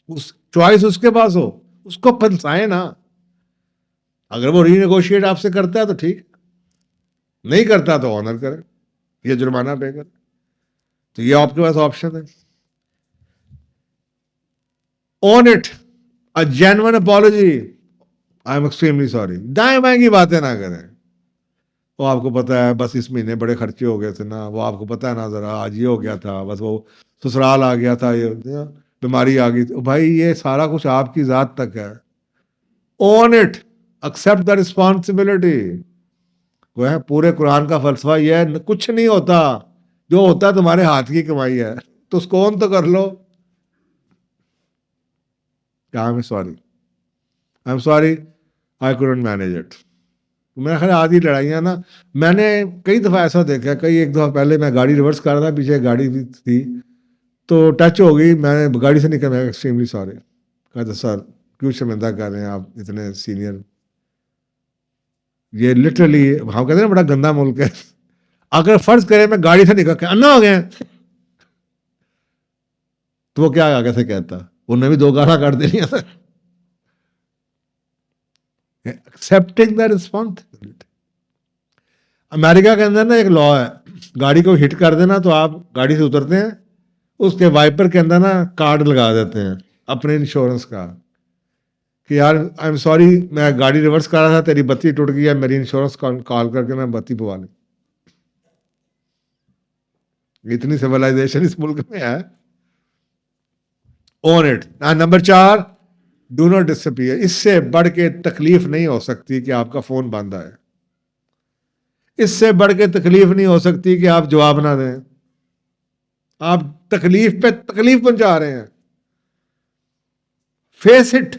اس چوائس اس کے پاس ہو، اس کو پھنسائیں نا. اگر وہ ری نیگوشیٹ آپ سے کرتا ہے تو ٹھیک، نہیں کرتا تو آنر کرے، یہ جرمانہ پے کرے. تو یہ آپ کے پاس آپشن ہے. Own it, a genuine apology, I am extremely sorry. دائیں بائیں کی باتیں نہ کریں. وہ آپ کو پتا ہے بس اس مہینے بڑے خرچے ہو گئے تھے نا، وہ آپ کو پتا ہے نا ذرا آج یہ ہو گیا تھا، بس وہ سسرال آ گیا تھا، یہ بیماری آ گئی تھی. بھائی یہ سارا کچھ آپ کی ذات تک ہے. Own it, accept the responsibility. وہ ہے پورے قرآن کا فلسفہ یہ ہے کچھ نہیں ہوتا، جو ہوتا ہے تمہارے ہاتھ کی کمائی ہے، تو اس کو اون تو کر لو. I'm sorry, I couldn't manage it. میرا خیال آدھی لڑائیاں نا، میں نے کئی دفعہ ایسا دیکھا، ایک دفعہ پہلے میں گاڑی ریورس کر رہا تھا، پیچھے گاڑی تھی تو ٹچ ہو گئی، میں نے گاڑی سے نکل، میں ایکسٹریملی سوری. کہا سر کیوں شرمندہ کر رہے ہیں آپ اتنے سینئر. یہ لٹرلی ہم کہتے ہیں نا بڑا گندا ملک ہے. اگر فرض کرے میں گاڑی سے نکل کے انا ہو گئے تو وہ کیا آگے سے کہتا، انہیں بھی 2 گاڑیاں کاٹ دینی ہے. Accepting the responsibility. امریکہ کے اندر نا ایک لا ہے، گاڑی کو ہٹ کر دینا تو آپ گاڑی سے اترتے ہیں، اس کے وائپر کے اندر نا کارڈ لگا دیتے ہیں اپنے انشورنس کا کہ یار آئی ایم سوری میں گاڑی ریورس کر رہا تھا، تیری بتی ٹوٹ گئی ہے، میری انشورنس کال کر کے میں بتی پوا لوں. اتنی سیولائزیشن اس ملک میں ہے. Own it. Number 4، do not despair. اس سے بڑھ کے تکلیف نہیں ہو سکتی کہ آپ کا فون بند آئے، اس سے بڑھ کے تکلیف نہیں ہو سکتی کہ آپ جواب نہ دیں. آپ تکلیف پہ تکلیف پہنچا رہے ہیں. Face it,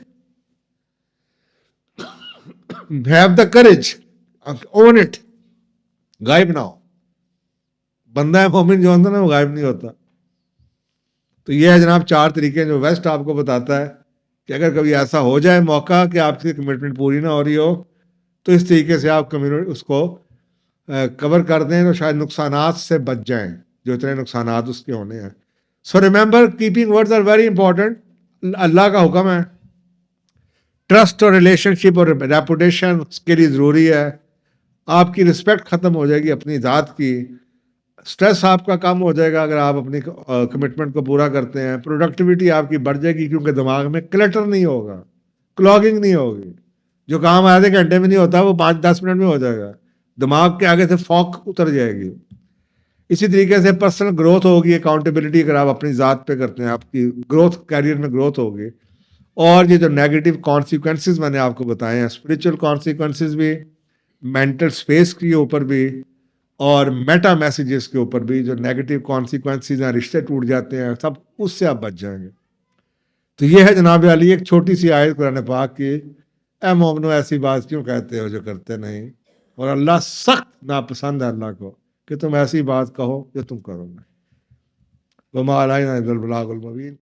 have the courage, own it. غائب نہ ہو. بندہ مومن جو ہوتا ہے نا وہ غائب نہیں ہوتا. تو یہ ہے جناب 4 طریقے جو ویسٹ آپ کو بتاتا ہے کہ اگر کبھی ایسا ہو جائے موقع کہ آپ کی کمٹمنٹ پوری نہ ہو رہی ہو تو اس طریقے سے آپ کمیونٹی اس کو کور کر دیں تو شاید نقصانات سے بچ جائیں جو اتنے نقصانات اس کے ہونے ہیں. So remember keeping words are very important. اللہ کا حکم ہے، ٹرسٹ اور ریلیشن شپ اور ریپوٹیشن اس کے لیے ضروری ہے. آپ کی رسپیکٹ ختم ہو جائے گی اپنی ذات کی، سٹریس آپ کا کم ہو جائے گا اگر آپ اپنی کمٹمنٹ کو پورا کرتے ہیں، پروڈکٹیوٹی آپ کی بڑھ جائے گی کیونکہ دماغ میں کلٹر نہیں ہوگا، کلاگنگ نہیں ہوگی. جو کام آدھے گھنٹے میں نہیں ہوتا وہ 5-10 منٹ میں ہو جائے گا، دماغ کے آگے سے فوک اتر جائے گی. اسی طریقے سے پرسنل گروتھ ہوگی، اکاؤنٹیبلٹی اگر آپ اپنی ذات پہ کرتے ہیں آپ کی گروتھ، کیریئر میں گروتھ ہوگی. اور یہ جو نیگیٹو کانسیکوینسز میں نے آپ کو بتائے ہیں، اسپرچل کانسیکوینسز بھی، مینٹل اسپیس کے اوپر بھی، اور میٹا میسیجز کے اوپر بھی جو نیگیٹو کانسیکوینسز ہیں، رشتے ٹوٹ جاتے ہیں، سب اس سے آپ بچ جائیں گے. تو یہ ہے جناب علی ایک چھوٹی سی آیت قرآن پاک کی، اے مومنو ایسی بات کیوں کہتے ہو جو کرتے نہیں. اور اللہ سخت ناپسند ہے اللہ کو کہ تم ایسی بات کہو جو تم کرو گے. وما علینا الا البلاغ المبین.